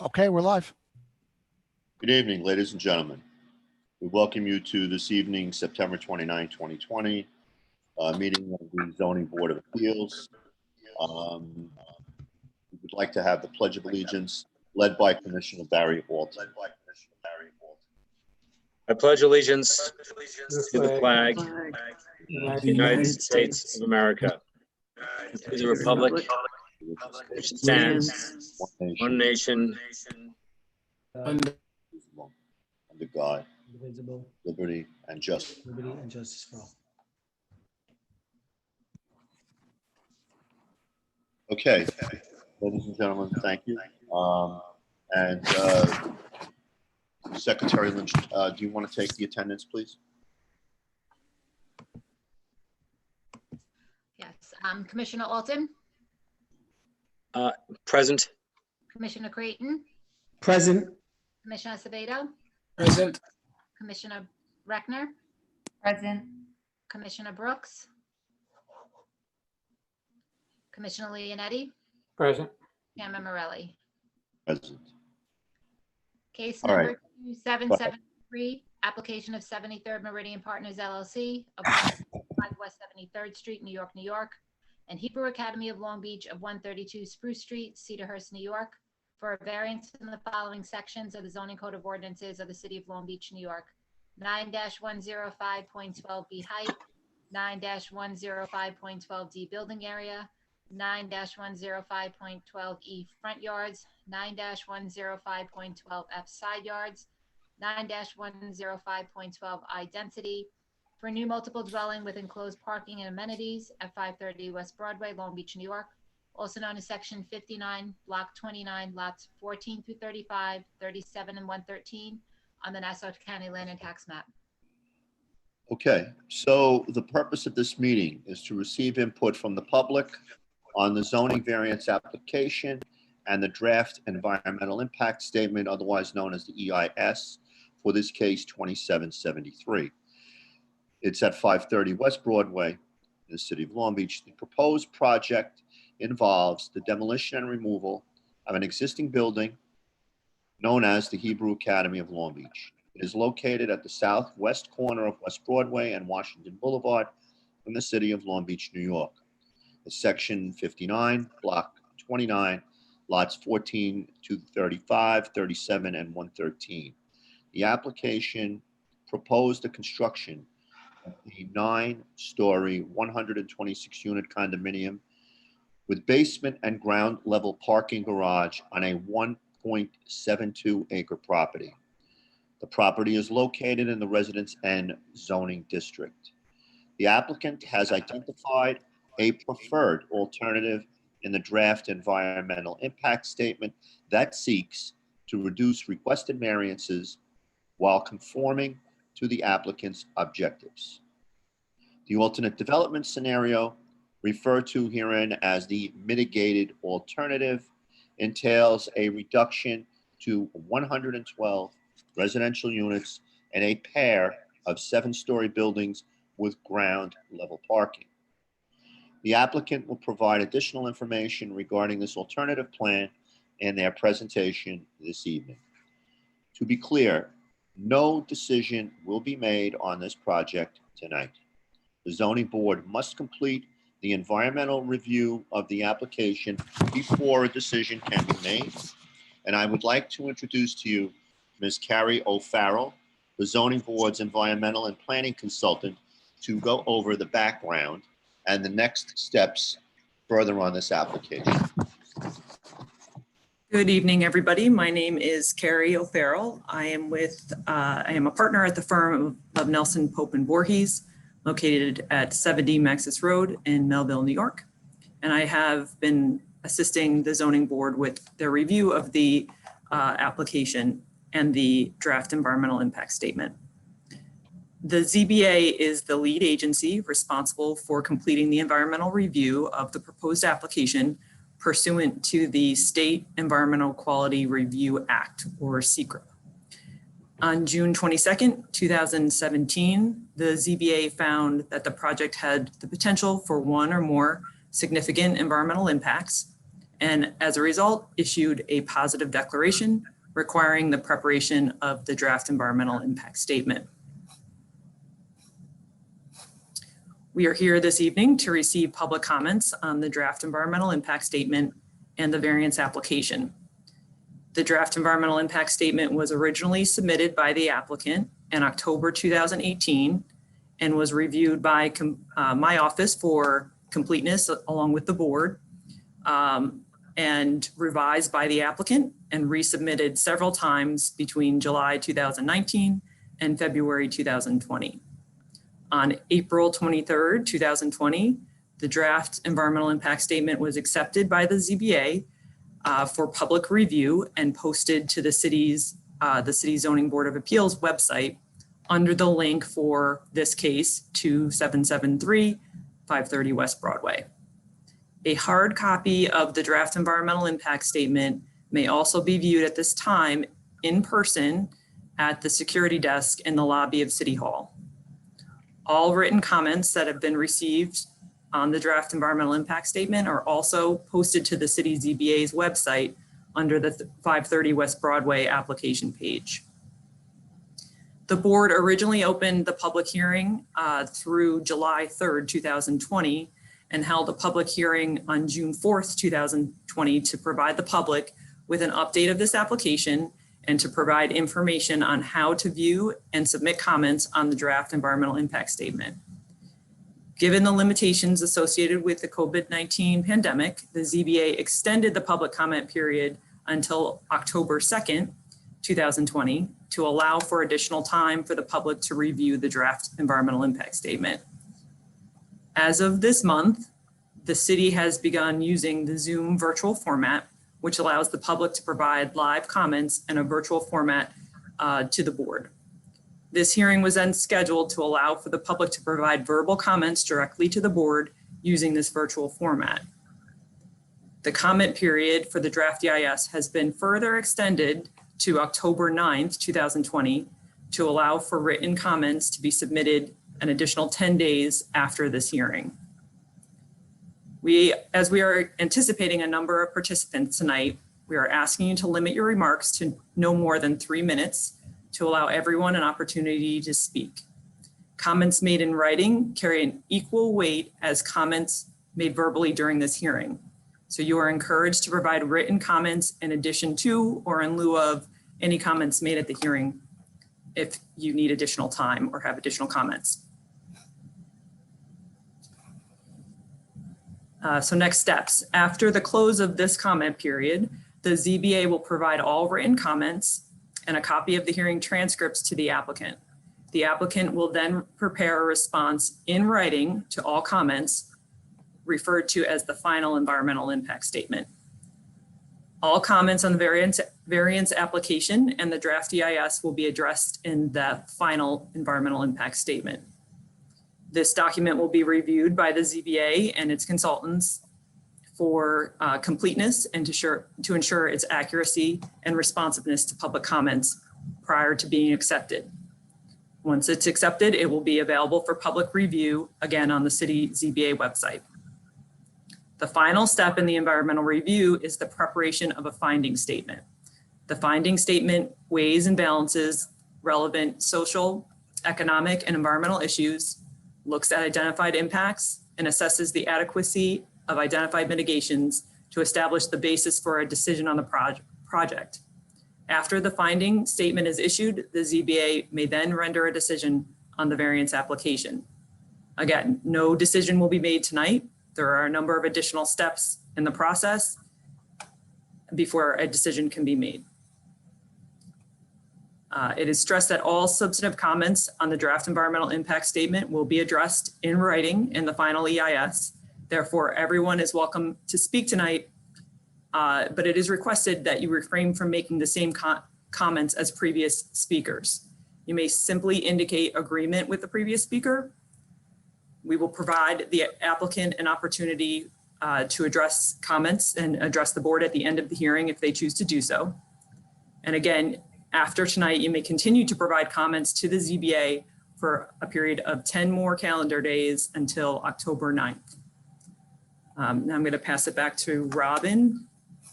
Okay, we're live. Good evening, ladies and gentlemen. We welcome you to this evening, September 29, 2020, meeting of the Zoning Board of Appeals. We would like to have the Pledge of Allegiance led by Commissioner Barry Walton. I pledge allegiance to the flag of the United States of America, to the republic which stands one nation, under God, indivisible, liberty and justice. for all. Okay, ladies and gentlemen, thank you. Secretary Lynch, do you want to take the attendance, please? Yes, Commissioner Alton, present. Commissioner Creighton, Present. Commissioner Acevedo, Present. Commissioner Reckner, Present. Commissioner Brooks, Commissioner Leonetti, Present. Chairman Morelli. Present. Case All right. number 2773, application of 73rd Meridian Partners LLC of 155 West 73rd Street, New York, New York, and Hebrew Academy of Long Beach of 132 Spruce Street, Cedarhurst, New York, for a variance in the following sections of the zoning code of ordinances of the city of Long Beach, New York: 9-105.12B height, 9-105.12D building area, 9-105.12E front yards, 9-105.12F side yards, 9-105.12I density for a new multiple dwelling with enclosed parking and amenities at 530 West Broadway, Long Beach, New York, also known as Section 59, Block 29, lots 14 through 35, 37, and 113 on the Nassau County Land and Tax Map. Okay, so the purpose of this meeting is to receive input from the public on the zoning variance application and the draft environmental impact statement, otherwise known as the EIS, for this case 2773. It's at 530 West Broadway in the city of Long Beach. The proposed project involves the demolition and removal of an existing building known as the Hebrew Academy of Long Beach. It is located at the southwest corner of West Broadway and Washington Boulevard in the city of Long Beach, New York. It's Section 59, Block 29, lots 14 to 35, 37, and 113. The application proposed the construction of a 9-story, 126-unit condominium with basement and ground level parking garage on a 1.72 acre property. The property is located in the Residence N zoning district. The applicant has identified a preferred alternative in the draft environmental impact statement that seeks to reduce requested variances while conforming to the applicant's objectives. The alternate development scenario, referred to herein as the mitigated alternative, entails a reduction to 112 residential units and a pair of 7-story buildings with ground level parking. The applicant will provide additional information regarding this alternative plan in their presentation this evening. To be clear, no decision will be made on this project tonight. The zoning board must complete the environmental review of the application before a decision can be made. And I would like to introduce to you Ms. Carrie O'Farrell, the zoning board's environmental and planning consultant, to go over the background and the next steps further on this application. Good evening, everybody. My name is Carrie O'Farrell. I am a partner at the firm of Nelson, Pope and Voorhees, located at 70 Maxis Road in Melville, New York. And I have been assisting the zoning board with their review of the application and the draft environmental impact statement. The ZBA is the lead agency responsible for completing the environmental review of the proposed application pursuant to the State Environmental Quality Review Act, or SEQRA. On June 22nd, 2017, the ZBA found that the project had the potential for one or more significant environmental impacts and as a result, issued a positive declaration requiring the preparation of the draft environmental impact statement. We are here this evening to receive public comments on the draft environmental impact statement and the variance application. The draft environmental impact statement was originally submitted by the applicant in October 2018 and was reviewed by my office for completeness along with the board, and revised by the applicant and resubmitted several times between July 2019 and February 2020. On April 23rd, 2020, the draft environmental impact statement was accepted by the ZBA for public review and posted to the City Zoning Board of Appeals website under the link for this case 2773 530 West Broadway. A hard copy of the draft environmental impact statement may also be viewed at this time in person at the security desk in the lobby of City Hall. All written comments that have been received on the draft environmental impact statement are also posted to the City ZBA's website under the 530 West Broadway application page. The board originally opened the public hearing through July 3rd, 2020, and held a public hearing on June 4th, 2020 to provide the public with an update of this application and to provide information on how to view and submit comments on the draft environmental impact statement. Given the limitations associated with the COVID-19 pandemic, the ZBA extended the public comment period until October 2nd, 2020, to allow for additional time for the public to review the draft environmental impact statement. As of this month, the city has begun using the Zoom virtual format, which allows the public to provide live comments in a virtual format to the board. This hearing was then scheduled to allow for the public to provide verbal comments directly to the board using this virtual format. The comment period for the draft EIS has been further extended to October 9th, 2020 to allow for written comments to be submitted an additional 10 days after this hearing. As we are anticipating a number of participants tonight, we are asking you to limit your remarks to no more than 3 minutes to allow everyone an opportunity to speak. Comments made in writing carry an equal weight as comments made verbally during this hearing. So you are encouraged to provide written comments in addition to or in lieu of any comments made at the hearing if you need additional time or have additional comments. So next steps. After the close of this comment period, the ZBA will provide all written comments and a copy of the hearing transcripts to the applicant. The applicant will then prepare a response in writing to all comments referred to as the final environmental impact statement. All comments on the variance application and the draft EIS will be addressed in the final environmental impact statement. This document will be reviewed by the ZBA and its consultants for completeness and to ensure its accuracy and responsiveness to public comments prior to being accepted. Once it's accepted, it will be available for public review, again, on the City ZBA website. The final step in the environmental review is the preparation of a finding statement. The finding statement weighs and balances relevant social, economic, and environmental issues, looks at identified impacts, and assesses the adequacy of identified mitigations to establish the basis for a decision on the project. After the finding statement is issued, the ZBA may then render a decision on the variance application. Again, no decision will be made tonight. There are a number of additional steps in the process before a decision can be made. It is stressed that all substantive comments on the draft environmental impact statement will be addressed in writing in the final EIS. Therefore, everyone is welcome to speak tonight, but it is requested that you refrain from making the same comments as previous speakers. You may simply indicate agreement with the previous speaker. We will provide the applicant an opportunity to address comments and address the board at the end of the hearing if they choose to do so. And again, after tonight, you may continue to provide comments to the ZBA for a period of 10 more calendar days until October 9th. Now I'm going to pass it back to Robin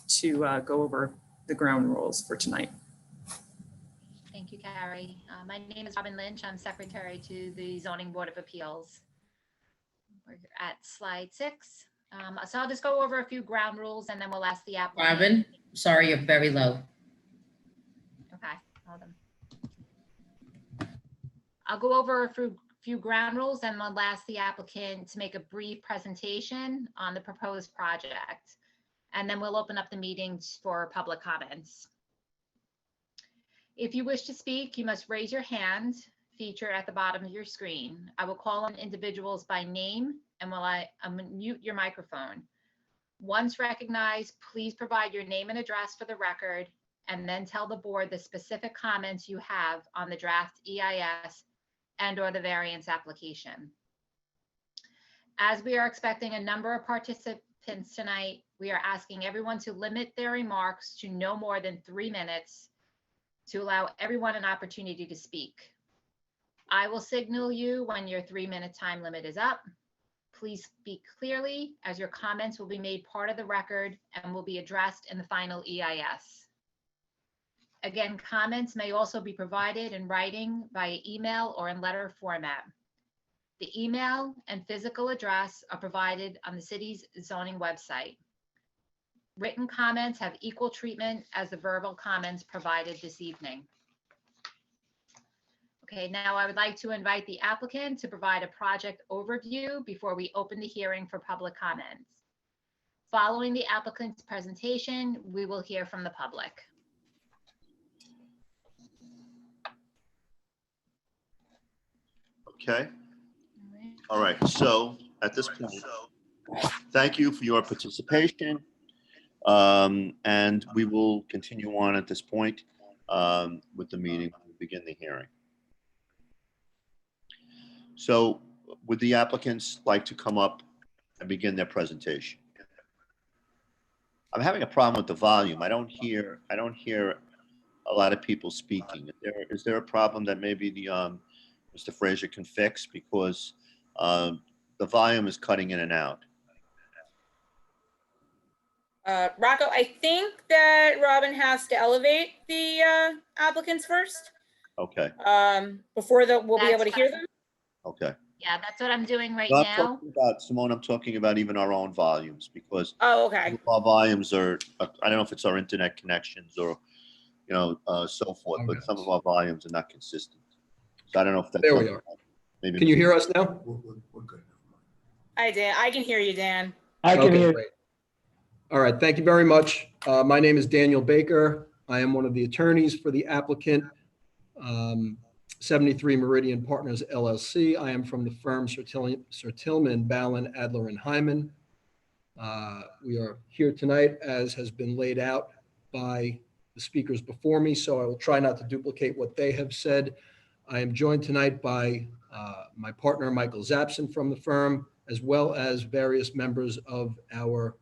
to go over the ground rules for tonight. Thank you, Carrie. My name is Robin Lynch. I'm secretary to the Zoning Board of Appeals. We're at slide 6. So I'll just go over a few ground rules and then we'll ask the applicant. Robin, sorry, you're very low. Okay, hold on. I'll go over a few ground rules and we'll ask the applicant to make a brief presentation on the proposed project. And then we'll open up the meetings for public comments. If you wish to speak, you must raise your hand feature at the bottom of your screen. I will call on individuals by name and will unmute your microphone. Once recognized, please provide your name and address for the record and then tell the board the specific comments you have on the draft EIS and/or the variance application. As we are expecting a number of participants tonight, we are asking everyone to limit their remarks to no more than 3 minutes to allow everyone an opportunity to speak. I will signal you when your 3-minute time limit is up. Please speak clearly as your comments will be made part of the record and will be addressed in the final EIS. Again, comments may also be provided in writing via email or in letter format. The email and physical address are provided on the city's zoning website. Written comments have equal treatment as the verbal comments provided this evening. Okay, now I would like to invite the applicant to provide a project overview before we open the hearing for public comments. Following the applicant's presentation, we will hear from the public. Okay. All right. So at this point, thank you for your participation. And we will continue on at this point with the meeting. We'll begin the hearing. So would the applicants like to come up and begin their presentation? I'm having a problem with the volume. I don't hear a lot of people speaking. Is there a problem that maybe the Mr. Fraser can fix, because the volume is cutting in and out? Rocco, I think that Robin has to elevate the applicants first. Okay. Before we'll be able to That's hear fine. them. Okay. Yeah, that's what I'm doing right Well, now. Simone, I'm talking about even our own volumes, because Oh, okay. our volumes are, I don't know if it's our internet connections or, so forth, but some of our volumes are not consistent. So I don't know if that's. There we are. Maybe Can you hear us now? We're good. I can hear you, Dan. I can Okay, hear. great. All right, thank you very much. My name is Daniel Baker. I am one of the attorneys for the applicant, 73 Meridian Partners LLC. I am from the firm Sertilman, Ballin, Adler, and Hyman. We are here tonight, as has been laid out by the speakers before me, so I will try not to duplicate what they have said. I am joined tonight by my partner, Michael Zapson from the firm, as well as various members of our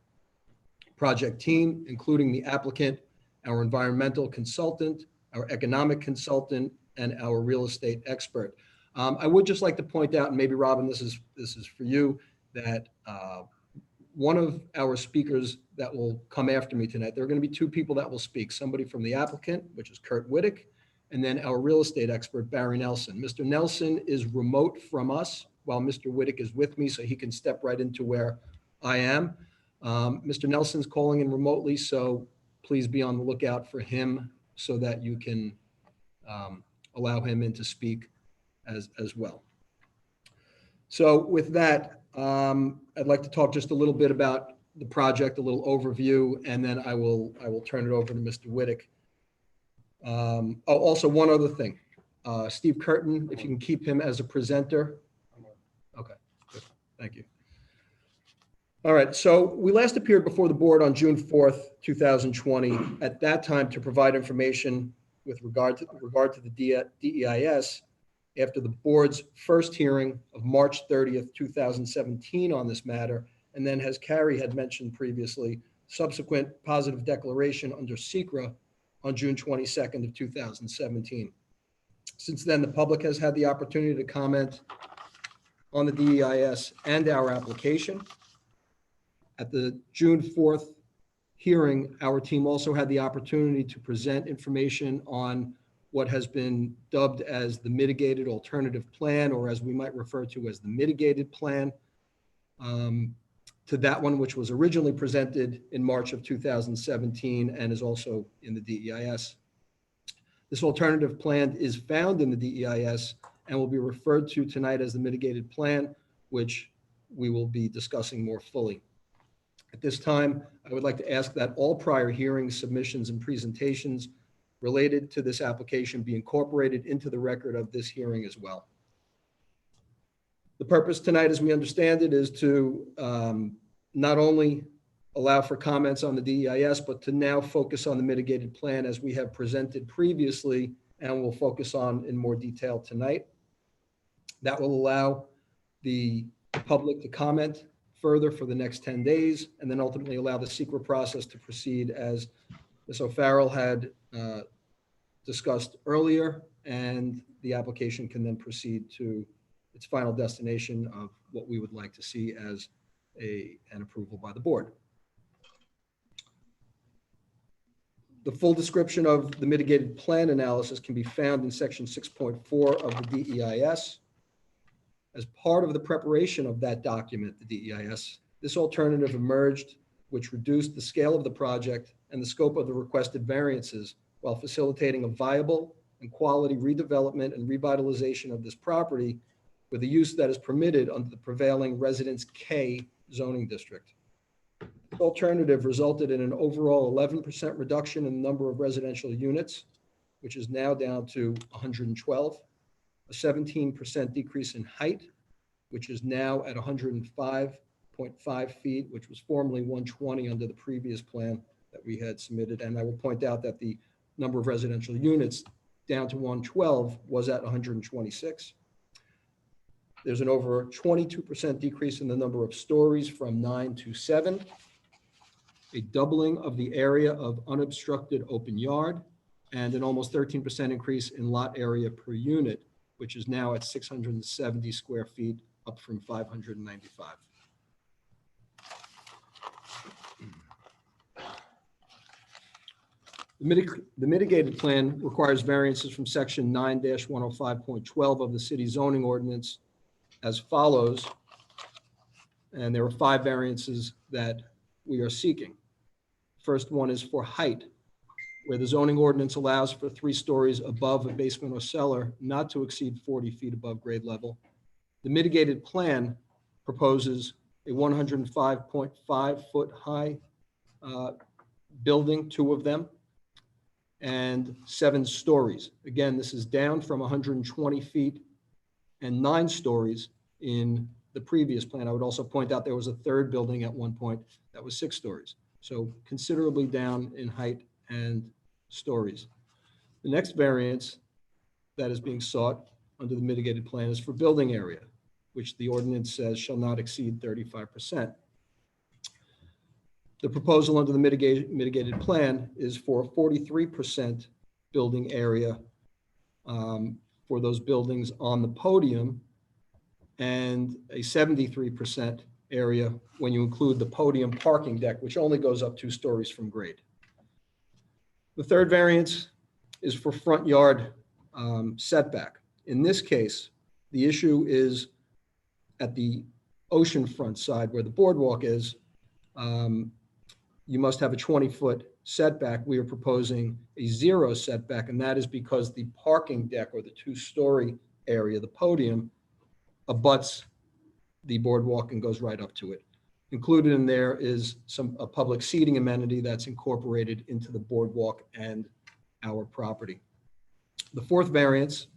project team, including the applicant, our environmental consultant, our economic consultant, and our real estate expert. I would just like to point out, and maybe Robin, this is for you, that one of our speakers that will come after me tonight, there are going to be 2 people that will speak, somebody from the applicant, which is Kurt Wittick, and then our real estate expert, Barry Nelson. Mr. Nelson is remote from us, while Mr. Wittick is with me, so he can step right into where I am. Mr. Nelson's calling in remotely, so please be on the lookout for him so that you can allow him in to speak as well. So with that, I'd like to talk just a little bit about the project, a little overview, and then I will turn it over to Mr. Wittick. Also one other thing, Steve Curtin, if you can keep him as a presenter. Okay, good. Thank you. All right, so we last appeared before the board on June 4th, 2020. At that time, to provide information with regard to the DEIS after the board's first hearing of March 30th, 2017 on this matter, and then, as Carrie had mentioned previously, subsequent positive declaration under SECRA on June 22nd of 2017. Since then, the public has had the opportunity to comment on the DEIS and our application. At the June 4th hearing, our team also had the opportunity to present information on what has been dubbed as the mitigated alternative plan, or as we might refer to as the mitigated plan, to that one which was originally presented in March of 2017 and is also in the DEIS. This alternative plan is found in the DEIS and will be referred to tonight as the mitigated plan, which we will be discussing more fully. At this time, I would like to ask that all prior hearings, submissions, and presentations related to this application be incorporated into the record of this hearing as well. The purpose tonight, as we understand it, is to not only allow for comments on the DEIS, but to now focus on the mitigated plan as we have presented previously and will focus on in more detail tonight. That will allow the public to comment further for the next 10 days, and then ultimately allow the secret process to proceed as Ms. O'Farrell had discussed earlier, and the application can then proceed to its final destination of what we would like to see as an approval by the board. The full description of the mitigated plan analysis can be found in section 6.4 of the DEIS. As part of the preparation of that document, the DEIS, this alternative emerged, which reduced the scale of the project and the scope of the requested variances while facilitating a viable and quality redevelopment and revitalization of this property with a use that is permitted under the prevailing Residence K zoning district. This alternative resulted in an overall 11% reduction in the number of residential units, which is now down to 112, a 17% decrease in height, which is now at 105.5 feet, which was formerly 120 under the previous plan that we had submitted. And I will point out that the number of residential units down to 112 was at 126. There's an over 22% decrease in the number of stories from 9 to 7, a doubling of the area of unobstructed open yard, and an almost 13% increase in lot area per unit, which is now at 670 square feet, up from 595. The mitigated plan requires variances from section 9-105.12 of the city zoning ordinance as follows. And there are 5 variances that we are seeking. First one is for height, where the zoning ordinance allows for 3 stories above a basement or cellar not to exceed 40 feet above grade level. The mitigated plan proposes a 105.5 foot high building, 2 of them, and 7 stories. Again, this is down from 120 feet and 9 stories in the previous plan. I would also point out there was a 3rd building at one point that was 6 stories. So considerably down in height and stories. The next variance that is being sought under the mitigated plan is for building area, which the ordinance says shall not exceed 35%. The proposal under the mitigated plan is for a 43% building area for those buildings on the podium, and a 73% area when you include the podium parking deck, which only goes up 2 stories from grade. The third variance is for front yard setback. In this case, the issue is at the oceanfront side where the boardwalk is. You must have a 20-foot setback. We are proposing a 0 setback, and that is because the parking deck, or the 2-story area, the podium, abuts the boardwalk and goes right up to it. Included in there is a public seating amenity that's incorporated into the boardwalk and our property. The fourth variance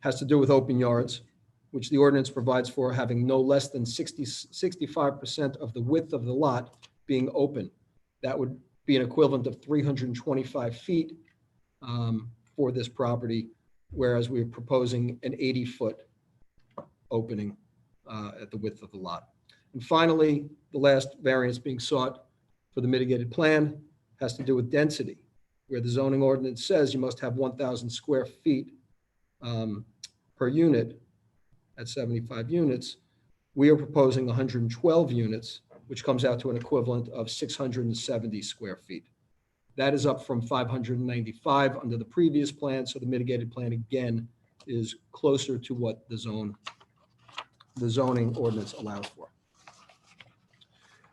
has to do with open yards, which the ordinance provides for having no less than 65% of the width of the lot being open. That would be an equivalent of 325 feet for this property, whereas we're proposing an 80-foot opening at the width of the lot. And finally, the last variance being sought for the mitigated plan has to do with density, where the zoning ordinance says you must have 1,000 square feet per unit at 75 units. We are proposing 112 units which comes out to an equivalent of 670 square feet. That is up from 595 under the previous plan, so the mitigated plan again is closer to what the zoning ordinance allows for.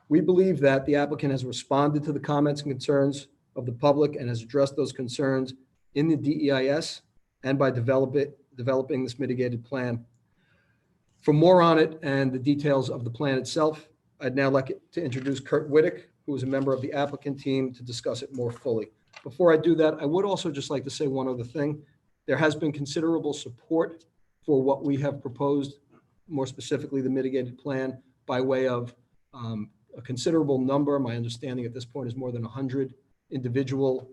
We believe that the applicant has responded to the comments and concerns of the public and has addressed those concerns in the DEIS and by developing this mitigated plan. For more on it and the details of the plan itself, I'd now like to introduce Kurt Wittick, who is a member of the applicant team, to discuss it more fully. Before I do that, I would also just like to say one other thing. There has been considerable support for what we have proposed, more specifically the mitigated plan, by way of a considerable number. My understanding at this point is more than 100 individual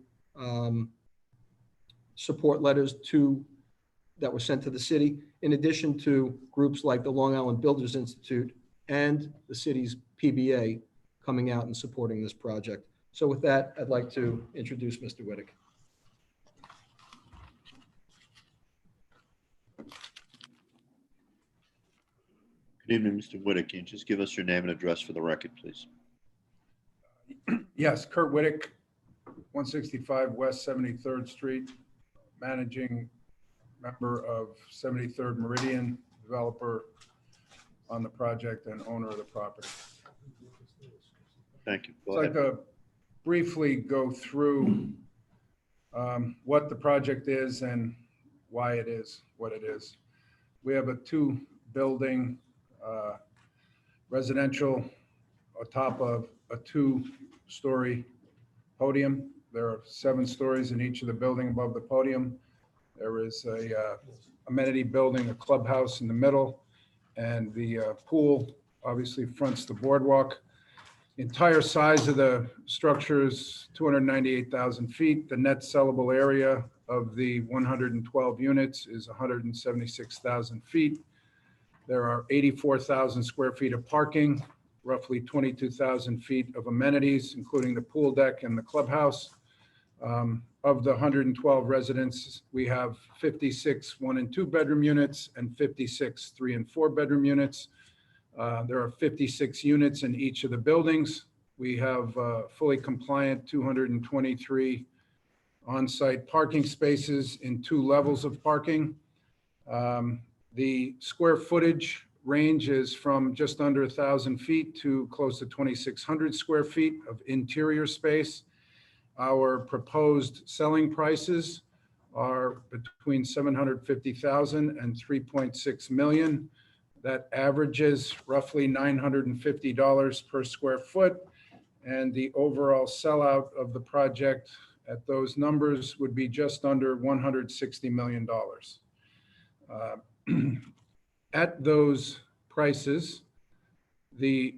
support letters that were sent to the city, in addition to groups like the Long Island Builders Institute and the city's PBA coming out and supporting this project. So with that, I'd like to introduce Mr. Wittick. Good evening, Mr. Wittick. Can you just give us your name and address for the record, please? Yes, Kurt Wittick, 165 West 73rd Street, managing member of 73rd Meridian, developer on the project and owner of the property. Thank you. I'd Go like ahead. to briefly go through what the project is and why it is what it is. We have a two-building residential atop of a two-story podium. There are 7 stories in each of the building above the podium. There is a amenity building, a clubhouse in the middle, and the pool obviously fronts the boardwalk. The entire size of the structure is 298,000 feet. The net sellable area of the 112 units is 176,000 feet. There are 84,000 square feet of parking, roughly 22,000 feet of amenities, including the pool deck and the clubhouse. Of the 112 residents, we have 56 1- and 2-bedroom units and 56 3- and 4-bedroom units. There are 56 units in each of the buildings. We have fully compliant 223 on-site parking spaces in 2 levels of parking. The square footage range is from just under 1,000 feet to close to 2,600 square feet of interior space. Our proposed selling prices are between $750,000 and $3.6 million. That averages roughly $950 per square foot. And the overall sellout of the project at those numbers would be just under $160 million. At those prices, the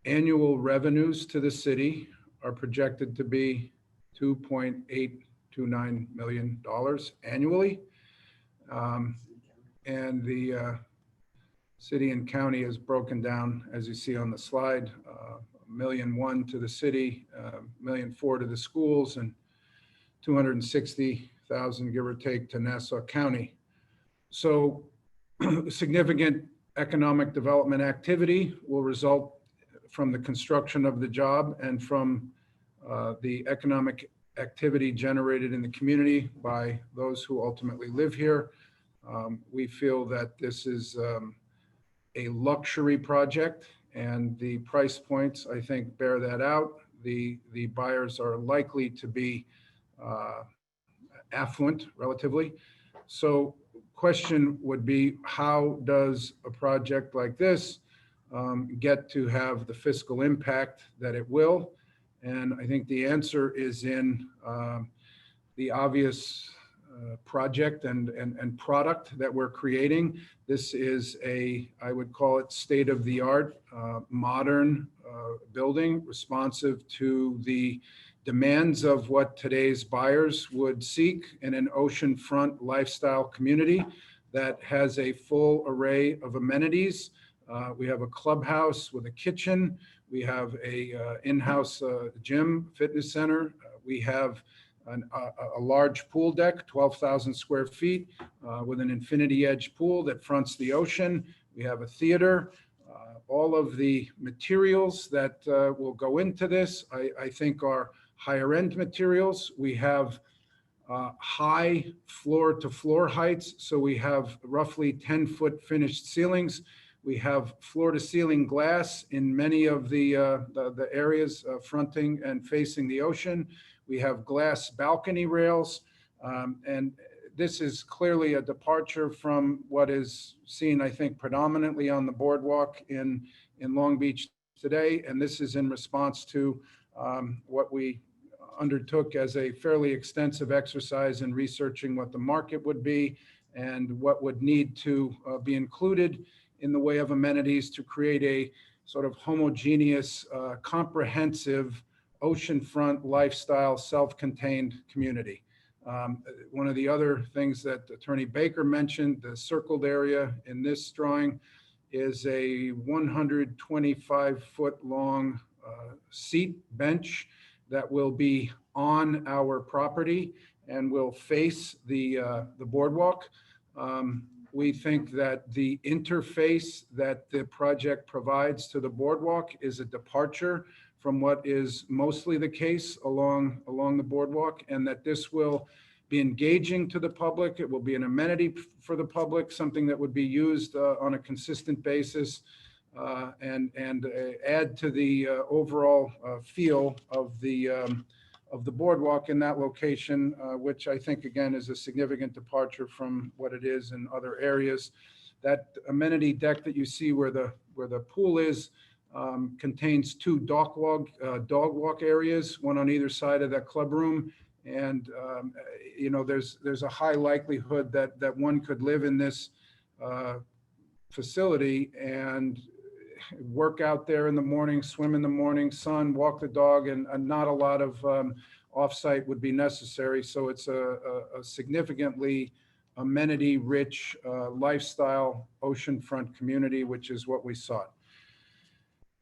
annual revenues to the city are projected to be $2.829 million annually. And the city and county is broken down, as you see on the slide, $1.1 million to the city, $1.4 million to the schools, and $260,000, give or take, to Nassau County. So significant economic development activity will result from the construction of the job and from the economic activity generated in the community by those who ultimately live here. We feel that this is a luxury project, and the price points, I think, bear that out. The buyers are likely to be affluent, relatively. So question would be, how does a project like this get to have the fiscal impact that it will? And I think the answer is in the obvious project and product that we're creating. This is I would call it state-of-the-art, modern building, responsive to the demands of what today's buyers would seek in an oceanfront lifestyle community that has a full array of amenities. We have a clubhouse with a kitchen. We have a in-house gym, fitness center. We have a large pool deck, 12,000 square feet, with an infinity edge pool that fronts the ocean. We have a theater. All of the materials that will go into this, I think are higher end materials. We have high floor to floor heights. So we have roughly 10-foot finished ceilings. We have floor to ceiling glass in many of the areas fronting and facing the ocean. We have glass balcony rails. And this is clearly a departure from what is seen, I think, predominantly on the boardwalk in Long Beach today. And this is in response to what we undertook as a fairly extensive exercise in researching what the market would be and what would need to be included in the way of amenities to create a sort of homogeneous, comprehensive oceanfront lifestyle, self-contained community. One of the other things that Attorney Baker mentioned, the circled area in this drawing is a 125-foot long seat bench that will be on our property and will face the boardwalk. We think that the interface that the project provides to the boardwalk is a departure from what is mostly the case along the boardwalk, and that this will be engaging to the public. It will be an amenity for the public, something that would be used on a consistent basis and add to the overall feel of the boardwalk in that location, which I think, again, is a significant departure from what it is in other areas. That amenity deck that you see where the pool is contains two dog walk areas, one on either side of that club room. And, you know, there's a high likelihood that one could live in this facility and work out there in the morning, swim in the morning, sun, walk the dog, and not a lot of offsite would be necessary. So it's a significantly amenity-rich lifestyle oceanfront community, which is what we sought.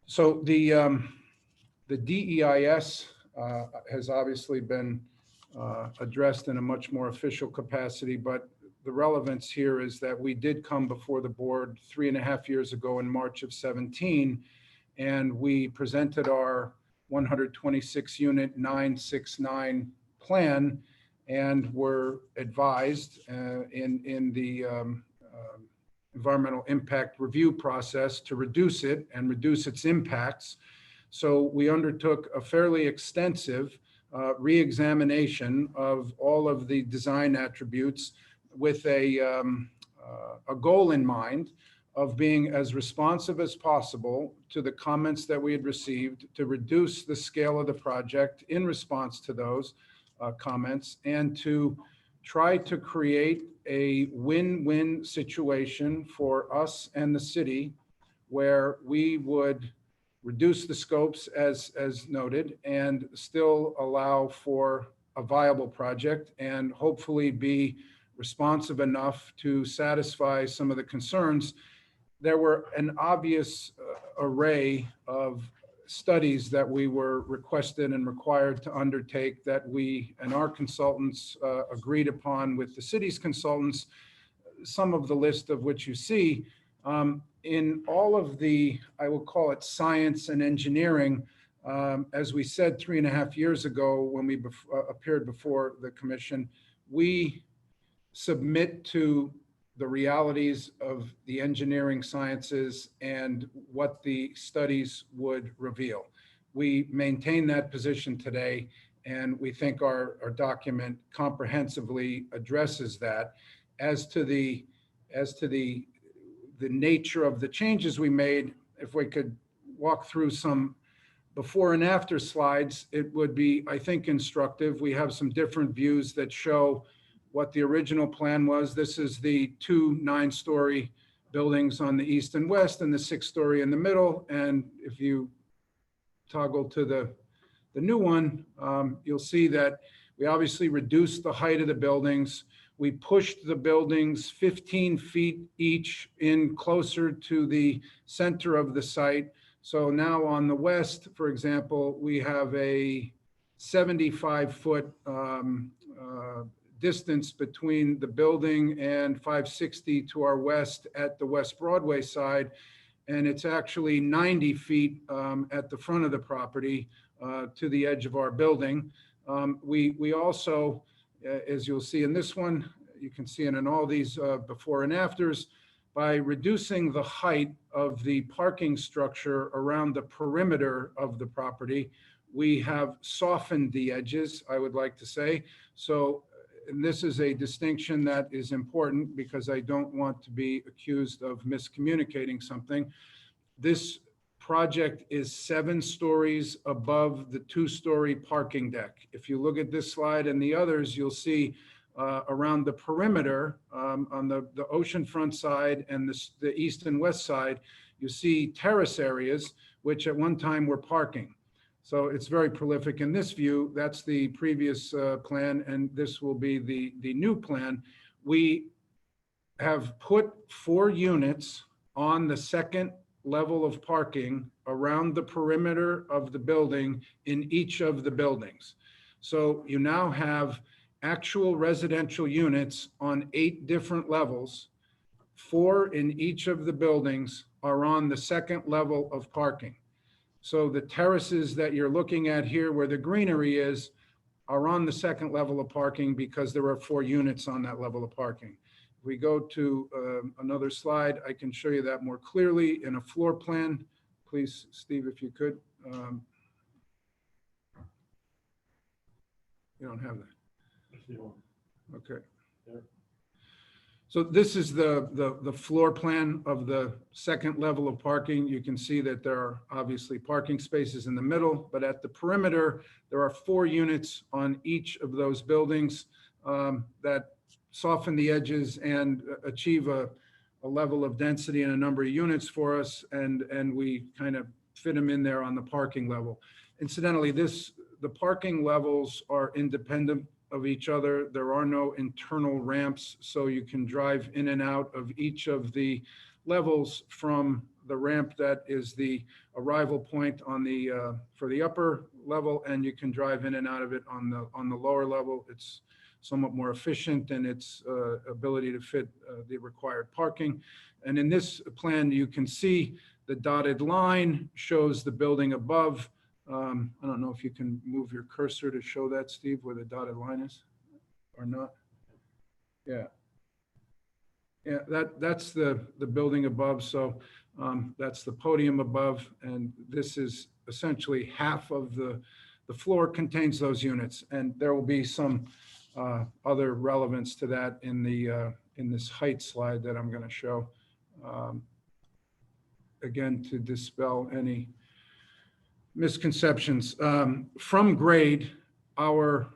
So the DEIS has obviously been addressed in a much more official capacity, but the relevance here is that we did come before the board 3.5 years ago in March of 17, and we presented our 126 unit 969 plan and were advised in the environmental impact review process to reduce it and reduce its impacts. So we undertook a fairly extensive re-examination of all of the design attributes with a goal in mind of being as responsive as possible to the comments that we had received, to reduce the scale of the project in response to those comments, and to try to create a win-win situation for us and the city where we would reduce the scopes as noted and still allow for a viable project and hopefully be responsive enough to satisfy some of the concerns. There were an obvious array of studies that we were requested and required to undertake that we and our consultants agreed upon with the city's consultants, some of the list of which you see. In all of the, I will call it science and engineering, as we said 3.5 years ago when we appeared before the commission, we submit to the realities of the engineering sciences and what the studies would reveal. We maintain that position today, and we think our document comprehensively addresses that. As to the nature of the changes we made, if we could walk through some before and after slides, it would be, I think, instructive. We have some different views that show what the original plan was. This is the 2 9-story buildings on the east and west and the 6-story in the middle. And if you toggle to the new one, you'll see that we obviously reduced the height of the buildings. We pushed the buildings 15 feet each in closer to the center of the site. So now on the west, for example, we have a 75-foot distance between the building and 560 to our west at the West Broadway side. and it's actually 90 feet at the front of the property to the edge of our building. We also, as you'll see in this one, you can see it in all these before and afters, by reducing the height of the parking structure around the perimeter of the property, we have softened the edges, I would like to say. So, and this is a distinction that is important because I don't want to be accused of miscommunicating something. This project is 7 stories above the 2-story parking deck. If you look at this slide and the others, you'll see around the perimeter on the oceanfront side and the east and west side, you see terrace areas, which at one time were parking. So it's very prolific in this view. That's the previous plan, and this will be the new plan. We have put 4 units on the second level of parking around the perimeter of the building in each of the buildings. So you now have actual residential units on 8 different levels. 4 in each of the buildings are on the second level of parking. So the terraces that you're looking at here where the greenery is are on the second level of parking because there are 4 units on that level of parking. If we go to another slide, I can show you that more clearly in a floor plan. Please, Steve, if you could. You don't have that. Okay. So this is the floor plan of the second level of parking. You can see that there are obviously parking spaces in the middle, but at the perimeter, there are 4 units on each of those buildings that soften the edges and achieve a level of density and a number of units for us, and we kind of fit them in there on the parking level. Incidentally, the parking levels are independent of each other. There are no internal ramps, so you can drive in and out of each of the levels from the ramp that is the arrival point on the for the upper level, and you can drive in and out of it on the lower level. It's somewhat more efficient in its ability to fit the required parking. And in this plan, you can see the dotted line shows the building above. I don't know if you can move your cursor to show that, Steve, where the dotted line is or not. Yeah. Yeah, that's the building above. So that's the podium above. And this is essentially half of the floor contains those units. And there will be some other relevance to that in this height slide that I'm going to show. Again, to dispel any misconceptions. From grade, our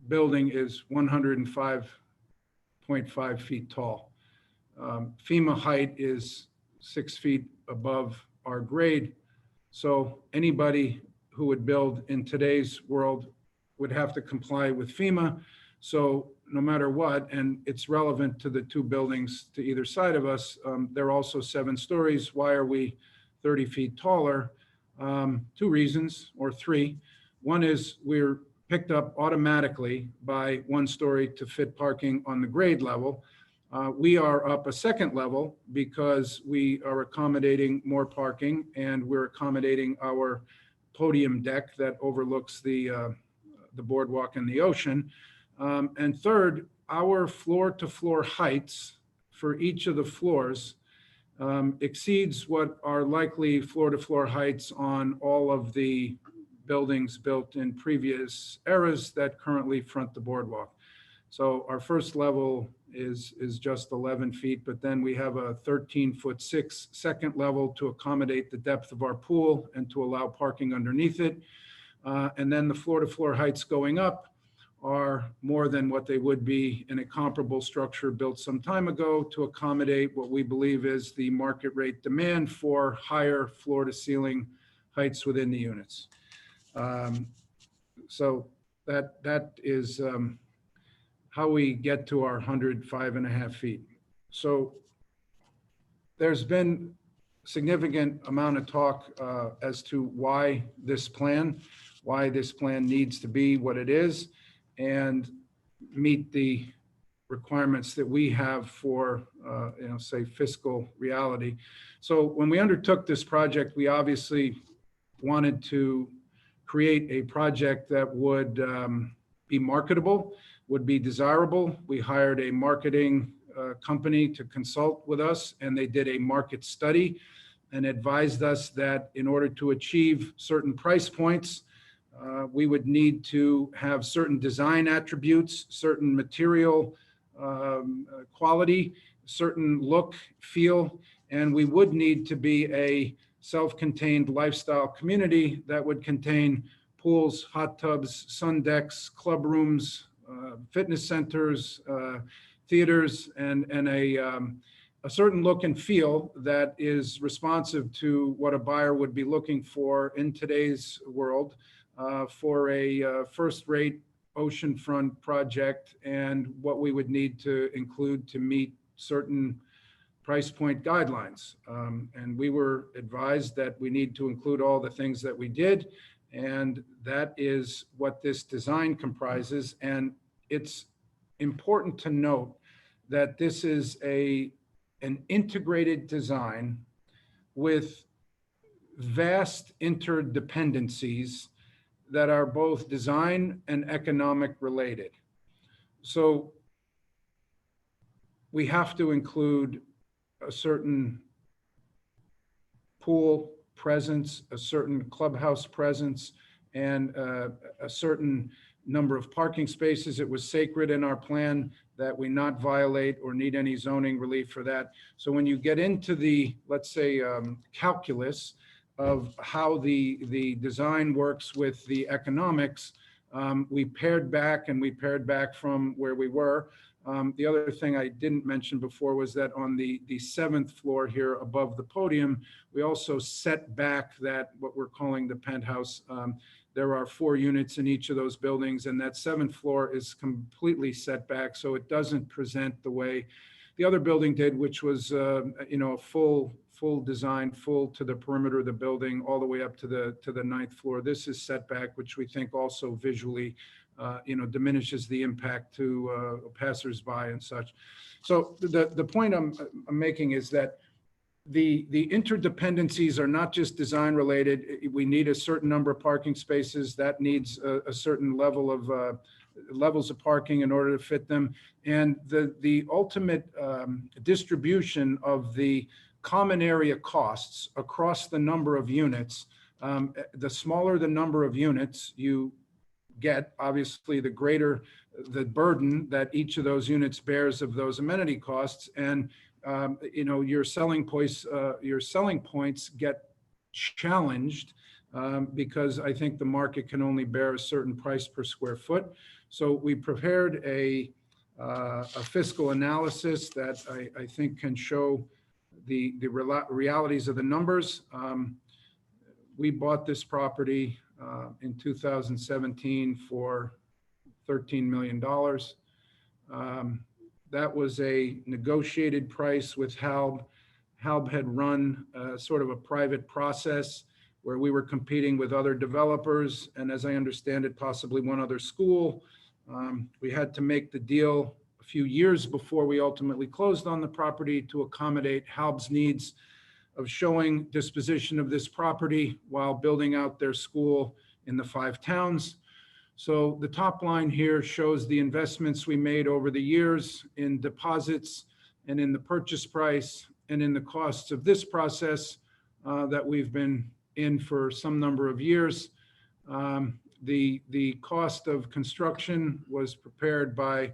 building is 105.5 feet tall. FEMA height is 6 feet above our grade. So anybody who would build in today's world would have to comply with FEMA. So no matter what, and it's relevant to the 2 buildings to either side of us, they're also 7 stories. Why are we 30 feet taller? 2 reasons, or 3. One is we're picked up automatically by 1 story to fit parking on the grade level. We are up a second level because we are accommodating more parking, and we're accommodating our podium deck that overlooks the boardwalk and the ocean. And third, our floor-to-floor heights for each of the floors exceeds what are likely floor-to-floor heights on all of the buildings built in previous eras that currently front the boardwalk. So our first level is just 11 feet, but then we have a 13'6" second level to accommodate the depth of our pool and to allow parking underneath it. And then the floor-to-floor heights going up are more than what they would be in a comparable structure built some time ago to accommodate what we believe is the market rate demand for higher floor-to-ceiling heights within the units. So that is how we get to our 105.5 feet. So there's been significant amount of talk as to why this plan needs to be what it is and meet the requirements that we have for, say fiscal reality. So when we undertook this project, we obviously wanted to create a project that would be marketable, would be desirable. We hired a marketing company to consult with us, and they did a market study and advised us that in order to achieve certain price points, we would need to have certain design attributes, certain material quality, certain look, feel, and we would need to be a self-contained lifestyle community that would contain pools, hot tubs, sun decks, club rooms, fitness centers, theaters, and a certain look and feel that is responsive to what a buyer would be looking for in today's world for a first-rate oceanfront project, and what we would need to include to meet certain price point guidelines. And we were advised that we need to include all the things that we did, and that is what this design comprises. And it's important to note that this is an integrated design with vast interdependencies that are both design and economic related. So we have to include a certain pool presence, a certain clubhouse presence, and a certain number of parking spaces. It was sacred in our plan that we not violate or need any zoning relief for that. So when you get into the, let's say, calculus of how the design works with the economics, we pared back from where we were. The other thing I didn't mention before was that on the 7th floor here above the podium, we also set back that, what we're calling the penthouse. There are 4 units in each of those buildings, and that 7th floor is completely set back, so it doesn't present the way the other building did, which was a full design, full to the perimeter of the building, all the way up to the 9th floor. This is set back, which we think also visually diminishes the impact to passersby and such. So the point I'm making is that the interdependencies are not just design related. We need a certain number of parking spaces that needs a certain level of levels of parking in order to fit them. And the ultimate distribution of the common area costs across the number of units, the smaller the number of units you get, obviously the greater the burden that each of those units bears of those amenity costs. And your selling points get challenged because I think the market can only bear a certain price per square foot. So we prepared a fiscal analysis that I think can show the realities of the numbers. We bought this property in 2017 for $13 million. That was a negotiated price with HALB. HALB had run sort of a private process where we were competing with other developers, and as I understand it, possibly one other school. We had to make the deal a few years before we ultimately closed on the property to accommodate HALB's needs of showing disposition of this property while building out their school in the 5 towns. So the top line here shows the investments we made over the years in deposits and in the purchase price and in the costs of this process that we've been in for some number of years. The cost of construction was prepared by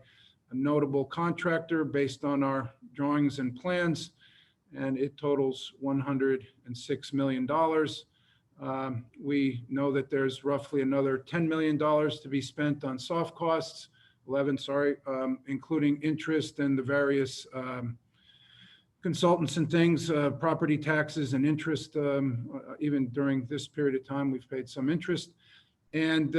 a notable contractor based on our drawings and plans, and it totals $106 million. We know that there's roughly another $10 million to be spent on soft costs, including interest and the various consultants and things, property taxes and interest. Even during this period of time, we've paid some interest. And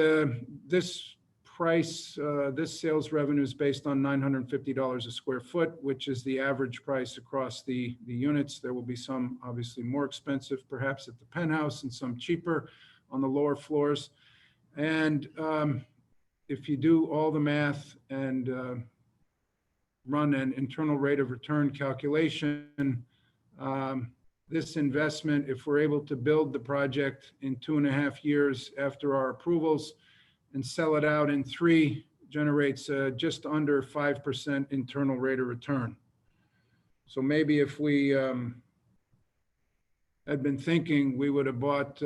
this price, this sales revenue is based on $950 a square foot, which is the average price across the units. There will be some obviously more expensive, perhaps at the penthouse, and some cheaper on the lower floors. And if you do all the math and run an internal rate of return calculation, this investment, if we're able to build the project in 2.5 years after our approvals and sell it out in 3, generates just under 5% internal rate of return. So maybe if we had been thinking, we would have bought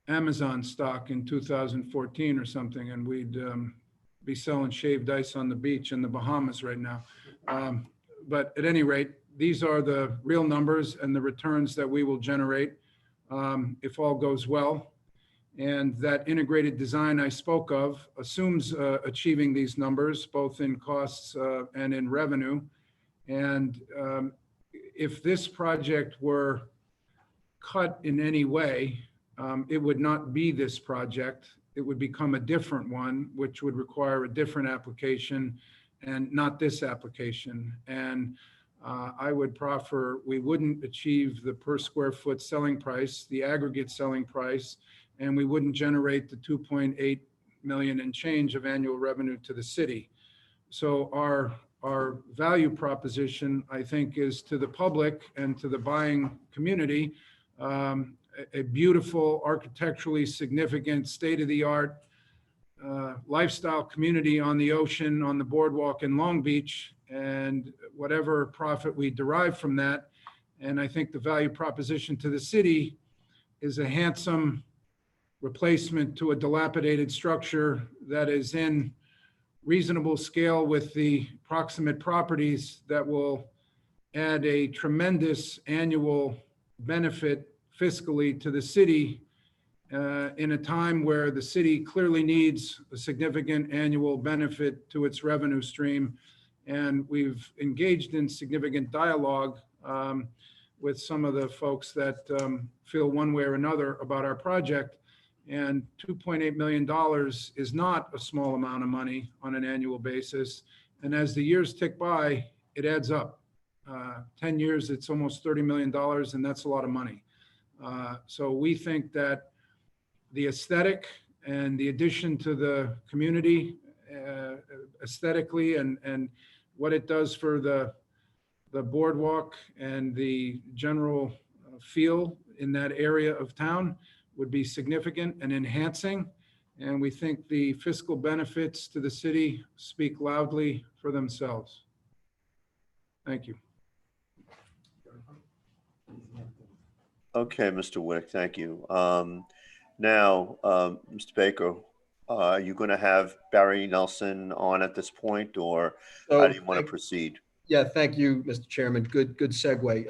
Amazon stock in 2014 or something, and we'd be selling shaved ice on the beach in the Bahamas right now. But at any rate, these are the real numbers and the returns that we will generate if all goes well. And that integrated design I spoke of assumes achieving these numbers, both in costs and in revenue. And if this project were cut in any way, it would not be this project. It would become a different one, which would require a different application and not this application. And I would proffer we wouldn't achieve the per square foot selling price, the aggregate selling price, and we wouldn't generate the 2.8 million and change of annual revenue to the city. So our value proposition, I think, is to the public and to the buying community, a beautiful, architecturally significant, state-of-the-art lifestyle community on the ocean, on the boardwalk in Long Beach, and whatever profit we derive from that. And I think the value proposition to the city is a handsome replacement to a dilapidated structure that is in reasonable scale with the proximate properties that will add a tremendous annual benefit fiscally to the city in a time where the city clearly needs a significant annual benefit to its revenue stream. And we've engaged in significant dialogue with some of the folks that feel one way or another about our project. And $2.8 million is not a small amount of money on an annual basis. And as the years tick by, it adds up. 10 years, it's almost $30 million, and that's a lot of money. So we think that the aesthetic and the addition to the community aesthetically and what it does for the boardwalk and the general feel in that area of town would be significant and enhancing. And we think the fiscal benefits to the city speak loudly for themselves. Thank you. Okay, Mr. Wick, thank you. Now, Mr. Baker, are you going to have Barry Nelson on at this point, or how do you want to proceed? Yeah, thank you, Mr. Chairman. Good segue.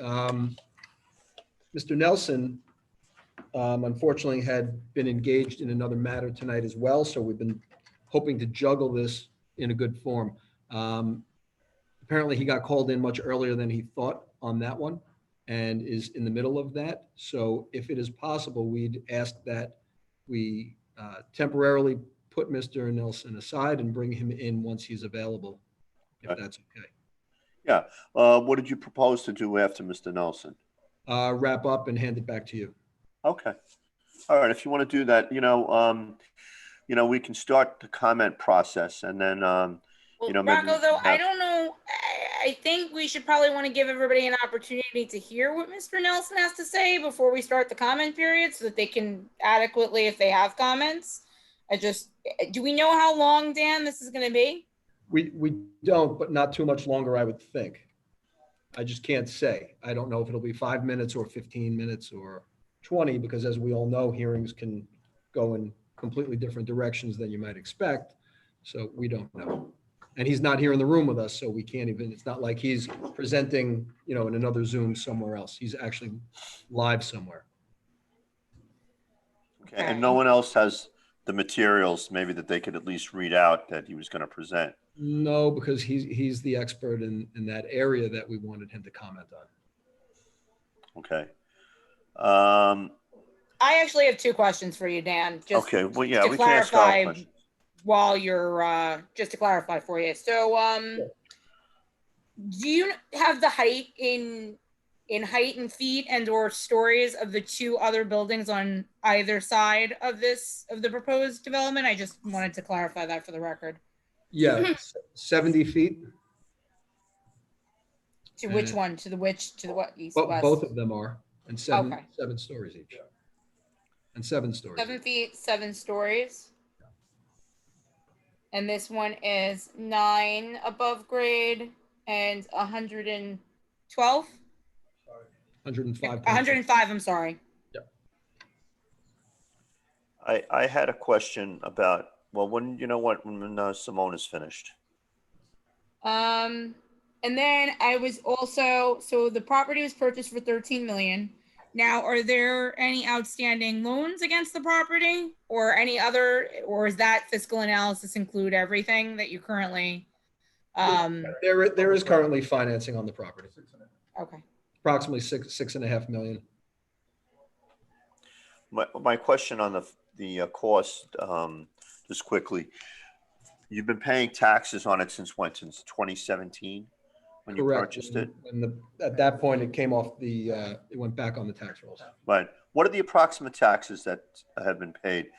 Mr. Nelson, unfortunately, had been engaged in another matter tonight as well, so we've been hoping to juggle this in a good form. Apparently, he got called in much earlier than he thought on that one and is in the middle of that. So if it is possible, we'd ask that we temporarily put Mr. Nelson aside and bring him in once he's available, if that's okay. Yeah. What did you propose to do after Mr. Nelson? Wrap up and hand it back to you. Okay. All right. If you want to do that, we can start the comment process, and then, Well, maybe Rocco, though, I don't know. I think we should probably want to give everybody an opportunity to hear what Mr. Nelson has to say before we start the comment period so that they can adequately, if they have comments. Do we know how long, Dan, this is going to be? We don't, but not too much longer, I would think. I just can't say. I don't know if it'll be 5 minutes or 15 minutes or 20, because as we all know, hearings can go in completely different directions than you might expect. So we don't know. And he's not here in the room with us, so we can't even, it's not like he's presenting, in another Zoom somewhere else. He's actually live somewhere. Okay. And no one else has the materials maybe that they could at least read out that he was going to present? No, because he's the expert in that area that we wanted him to comment on. Okay. I actually have 2 questions for you, Dan. Just okay. Well, yeah, to we can ask all clarify questions. while you're just to clarify for you. So, do you have the height in height and feet and or stories of the 2 other buildings on either side of the proposed development? I just wanted to clarify that for the record. Yeah, 70 feet. To which one? To the which? To the what? East, west? Both of them are, and seven, Okay. 7 stories each. And 7 stories. 7 feet, 7 stories. And this one is 9 above grade and 112? 105. 105, I'm sorry. I had a question about, well, when Simone is finished. And then I was also, so the property was purchased for 13 million. Now, are there any outstanding loans against the property or any other, or is that fiscal analysis include everything that you currently, There is currently financing on the property, okay. approximately 6.5 million. My question on the cost, just quickly, you've been paying taxes on it since when? Since 2017, when you Correct. purchased it? At that point, it came off it went back on the tax rolls. Right. What are the approximate taxes that have been paid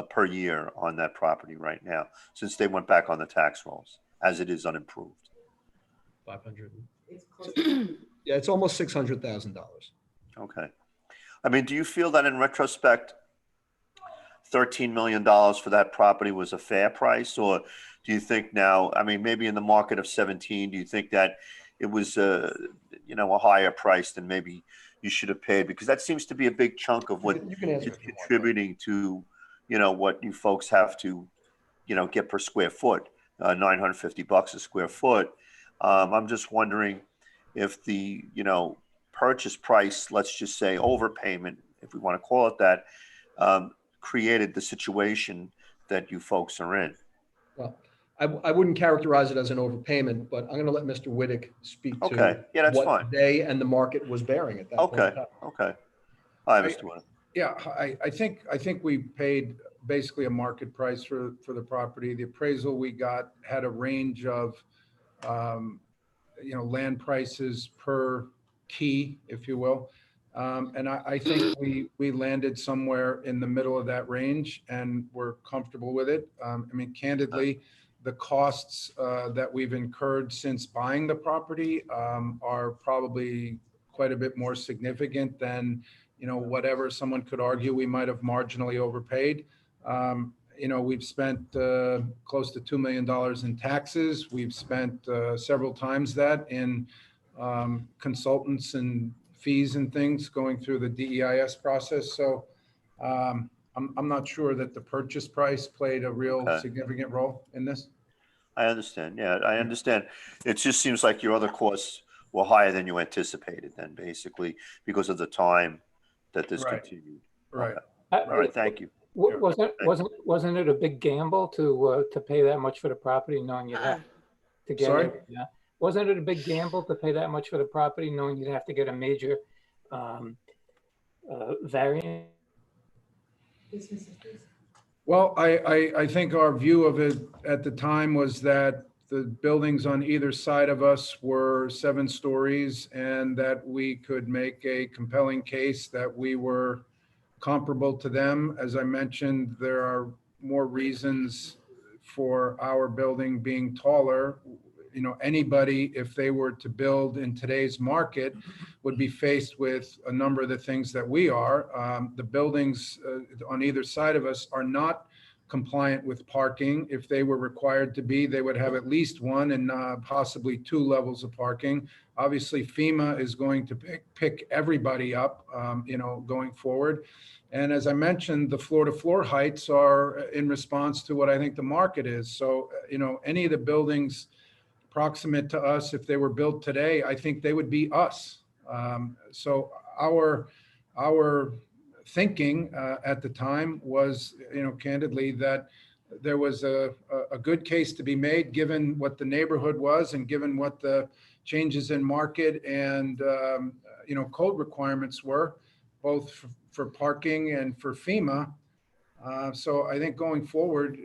per year on that property right now, since they went back on the tax rolls, as it is unimproved? 500. Yeah, it's almost $600,000. Okay. I mean, do you feel that in retrospect, $13 million for that property was a fair price? Or do you think now, I mean, maybe in the market of 17, do you think that it was a higher price than maybe you should have paid? Because that seems to be a big chunk of what You can answer is if you want. contributing to, what you folks have to, get per square foot, $950 a square foot. I'm just wondering if the, purchase price, let's just say overpayment, if we want to call it that, created the situation that you folks are in. Well, I wouldn't characterize it as an overpayment, but I'm going to let Mr. Whittick speak to Okay. Yeah, that's what fine. they and the market was bearing at that point in Okay. time. Okay. Hi, Mr. Winter. Yeah, I think we paid basically a market price for the property. The appraisal we got had a range of, land prices per key, if you will. And I think we landed somewhere in the middle of that range and we're comfortable with it. I mean, candidly, the costs that we've incurred since buying the property are probably quite a bit more significant than, whatever someone could argue we might have marginally overpaid. We've spent close to $2 million in taxes. We've spent several times that in consultants and fees and things going through the DEIS process. So I'm not sure that the purchase price played a real significant role in this. I understand. Yeah, I understand. It just seems like your other costs were higher than you anticipated then, basically, because of the time that this Right. continued. Right. Okay. All right. Thank you. Wasn't it a big gamble to pay that much for the property knowing you'd have to get Sorry? it? Yeah. Wasn't it a big gamble to pay that much for the property knowing you'd have to get a major variance? Well, I think our view of it at the time was that the buildings on either side of us were 7 stories and that we could make a compelling case that we were comparable to them. As I mentioned, there are more reasons for our building being taller. Anybody, if they were to build in today's market, would be faced with a number of the things that we are. The buildings on either side of us are not compliant with parking. If they were required to be, they would have at least 1 and possibly 2 levels of parking. Obviously, FEMA is going to pick everybody up, going forward. And as I mentioned, the floor-to-floor heights are in response to what I think the market is. So, any of the buildings proximate to us, if they were built today, I think they would be us. So our thinking at the time was, candidly, that there was a good case to be made given what the neighborhood was and given what the changes in market and, code requirements were, both for parking and for FEMA. So I think going forward,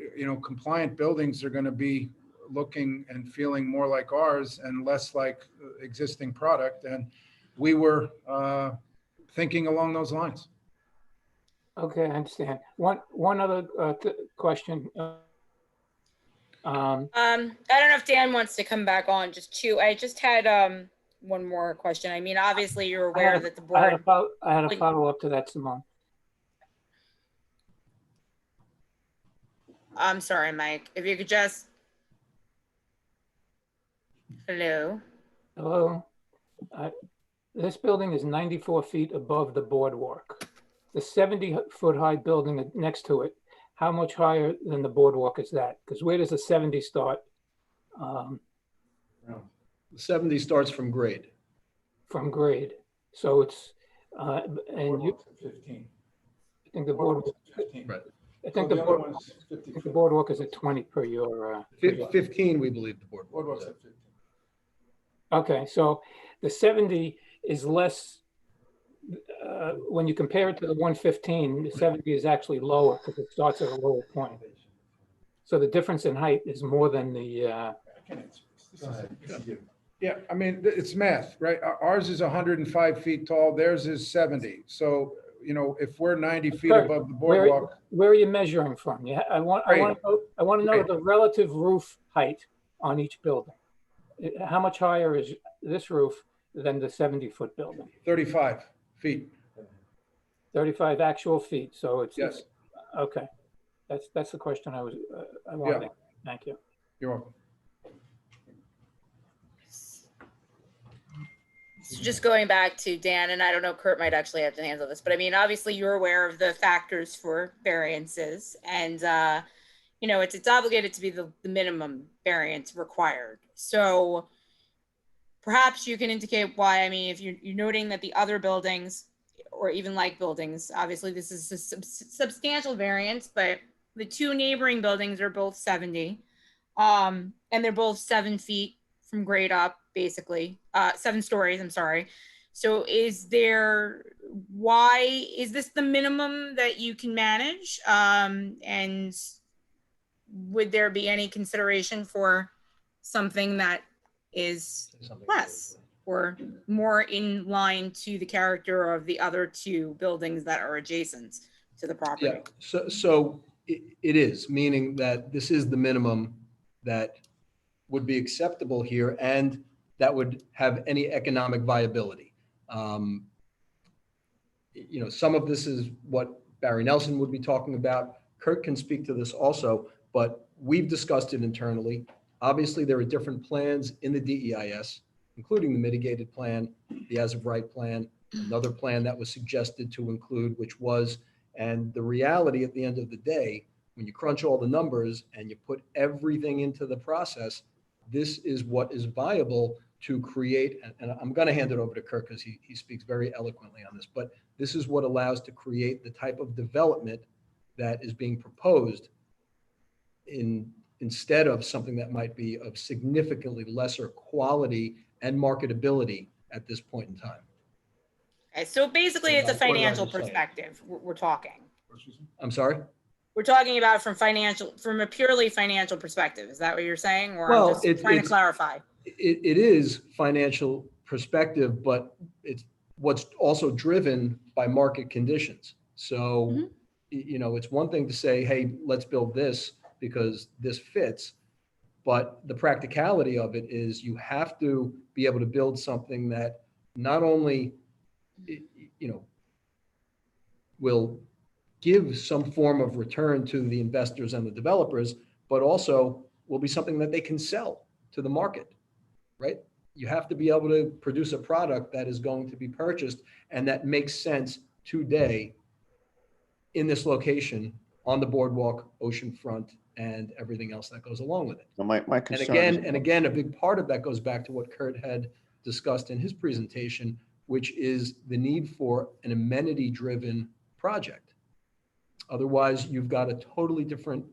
compliant buildings are going to be looking and feeling more like ours and less like existing product. And we were thinking along those lines. Okay, I understand. One other question. I don't know if Dan wants to come back on. I just had one more question. I mean, obviously you're aware that the I had a board. I follow up to that, Simone. I'm sorry, Mike. If you could just. Hello. Hello. This building is 94 feet above the boardwalk. The 70-foot high building next to it, how much higher than the boardwalk is that? Because where does the 70 start? The 70 starts from grade. From grade. So it's, and you, 15. I think the boardwalk, 15. Right. I think the boardwalk is at 20 per your. 15, we believe the boardwalk. Boardwalk's at 15. Okay, so the 70 is less, when you compare it to the 115, the 70 is actually lower because it starts at a lower point. So the difference in height is more than the, I can answer this. Yeah, I mean, it's math, right? Ours is 105 feet tall, theirs is 70. So, you know, if we're 90 feet Kurt, above the boardwalk, where are you measuring from? Yeah, I want to know Right. the relative roof height on each building. How much higher is this roof than the 70-foot building? 35 feet. 35 actual feet. So it's, Yes, okay. That's the question I wanted. Yeah. Thank you. you're welcome. So just going back to Dan, and I don't know, Kurt might actually have to handle this, but I mean, obviously you're aware of the factors for variances, and you know, it's obligated to be the minimum variance required. So perhaps you can indicate why. I mean, if you're noting that the other buildings, or even like buildings, obviously this is a substantial variance, but the two neighboring buildings are both 70, and they're both 7 feet from grade up, basically, 7 stories, I'm sorry. So why is this the minimum that you can manage? And would there be any consideration for something that is less or more in line to the character of the other two buildings that are adjacent to the property? Yeah, so it is, meaning that this is the minimum that would be acceptable here and that would have any economic viability. You know, some of this is what Barry Nelson would be talking about. Kurt can speak to this also, but we've discussed it internally. Obviously, there are different plans in the DEIS, including the mitigated plan, the as-of-right plan, another plan that was suggested to include, which was, and the reality at the end of the day, when you crunch all the numbers and you put everything into the process, this is what is viable to create, and I'm going to hand it over to Kirk because he speaks very eloquently on this, but this is what allows to create the type of development that is being proposed instead of something that might be of significantly lesser quality and marketability at this point in time. Okay, so basically it's a What did I financial just say? perspective we're talking. I'm sorry? We're talking about from a purely financial perspective. Is that what you're saying? Or Well, I'm just trying to clarify. It is financial perspective, but it's what's also driven by market conditions. So, you know, it's one thing to say, hey, let's build this because this fits. But the practicality of it is you have to be able to build something that not only, you know, will give some form of return to the investors and the developers, but also will be something that they can sell to the market, right? You have to be able to produce a product that is going to be purchased and that makes sense today in this location on the boardwalk, oceanfront, and everything else that goes along with it. So my And concern is. again, a big part of that goes back to what Kurt had discussed in his presentation, which is the need for an amenity-driven project. Otherwise, you've got a totally different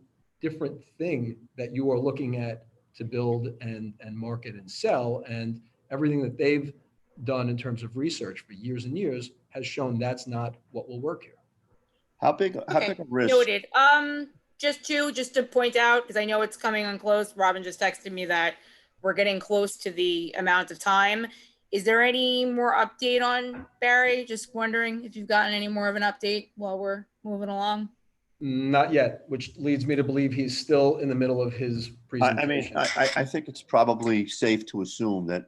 thing that you are looking at to build and market and sell. And everything that they've done in terms of research for years and years has shown that's not what will work here. How big a risk? Noted. Just to point out, because I know it's coming on close, Robin just texted me that we're getting close to the amount of time. Is there any more update on Barry? Just wondering if you've gotten any more of an update while we're moving along. Not yet, which leads me to believe he's still in the middle of his I mean, presentation. I think it's probably safe to assume that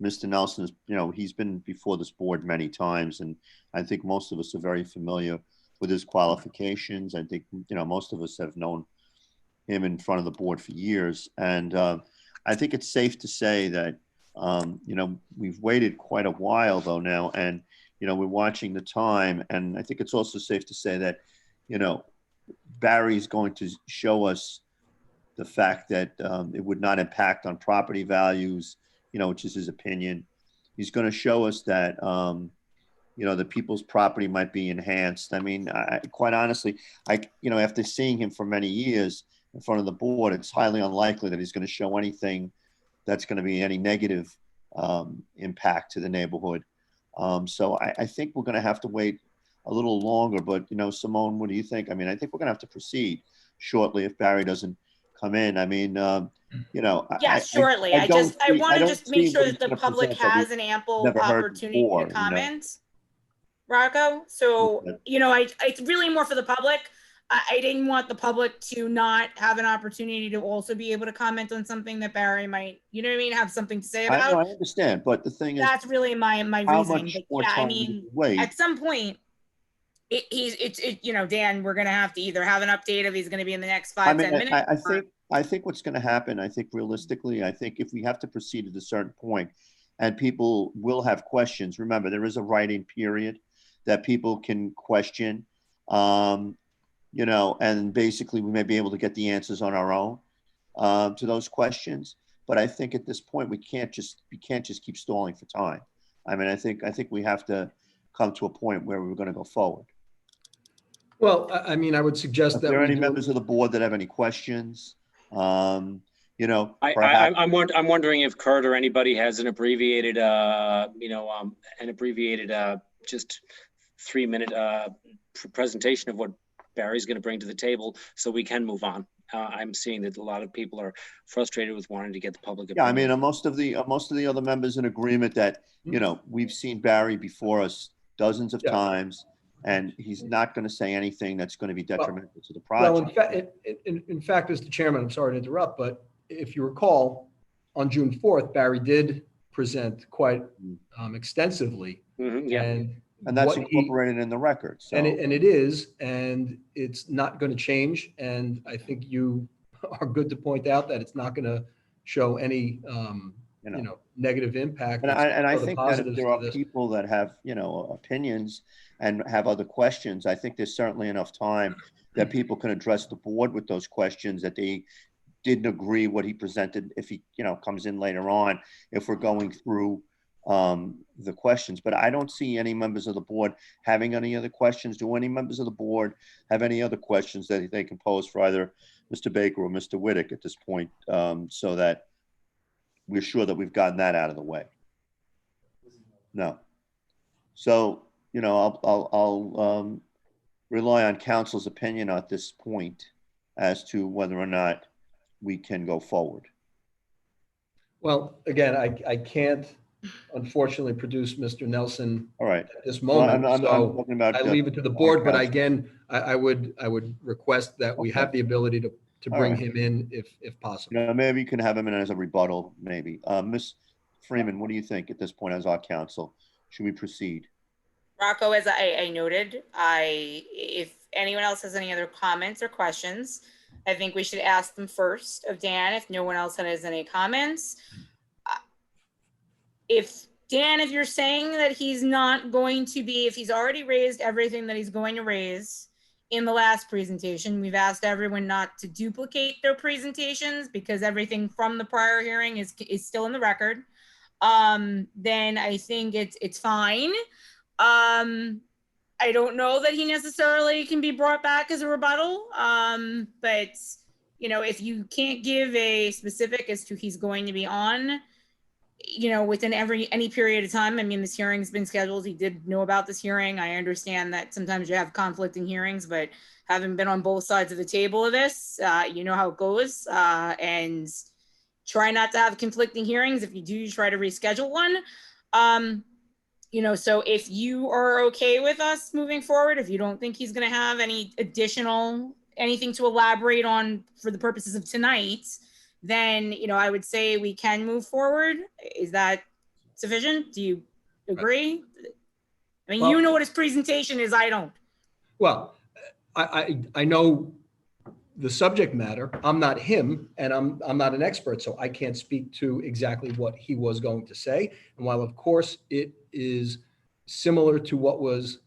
Mr. Nelson is, he's been before this board many times, and I think most of us are very familiar with his qualifications. I think, most of us have known him in front of the board for years. And I think it's safe to say that, we've waited quite a while though now, and, we're watching the time. And I think it's also safe to say that, Barry's going to show us the fact that it would not impact on property values, which is his opinion. He's going to show us that, the people's property might be enhanced. I mean, quite honestly, after seeing him for many years in front of the board, it's highly unlikely that he's going to show anything that's going to be any negative impact to the neighborhood. So I think we're going to have to wait a little longer, but, Simone, what do you think? I mean, I think we're going to have to proceed shortly if Barry doesn't come in. I mean, Yes, shortly. I want to just make sure that the public has an ample never heard opportunity before, to comment. Rocco, so, it's really more for the public. I didn't want the public to not have an opportunity to also be able to comment on something that Barry might, have something to say about. I understand, but the thing is, that's really my how reasoning. much But more yeah, time do we wait? at some point, Dan, we're gonna have to either have an update if he's gonna be in the next 5-10 minutes. I think what's going to happen, I think realistically, I think if we have to proceed at a certain point and people will have questions, remember, there is a write-in period that people can question, and basically we may be able to get the answers on our own to those questions. But I think at this point, we can't just keep stalling for time. I mean, I think we have to come to a point where we're going to go forward. Well, I mean, I would suggest that Are there we any do- members of the board that have any questions? I'm wondering if Kurt or anybody has an abbreviated, just 3-minute presentation of what Barry's going to bring to the table, so we can move on. I'm seeing that a lot of people are frustrated with wanting to get the public opinion. Yeah, I mean, are most of the other members in agreement that, we've seen Barry before us dozens of times, and he's not going to say anything that's going to be detrimental to the project. Well, in fact, Mr. Chairman, I'm sorry to interrupt, but if you recall, on June 4th, Barry did present quite extensively. And that's incorporated in the record. So. And it is, and it's not going to change. And I think you are good to point out that it's not going to show any, negative impact. And I think that if there are people that have, opinions and have other questions, I think there's certainly enough time that people can address the board with those questions that they didn't agree what he presented. If he, comes in later on, if we're going through the questions, but I don't see any members of the board having any other questions. Do any members of the board have any other questions that they can pose for either Mr. Baker or Mr. Whittick at this point, so that we're sure that we've gotten that out of the way? No. So, I'll rely on council's opinion at this point as to whether or not we can go forward. Well, again, I can't unfortunately produce Mr. Nelson all right at this moment. Well, so talking about, I leave it to the board, but again, I would request that we have the ability to bring him in if possible. Maybe you can have him in as a rebuttal, maybe. Ms. Freeman, what do you think at this point as our counsel? Should we proceed? Rocco, as I noted, if anyone else has any other comments or questions, I think we should ask them first of Dan, if no one else has any comments. If you're saying that he's not going to be, if he's already raised everything that he's going to raise in the last presentation, we've asked everyone not to duplicate their presentations because everything from the prior hearing is still in the record. Then I think it's fine. I don't know that he necessarily can be brought back as a rebuttal. But if you can't give a specific as to he's going to be on, within any period of time. I mean, this hearing's been scheduled. He did know about this hearing. I understand that sometimes you have conflicting hearings, but having been on both sides of the table of this, you know how it goes. And try not to have conflicting hearings. If you do, you try to reschedule one. So if you are okay with us moving forward, if you don't think he's going to have any additional, anything to elaborate on for the purposes of tonight, then, I would say we can move forward. Is that sufficient? Do you agree? I mean, Well- you know what his presentation is, I don't. Well, I know the subject matter. I'm not him, and I'm not an expert, so I can't speak to exactly what he was going to say. And while, of course, it is similar to what was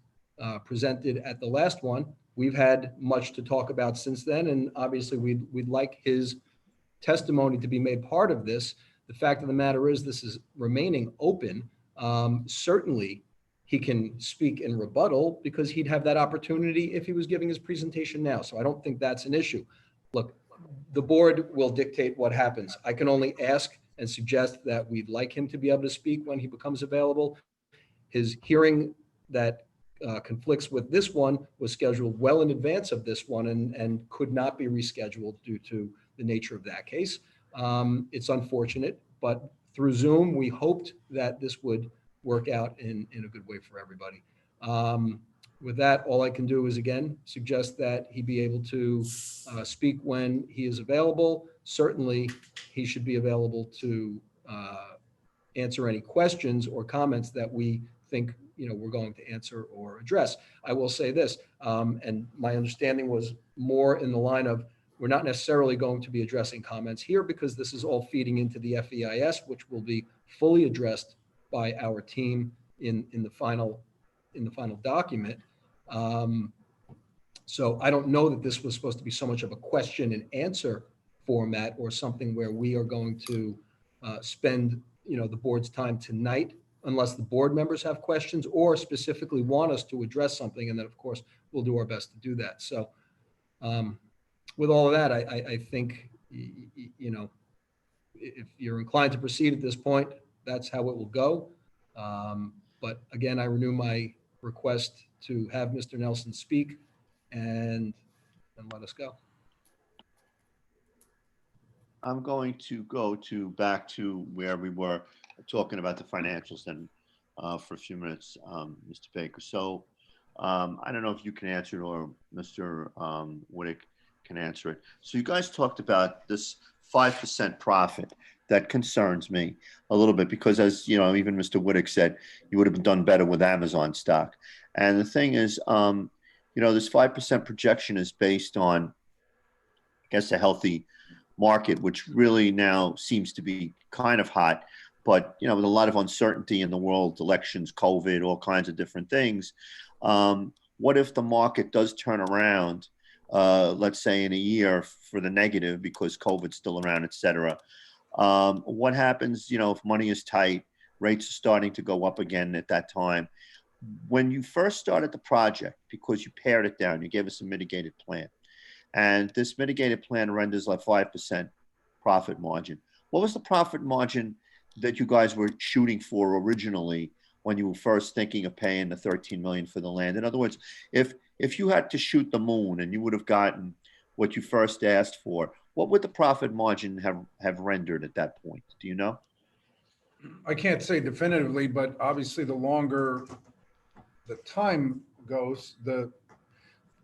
presented at the last one, we've had much to talk about since then, and obviously we'd like his testimony to be made part of this. The fact of the matter is, this is remaining open. Certainly, he can speak in rebuttal because he'd have that opportunity if he was giving his presentation now. So I don't think that's an issue. Look, the board will dictate what happens. I can only ask and suggest that we'd like him to be able to speak when he becomes available. His hearing that conflicts with this one was scheduled well in advance of this one and could not be rescheduled due to the nature of that case. It's unfortunate, but through Zoom, we hoped that this would work out in a good way for everybody. With that, all I can do is, again, suggest that he be able to speak when he is available. Certainly, he should be available to answer any questions or comments that we think we're going to answer or address. I will say this, and my understanding was more in the line of, we're not necessarily going to be addressing comments here because this is all feeding into the FEIS, which will be fully addressed by our team in the final document. So I don't know that this was supposed to be so much of a question and answer format or something where we are going to spend the board's time tonight, unless the board members have questions or specifically want us to address something, and then of course we'll do our best to do that. So with all of that, I think if you're inclined to proceed at this point, that's how it will go. But again, I renew my request to have Mr. Nelson speak and let us go. I'm going to go back to where we were talking about the financials then for a few minutes, Mr. Baker. So I don't know if you can answer it or Mr. Whittick can answer it. So you guys talked about this 5% profit. That concerns me a little bit because, as even Mr. Whittick said, you would have done better with Amazon stock. And the thing is, this 5% projection is based on, I guess, a healthy market, which really now seems to be kind of hot. But, with a lot of uncertainty in the world, elections, COVID, all kinds of different things. What if the market does turn around, let's say in a year for the negative because COVID's still around, et cetera? What happens, if money is tight, rates are starting to go up again at that time? When you first started the project, because you pared it down, you gave us a mitigated plan. And this mitigated plan renders like 5% profit margin. What was the profit margin that you guys were shooting for originally when you were first thinking of paying the $13 million for the land? In other words, if you had to shoot the moon and you would have gotten what you first asked for, what would the profit margin have rendered at that point? Do you know? I can't say definitively, but obviously the longer the time goes, the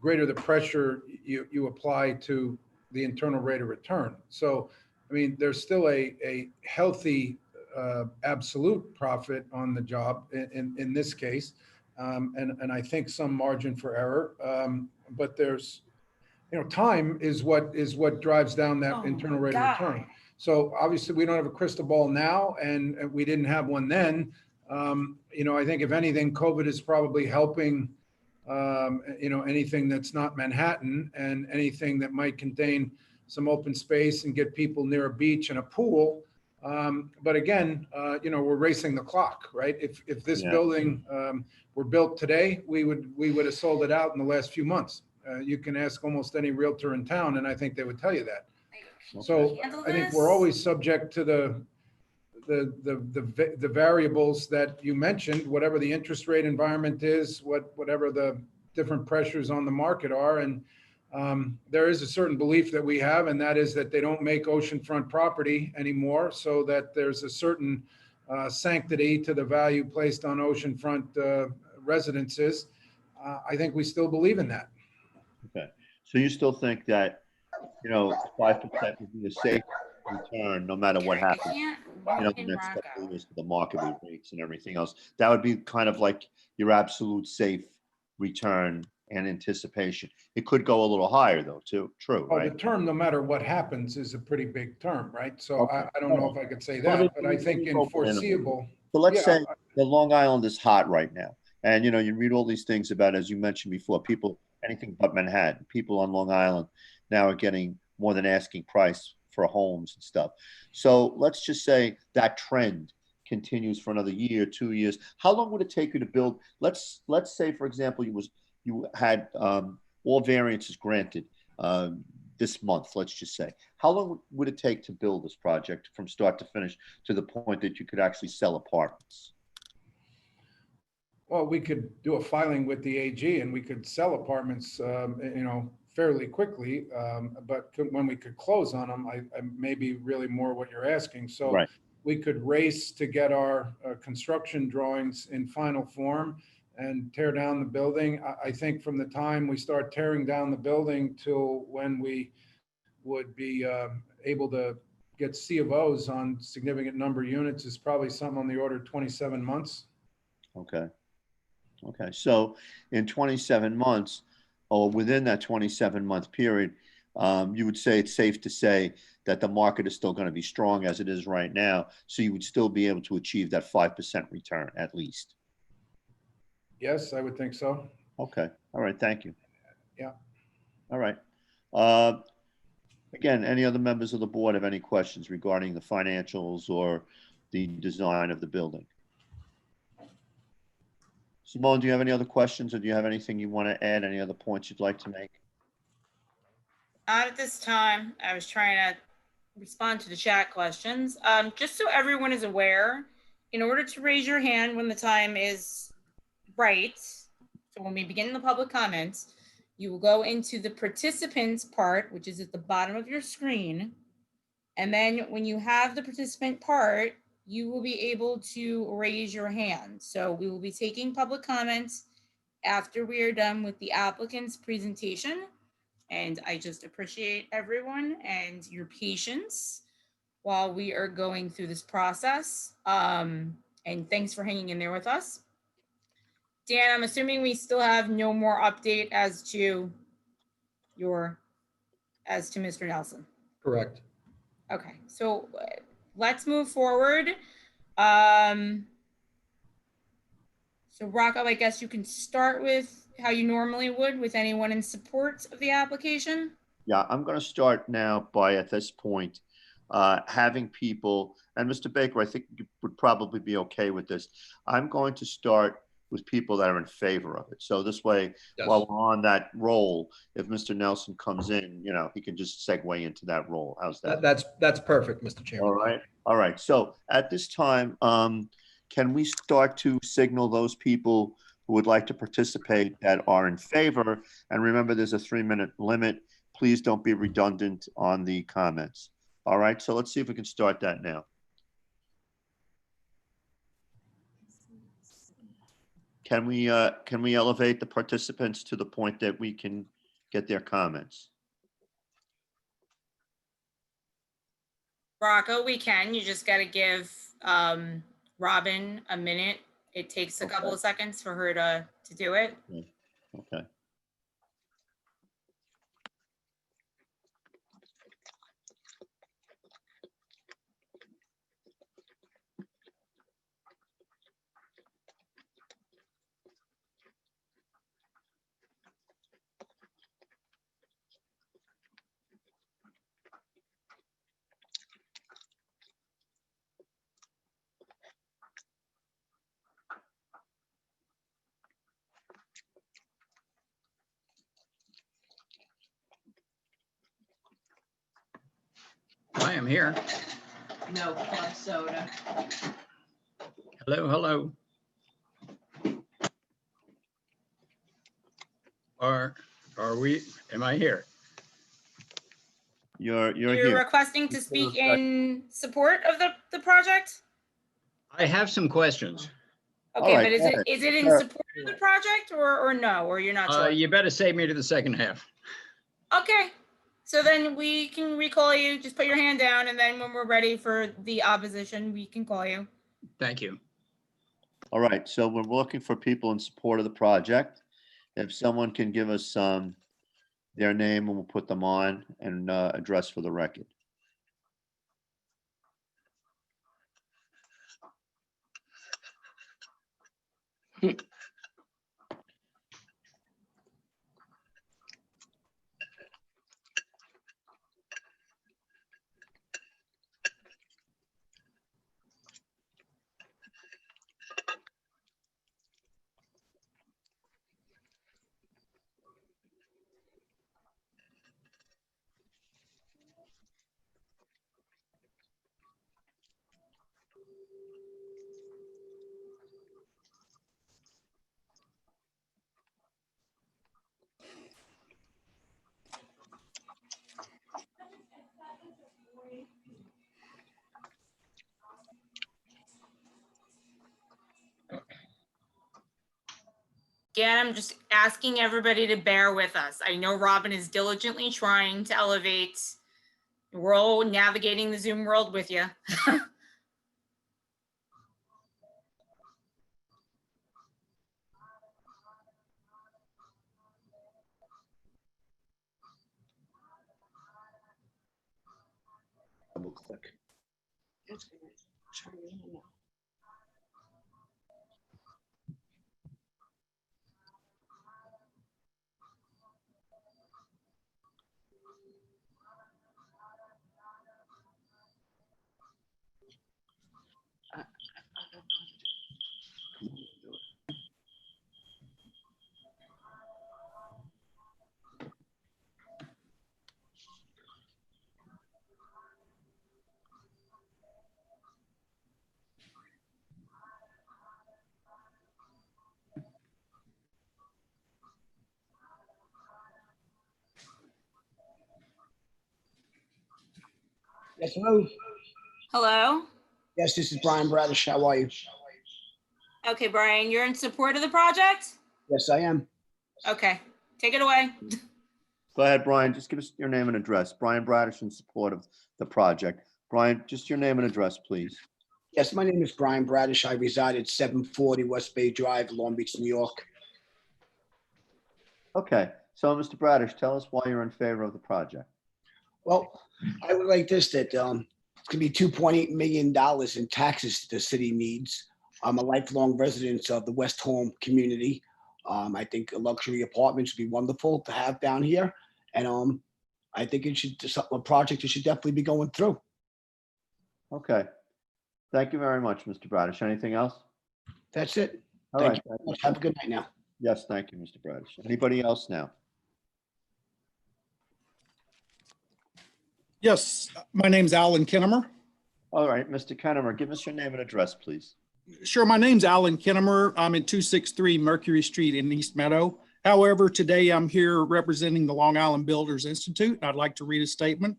greater the pressure you apply to the internal rate of return. So, I mean, there's still a healthy absolute profit on the job in this case, and I think some margin for error. But there's, time is what drives down that internal rate of return. So obviously we don't have a crystal ball now, and we didn't have one then. I think if anything, COVID is probably helping. Anything that's not Manhattan and anything that might contain some open space and get people near a beach and a pool. But again, we're racing the clock, right? If this building were built today, we would have sold it out in the last few months. You can ask almost any realtor in town, and I think they would tell you that. So I think we're always subject to the variables that you mentioned, whatever the interest rate environment is, whatever the different pressures on the market are. And there is a certain belief that we have, and that is that they don't make oceanfront property anymore, so that there's a certain sanctity to the value placed on oceanfront residences, I think we still believe in that. Okay. So you still think that, 5% would be a safe return no matter what I happens, can't the win next couple Rocco. of years to the market rates and everything else? That would be kind of like your absolute safe return and anticipation. It could go a little higher though, too. True, Well, right? the term, no matter what happens, is a pretty big term, right? So Okay. I don't know if I could say Well, that, but I let me think in go for animals. foreseeable, So let's yeah, say the Long Island is hot right now. And, you read all these things about, as you mentioned before, people, anything but Manhattan, people on Long Island now are getting more than asking price for homes and stuff. So let's just say that trend continues for another year, 2 years. How long would it take you to build? Let's say, for example, you had all variances granted this month, let's just say. How long would it take to build this project from start to finish to the point that you could actually sell apartments? well, we could do a filing with the AG and we could sell apartments, fairly quickly. But when we could close on them, I maybe really more what you're asking. So Right. we could race to get our construction drawings in final form and tear down the building. I think from the time we start tearing down the building till when we would be able to get C of Os on significant number of units is probably something on the order of 27 months. Okay. Okay. So in 27 months, or within that 27-month period, you would say it's safe to say that the market is still going to be strong as it is right now. So you would still be able to achieve that 5% return at least. Yes, I would think so. Okay. All right. Thank you. Yeah. All right. Again, any other members of the board have any questions regarding the financials or the design of the building? Simone, do you have any other questions, or do you have anything you want to add? Any other points you'd like to make? Not at this time. I was trying to respond to the chat questions. Just so everyone is aware, in order to raise your hand when the time is right, so when we begin the public comments, you will go into the participants part, which is at the bottom of your screen. And then when you have the participant part, you will be able to raise your hand. So we will be taking public comments after we are done with the applicant's presentation. And I just appreciate everyone and your patience while we are going through this process. And thanks for hanging in there with us. Dan, I'm assuming we still have no more update as to Mr. Nelson. Correct. Okay, so let's move forward. So Rocco, I guess you can start with how you normally would with anyone in support of the application. Yeah, I'm going to start now by, at this point, having people, and Mr. Baker, I think you would probably be okay with this. I'm going to start with people that are in favor of it. So this way, Yes. while we're on that roll, if Mr. Nelson comes in, he can just segue into that role. How's that? That's perfect, Mr. Chairman. All right. All right. So at this time, can we start to signal those people who would like to participate that are in favor? And remember, there's a 3-minute limit. Please don't be redundant on the comments. All right. So let's see if we can start that now. Can we elevate the participants to the point that we can get their comments? Rocco, we can. You just got to give Robin a minute. It takes a couple of seconds for her to do it. Okay. I am here. No club soda. Hello, hello. Am I here? You're You're here. requesting to speak in support of the project? I have some questions. All Okay, right, but is go it, ahead. is it in Sure. support of the project or no, or you're not sure? You better save me to the second half. Okay, so then we can recall you, just put your hand down, and then when we're ready for the opposition, we can call you. Thank you. All right, so we're looking for people in support of the project. If someone can give us their name, and we'll put them on and address for the record. Again, I'm just asking everybody to bear with us. I know Robin is diligently trying to elevate. We're all navigating the Zoom world with you. Double click. Yes, hello. Hello? Yes, this is Brian Bradish. How are you? Okay, Brian, you're in support of the project? Yes, I am. Okay, take it away. Go ahead, Brian. Just give us your name and address. Brian Bradish in support of the project. Brian, just your name and address, please. Yes, my name is Brian Bradish. I reside at 740 West Bay Drive, Long Beach, New York. Okay, so Mr. Bradish, tell us why you're in favor of the project. Well, I would like this, that it's going to be $2.8 million in taxes the city needs. I'm a lifelong resident of the West Home community. I think luxury apartments would be wonderful to have down here. And I think it should, a project that should definitely be going through. Okay. Thank you very much, Mr. Bradish. Anything else? That's it. All Thank right. you very much. Have a good night now. Yes, thank you, Mr. Bradish. Anybody else now? Yes, my name's Alan Kinnemer. All right, Mr. Kennemer, give us your name and address, please. Sure, my name's Alan Kinnemer. I'm at 263 Mercury Street in East Meadow. However, today I'm here representing the Long Island Builders Institute, and I'd like to read a statement.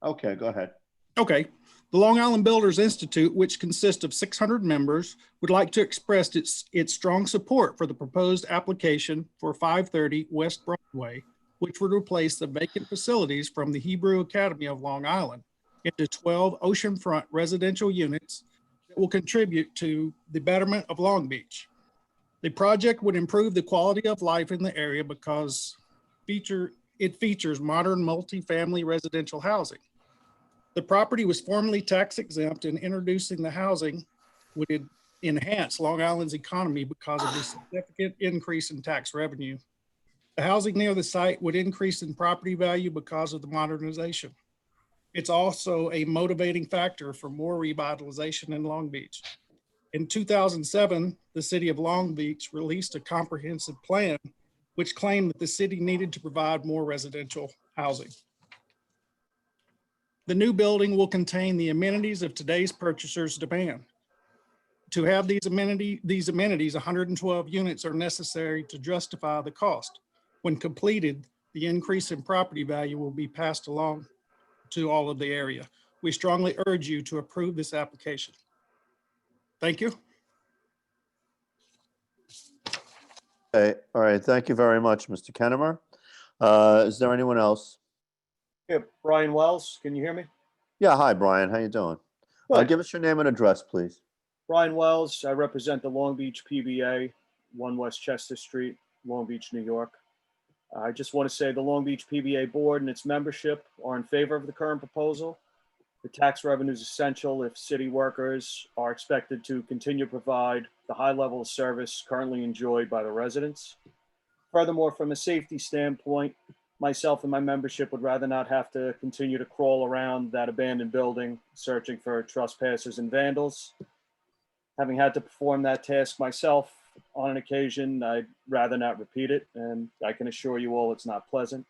Okay, go ahead. Okay. The Long Island Builders Institute, which consists of 600 members, would like to express its strong support for the proposed application for 530 West Broadway, which would replace the vacant facilities from the Hebrew Academy of Long Island into 12 oceanfront residential units that will contribute to the betterment of Long Beach. The project would improve the quality of life in the area because it features modern multifamily residential housing. The property was formerly tax exempt, and introducing the housing would enhance Long Island's economy because of the significant increase in tax revenue. The housing near the site would increase in property value because of the modernization. It's also a motivating factor for more revitalization in Long Beach. In 2007, the city of Long Beach released a comprehensive plan which claimed that the city needed to provide more residential housing. The new building will contain the amenities of today's purchasers' demand. To have these amenities, 112 units are necessary to justify the cost. When completed, the increase in property value will be passed along to all of the area. We strongly urge you to approve this application. Thank you. Okay, all right, thank you very much, Mr. Kennemer. Is there anyone else? Yeah, Brian Wells, can you hear me? Yeah, hi, Brian, how you doing? Good. Give us your name and address, please. Brian Wells, I represent the Long Beach PBA, 1 West Chester Street, Long Beach, New York. I just want to say the Long Beach PBA Board and its membership are in favor of the current proposal. The tax revenue is essential if city workers are expected to continue to provide the high level of service currently enjoyed by the residents. Furthermore, from a safety standpoint, myself and my membership would rather not have to continue to crawl around that abandoned building searching for trespassers and vandals. Having had to perform that task myself on an occasion, I'd rather not repeat it, and I can assure you all it's not pleasant.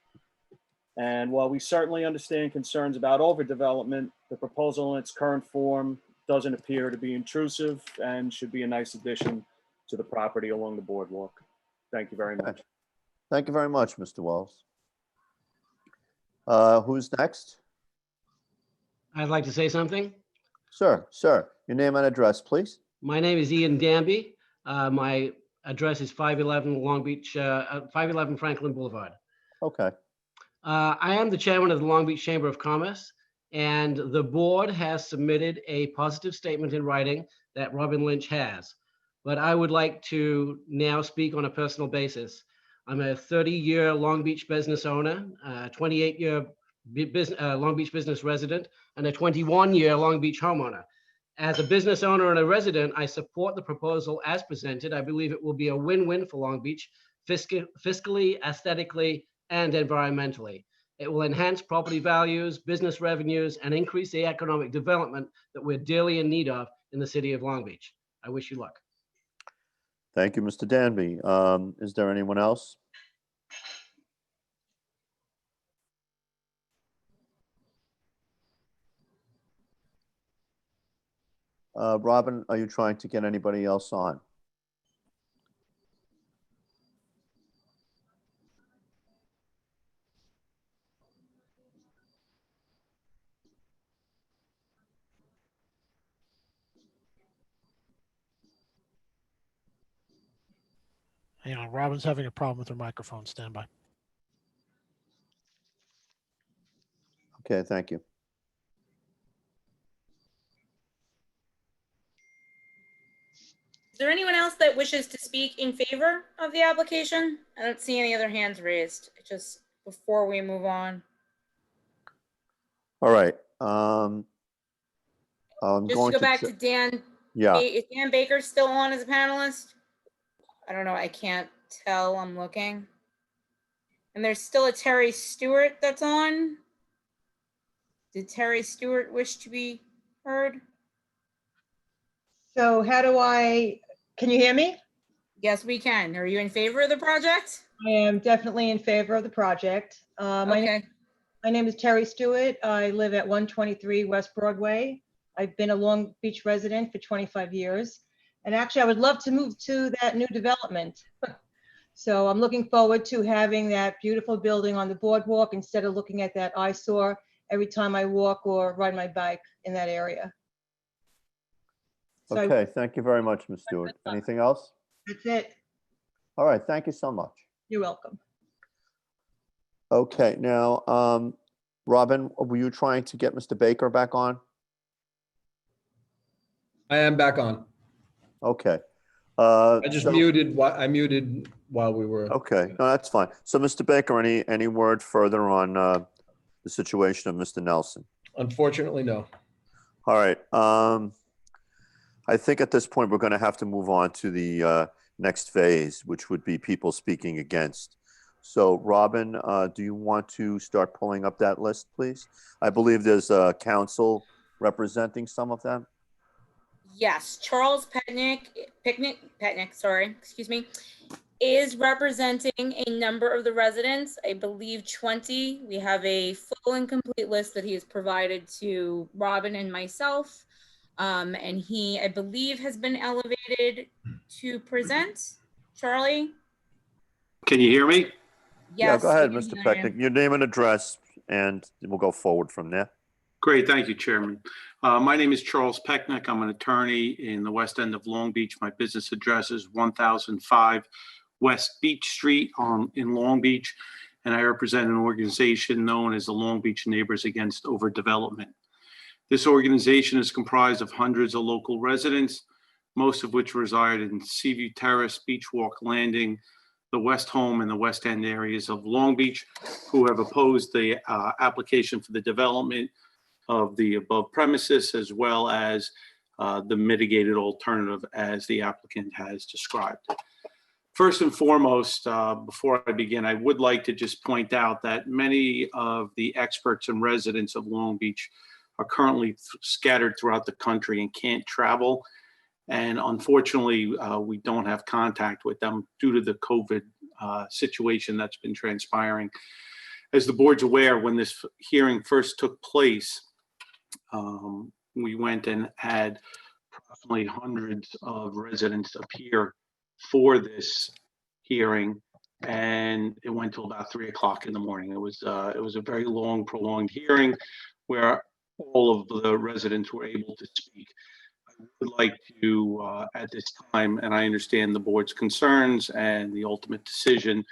And while we certainly understand concerns about overdevelopment, the proposal in its current form doesn't appear to be intrusive and should be a nice addition to the property along the boardwalk. Thank you very much. Thank you very much, Mr. Wells. Who's next? I'd like to say something. Sir, your name and address, please. My name is Ian Danby. My address is 511 Long Beach, 511 Franklin Boulevard. Okay. I am the chairman of the Long Beach Chamber of Commerce, and the board has submitted a positive statement in writing that Robin Lynch has. But I would like to now speak on a personal basis. I'm a 30-year Long Beach business owner, 28-year Long Beach business resident, and a 21-year Long Beach homeowner. As a business owner and a resident, I support the proposal as presented. I believe it will be a win-win for Long Beach, fiscally, aesthetically, and environmentally. It will enhance property values, business revenues, and increase the economic development that we're dearly in need of in the city of Long Beach. I wish you luck. Thank you, Mr. Danby. Is there anyone else? Robin, are you trying to get anybody else on? Hang on, Robin's having a problem with her microphone. Stand by. Okay, thank you. Is there anyone else that wishes to speak in favor of the application? I don't see any other hands raised, just before we move on. All right. Just to go back to Dan. Yeah. Is Dan Baker still on as a panelist? I don't know. I can't tell. I'm looking. And there's still a Terry Stewart that's on. Did Terry Stewart wish to be heard? So can you hear me? Yes, we can. Are you in favor of the project? I am definitely in favor of the project. My name is Terry Stewart. I live at 123 West Broadway. I've been a Long Beach resident for 25 years. And actually, I would love to move to that new development. So I'm looking forward to having that beautiful building on the boardwalk instead of looking at that eyesore every time I walk or ride my bike in that area. So Okay, thank you very much, Ms. Stewart. Anything else? That's it. All right, thank you so much. You're welcome. Okay, now, Robin, were you trying to get Mr. Baker back on? I am back on. Okay. I just muted while we were. Okay, no, that's fine. So, Mr. Baker, any word further on the situation of Mr. Nelson? Unfortunately, no. All right. I think at this point, we're going to have to move on to the next phase, which would be people speaking against. So, Robin, do you want to start pulling up that list, please? I believe there's a council representing some of them. Yes, Charles Petnick, is representing a number of the residents, I believe 20. We have a full and complete list that he has provided to Robin and myself. And he, I believe, has been elevated to present. Charlie? Can you hear me? Yes. Yeah, go ahead, Mr. Pecknick. Your name and address, and we'll go forward from there. Great, thank you, Chairman. My name is Charles Pecknick. I'm an attorney in the west end of Long Beach. My business address is 1005 West Beach Street in Long Beach, and I represent an organization known as the Long Beach Neighbors Against Overdevelopment. This organization is comprised of hundreds of local residents, most of which reside in Seaview Terrace, Beach Walk Landing, the West Home and the West End areas of Long Beach, who have opposed the application for the development of the above premises, as well as the mitigated alternative as the applicant has described. First and foremost, before I begin, I would like to just point out that many of the experts and residents of Long Beach are currently scattered throughout the country and can't travel. And unfortunately, we don't have contact with them due to the COVID situation that's been transpiring. As the board's aware, when this hearing first took place, we went and had approximately hundreds of residents appear for this hearing, and it went till about 3 o'clock in the morning. It was a very long, prolonged hearing where all of the residents were able to speak. I would like to, at this time, and I understand the board's concerns and the ultimate decision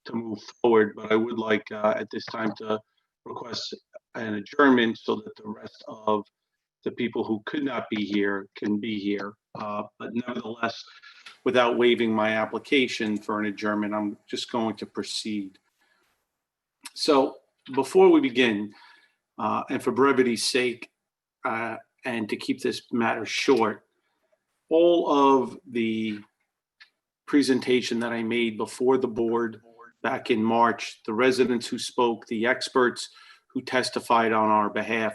to move forward, but I would like at this time to request an adjournment so that the rest of the people who could not be here can be here. But nevertheless, without waiving my application for an adjournment, I'm just going to proceed. So before we begin, and for brevity's sake, and to keep this matter short, all of the presentation that I made before the board back in March, the residents who spoke, the experts who testified on our behalf,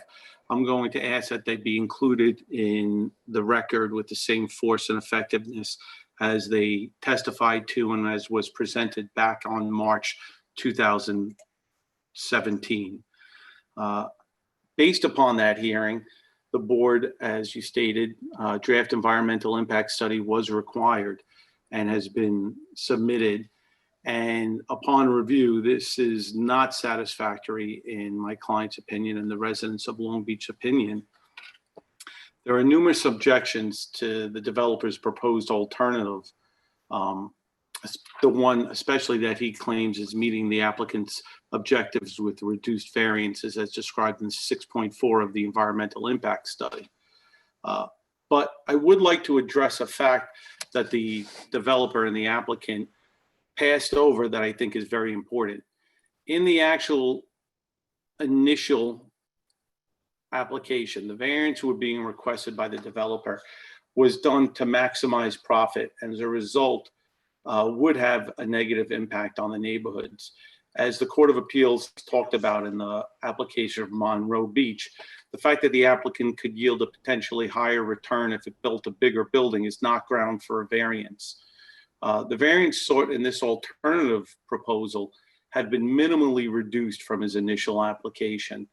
I'm going to ask that they be included in the record with the same force and effectiveness as they testified to and as was presented back on March 2017. Based upon that hearing, the board, as you stated, draft environmental impact study was required and has been submitted. And upon review, this is not satisfactory in my client's opinion and the residents of Long Beach opinion. There are numerous objections to the developer's proposed alternative. The one especially that he claims is meeting the applicant's objectives with reduced variances as described in 6.4 of the environmental impact study. But I would like to address a fact that the developer and the applicant passed over that I think is very important. In the actual initial application, the variance were being requested by the developer was done to maximize profit, and as a result would have a negative impact on the neighborhoods. As the Court of Appeals talked about in the application of Monroe Beach, the fact that the applicant could yield a potentially higher return if it built a bigger building is not ground for a variance. The variance sought in this alternative proposal had been minimally reduced from his initial application.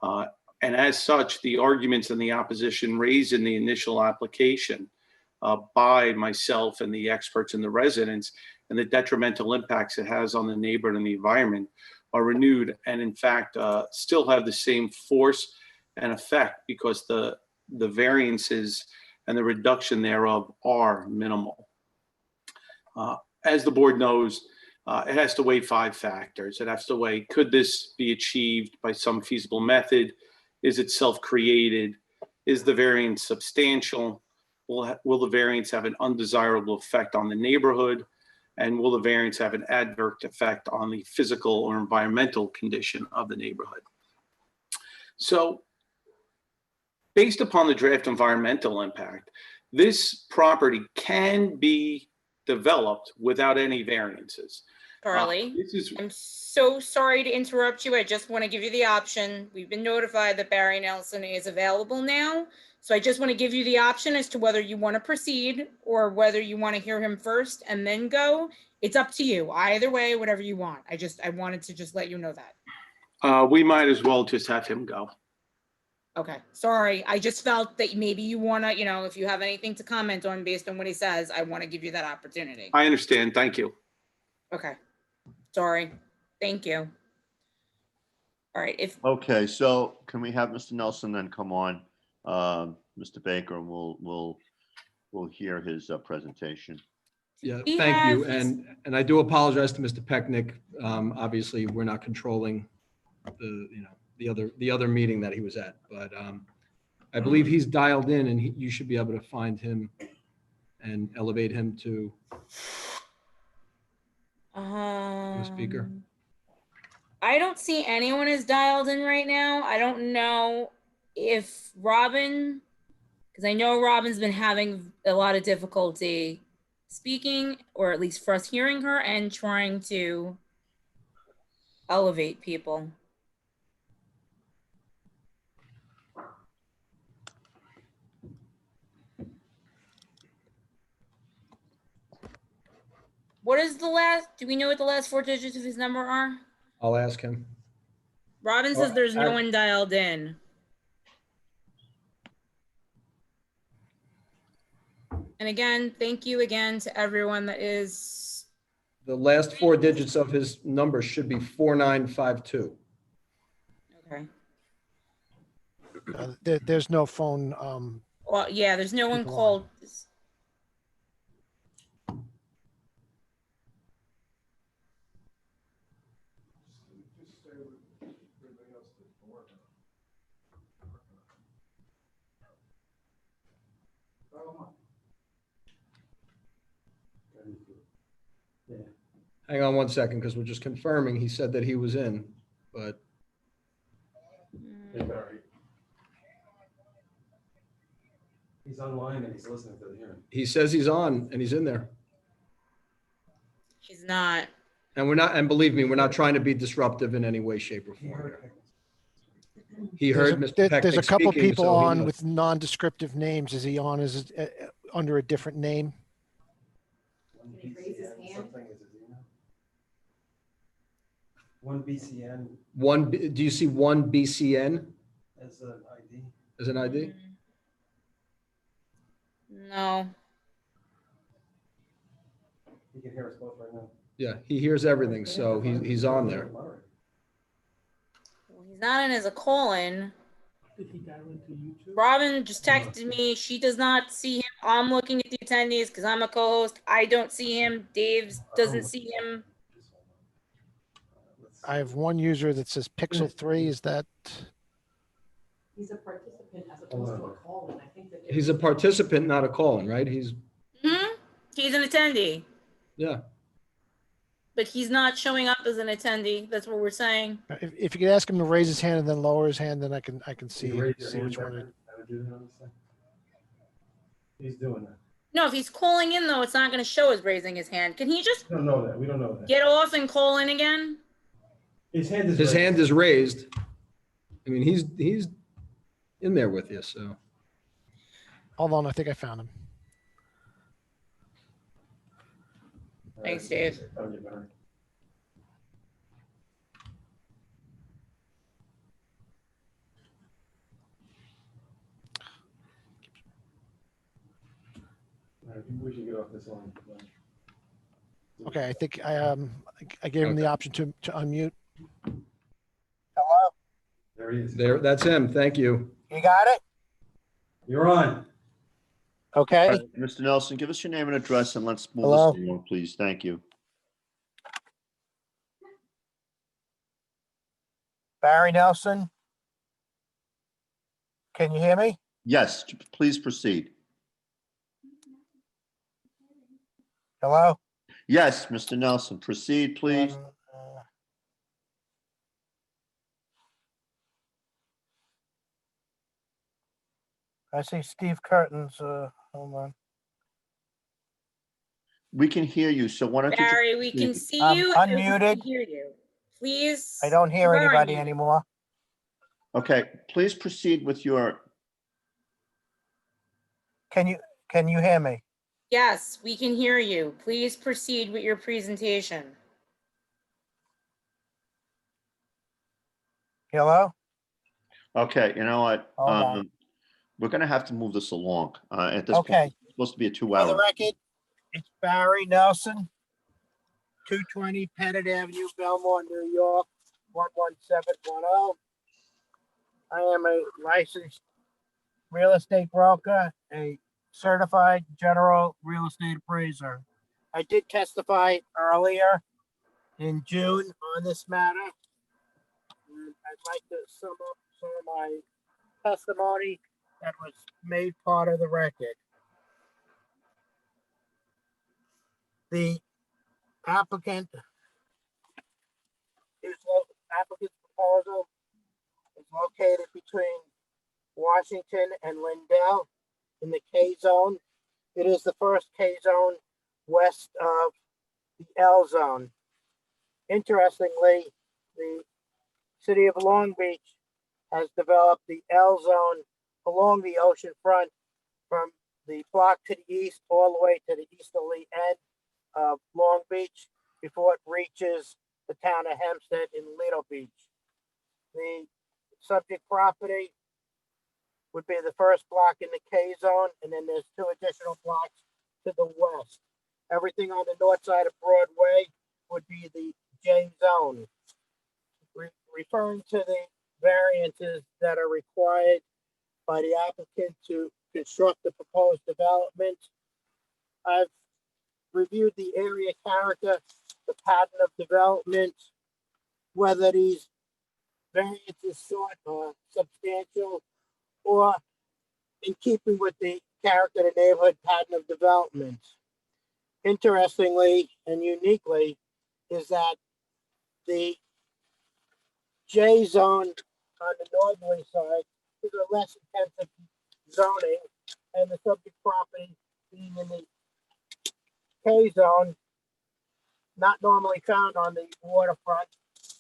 And as such, the arguments and the opposition raised in the initial application by myself and the experts and the residents and the detrimental impacts it has on the neighborhood and the environment are renewed and in fact still have the same force and effect because the variances and the reduction thereof are minimal. As the board knows, it has to weigh 5 factors. It has to weigh, could this be achieved by some feasible method? Is it self-created? Is the variance substantial? Will the variance have an undesirable effect on the neighborhood? And will the variance have an adverse effect on the physical or environmental condition of the neighborhood? So based upon the draft environmental impact, this property can be developed without any variances. Charlie, I'm so sorry to interrupt you. I just want to give you the option. We've been notified that Barry Nelson is available now. So I just want to give you the option as to whether you want to proceed or whether you want to hear him first and then go. It's up to you. Either way, whatever you want. I wanted to just let you know that. We might as well just have him go. Okay, sorry. I just felt that maybe you want to, if you have anything to comment on based on what he says, I want to give you that opportunity. I understand. Thank you. Okay, sorry. Thank you. All right, if, Okay, so can we have Mr. Nelson then come on? Mr. Baker, and we'll hear his presentation. Yeah, We thank you. have- And I do apologize to Mr. Pecknick. Obviously, we're not controlling the other meeting that he was at, but I believe he's dialed in and you should be able to find him and elevate him to the speaker. I don't see anyone is dialed in right now. I don't know if Robin, because I know Robin's been having a lot of difficulty speaking, or at least for us hearing her and trying to elevate people. What is the last, do we know what the last four digits of his number are? I'll ask him. Robin says there's no one dialed in. And again, thank you again to everyone that is. The last four digits of his number should be 4952. Okay. There's no phone. Well, yeah, there's no one People called. Hang on one second, because we're just confirming. He said that he was in, but He's online and he's listening to the hearing. he says he's on and he's in there. He's not. And we're not, and believe me, we're not trying to be disruptive in any way, shape, or form here. He heard Mr. Pecknick There's a couple speaking, people so he on knows. with non-descriptive names. Is he on as under a different name? One BCN Do you see one BCN as an ID. as an ID? No. He can hear us both right now. Yeah, he hears everything, so he's on there. Well, he's not in as a colon. Robin just texted me. She does not see him. I'm looking at the attendees because I'm a co-host. I don't see him. Dave doesn't see him. I have one user that says Pixel 3. Is that? He's a participant as opposed to a call-in. I think that. He's a participant, not a call-in, right? He's, He's an attendee, yeah. but he's not showing up as an attendee. That's what we're saying. If you could ask him to raise his hand and then lower his hand, then I can see which one. He's doing that. No, if he's calling in though, it's not going to show as raising his hand. Can he just We don't know that. We don't know that. get off and call in again? His hand is His raised. hand is raised. I mean, he's in there with you, so. Hold on, I think I found him. Thanks, Dave. That'll get better. All right, we should get off this line. Okay, I think I gave him the option to unmute. There he is. There, that's him. Thank you. You got it? You're on. Okay. All right, Mr. Nelson, give us your name and address and let's move Hello? this along, please. Thank you. Barry Nelson. Can you hear me? Yes, please proceed. Hello? Yes, Mr. Nelson, proceed, please. I see Steve Curtin's, hold on. We can hear you, so why don't you? Barry, we can see I'm you. and we can unmuted. hear you. Please. I don't hear you are anybody unmuted. anymore. Okay, please proceed with your, Can you hear me? Yes, we can hear you. Please proceed with your presentation. Hello? okay, you know what? Hold on. We're gonna have to move this along. At this point, Okay. it's supposed to be a For the 2-hour. record, it's Barry Nelson, 220 Pettit Avenue, Belmont, New York, 11710. I am a licensed real estate broker, a certified general real estate appraiser. I did testify earlier in June on this matter. And I'd like to sum up some of my testimony that was made part of the record. The applicant's proposal is located between Washington and Lindell in the K zone. It is the first K zone west of the L zone. Interestingly, the city of Long Beach has developed the L zone along the ocean front from the block to the east all the way to the easterly end of Long Beach before it reaches the town of Hempstead in Lido Beach. The subject property would be the first block in the K zone, and then there's 2 additional blocks to the west. Everything on the north side of Broadway would be the J zone. Referring to the variances that are required by the applicant to construct the proposed development, I've reviewed the area character, the pattern of development, whether these variances sought are substantial or in keeping with the character of the neighborhood pattern of development. Interestingly and uniquely is that the J zone on the northerly side is a less intensive zoning, and the subject property being in the K zone, not normally found on the waterfront,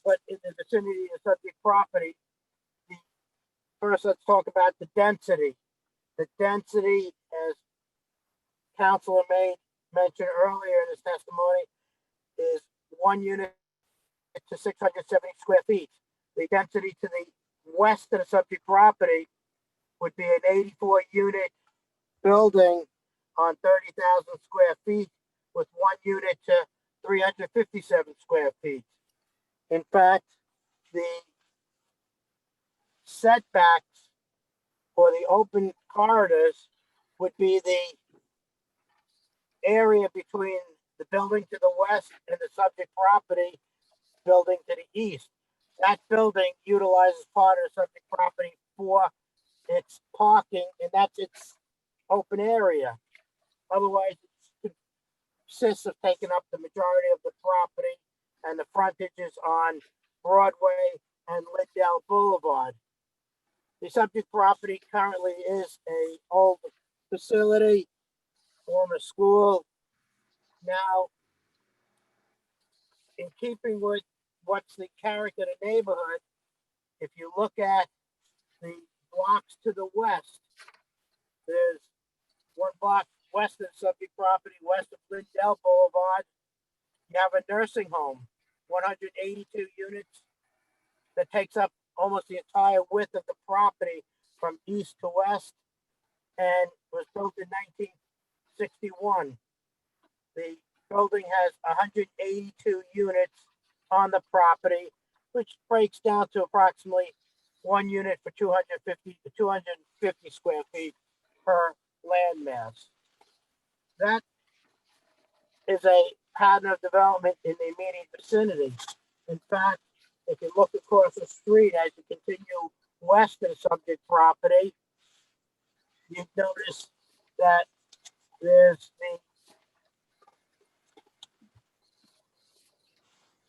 but in the vicinity of the subject property. First, let's talk about the density. The density, as Councilor May mentioned earlier in his testimony, is 1 unit to 670 square feet. The density to the west of the subject property would be an 84 unit building on 30,000 square feet with 1 unit to 357 square feet. In fact, the setbacks for the open corridors would be the area between the building to the west and the subject property building to the east. That building utilizes part of the subject property for its parking, and that's its open area. Otherwise, it consists of taking up the majority of the property, and the frontage is on Broadway and Lindell Boulevard. The subject property currently is a old facility, former school. Now, in keeping with what's the character of the neighborhood, if you look at the blocks to the west, there's 1 block west of the subject property, west of Lindell Boulevard. You have a nursing home, 182 units, that takes up almost the entire width of the property from east to west, and was built in 1961. The building has 182 units on the property, which breaks down to approximately 1 unit for 250 to 250 square feet per land mass. That is a pattern of development in the immediate vicinity. In fact, if you look across the street as you continue west of the subject property, you notice that there's the,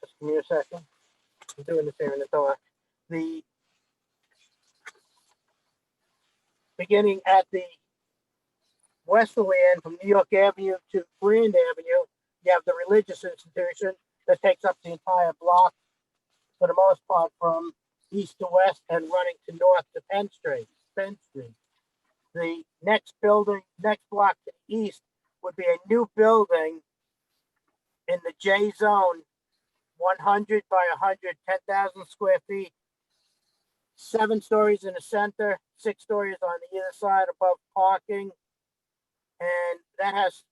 just give me a second, I'm doing this here in the dark. The beginning at the westerly end from New York Avenue to Grand Avenue, you have the religious institution that takes up the entire block for the most part from east to west and running to north to Penn Street. The next building, next block to the east would be a new building in the J zone, 100 by 100, 10,000 square feet, 7 stories in the center, 6 stories on the either side above parking. And that has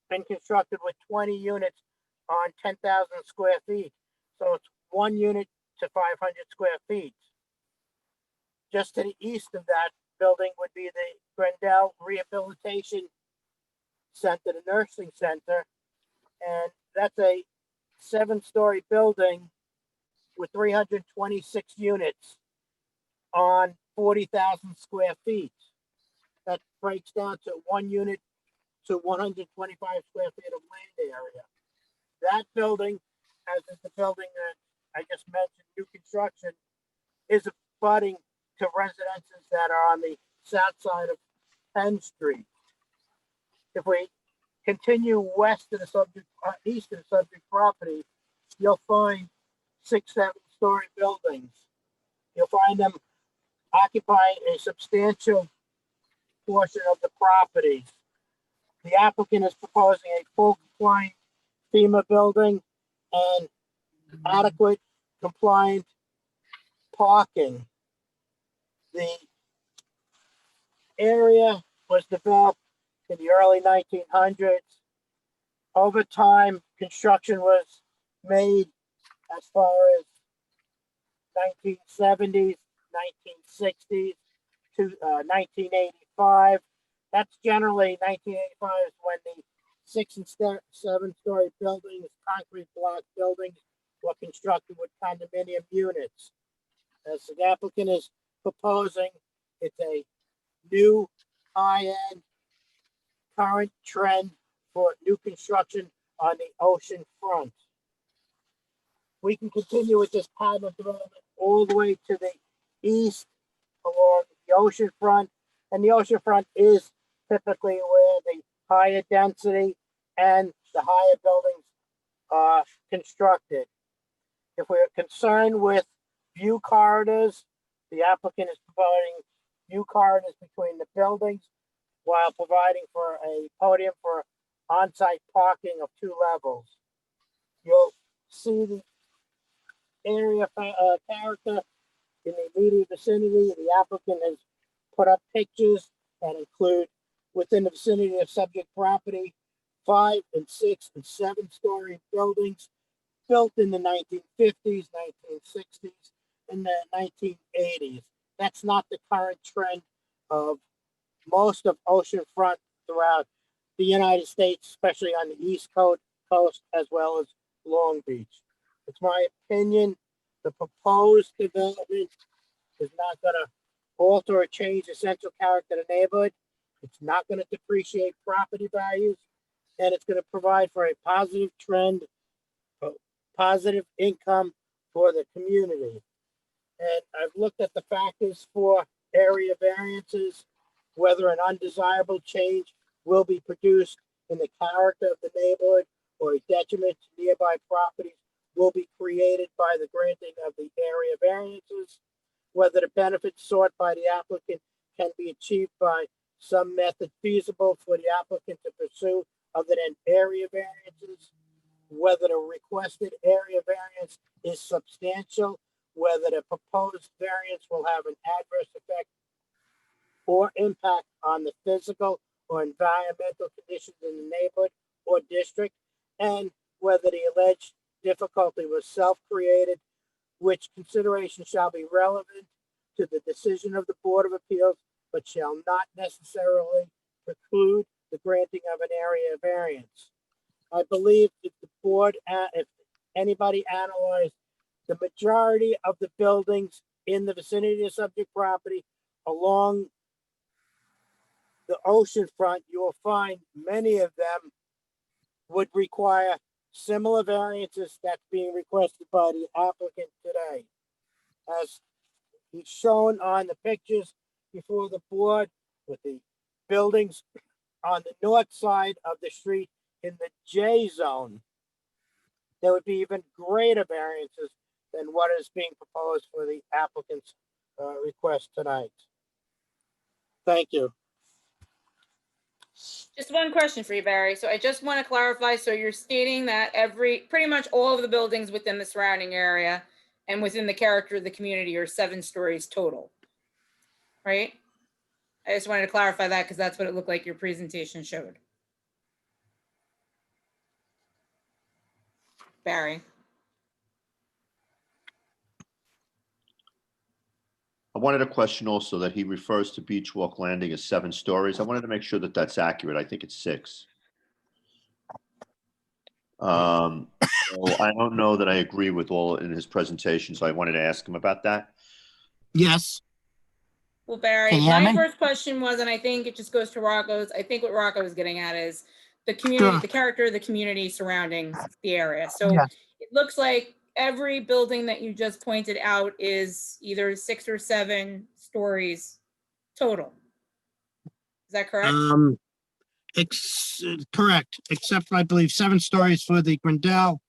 been constructed with 20 units on 10,000 square feet. So it's 1 unit to 500 square feet. Just to the east of that building would be the Grendel Rehabilitation Center, the nursing center. And that's a 7-story building with 326 units on 40,000 square feet. That breaks down to 1 unit to 125 square feet of land area. That building, as is the building that I just mentioned, new construction, is abutting to residences that are on the south side of Penn Street. If we continue west of the subject, east of the subject property, you'll find 6, 7-story buildings. You'll find them occupying a substantial portion of the property. The applicant is proposing a full compliant FEMA building and adequate compliant parking. The area was developed in the early 1900s. Over time, construction was made as far as 1970s, 1960s to 1985. That's generally 1985 is when the 6 and 7-story buildings, concrete block buildings, were constructed with condominium units. As the applicant is proposing, it's a new high-end current trend for new construction on the ocean front. We can continue with this pattern of development all the way to the east along the ocean front, and the ocean front is typically where the higher density and the higher buildings are constructed. If we're concerned with view corridors, the applicant is providing view corridors between the buildings while providing for a podium for on-site parking of 2 levels. You'll see the area character in the immediate vicinity. The applicant has put up pictures that include within the vicinity of subject property 5 and 6 and 7-story buildings built in the 1950s, 1960s, and the 1980s. That's not the current trend of most of oceanfront throughout the United States, especially on the East Coast, as well as Long Beach. It's my opinion the proposed development is not going to alter or change the central character of the neighborhood. It's not going to depreciate property values, and it's going to provide for a positive trend, positive income for the community. And I've looked at the factors for area variances, whether an undesirable change will be produced in the character of the neighborhood or a detriment to nearby properties will be created by the granting of the area variances, whether the benefits sought by the applicant can be achieved by some method feasible for the applicant to pursue other than area variances, whether the requested area variance is substantial, whether the proposed variance will have an adverse effect or impact on the physical or environmental conditions in the neighborhood or district, and whether the alleged difficulty was self-created, which consideration shall be relevant to the decision of the Board of Appeals, but shall not necessarily preclude the granting of an area variance. I believe if the board, if anybody analyzed the majority of the buildings in the vicinity of subject property along the ocean front, you will find many of them would require similar variances that's being requested by the applicant today. As he's shown on the pictures before the board with the buildings on the north side of the street in the J zone, there would be even greater variances than what is being proposed for the applicant's request tonight. Thank you. Just one question for you, Barry. So I just want to clarify. So you're stating that pretty much all of the buildings within the surrounding area and within the character of the community are 7 stories total, right? I just wanted to clarify that because that's what it looked like your presentation showed. Barry. I wanted a question also that he refers to Beach Walk Landing as 7 stories. I wanted to make sure that that's accurate. I think it's 6. So I don't know that I agree with all in his presentation, so I wanted to ask him about that. Yes. Well, Barry, Can you hear my me? first question was, and I think it just goes to Rocco's, I think what Rocco was getting at is the community, Sure. the character of the community surrounding the area. So Yes. it looks like every building that you just pointed out is either 6 or 7 stories total. Is that correct? Correct, except I believe 7 stories for the Grindel.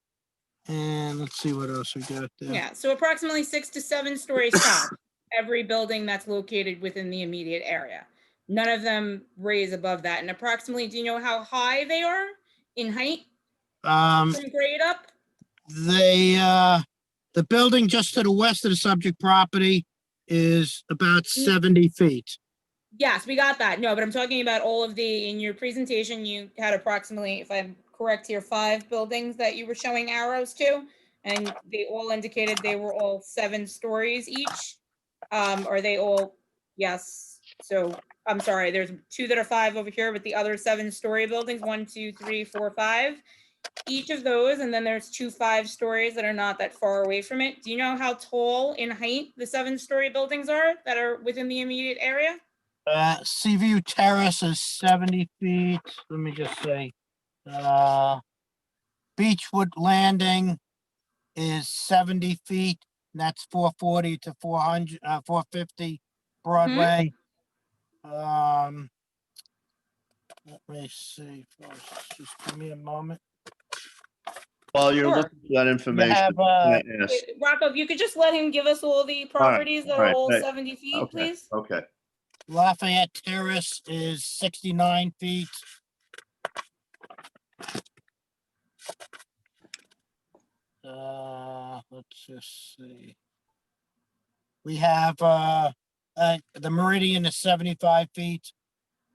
And let's see what else we got there. Yeah, so approximately 6 to 7 stories top, every building that's located within the immediate area. None of them raise above that. And approximately, do you know how high they are in height from grade up? The building just to the west of the subject property is about 70 feet. Yes, we got that. No, but I'm talking about all of in your presentation, you had approximately, if I'm correct here, 5 buildings that you were showing arrows to, and they all indicated they were all 7 stories each. Are they all? Yes. So I'm sorry, there's 2 that are 5 over here, but the other 7-story buildings, 1, 2, 3, 4, 5. Each of those, and then there's 2 5-stories that are not that far away from it. Do you know how tall in height the 7-story buildings are that are within the immediate area? Seaview Terrace is 70 feet. Let me just say. Beechwood Landing is 70 feet. That's 440 to 400, 450 Broadway. Let me see first. Just give me a moment. While you're Sure. looking for that information, have, can I ask? Rocco, if you could just let him give us all the properties that all are right, all hey, 70 feet, Okay, please. okay. Lafayette Terrace is 69 feet. Let's just see. We have the Meridian is 75 feet.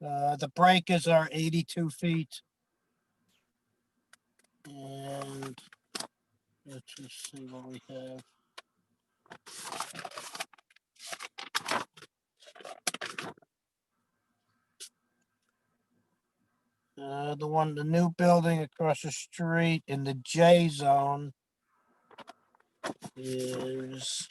The breakers are 82 feet. And let's just see what we have. The new building across the street in the J zone is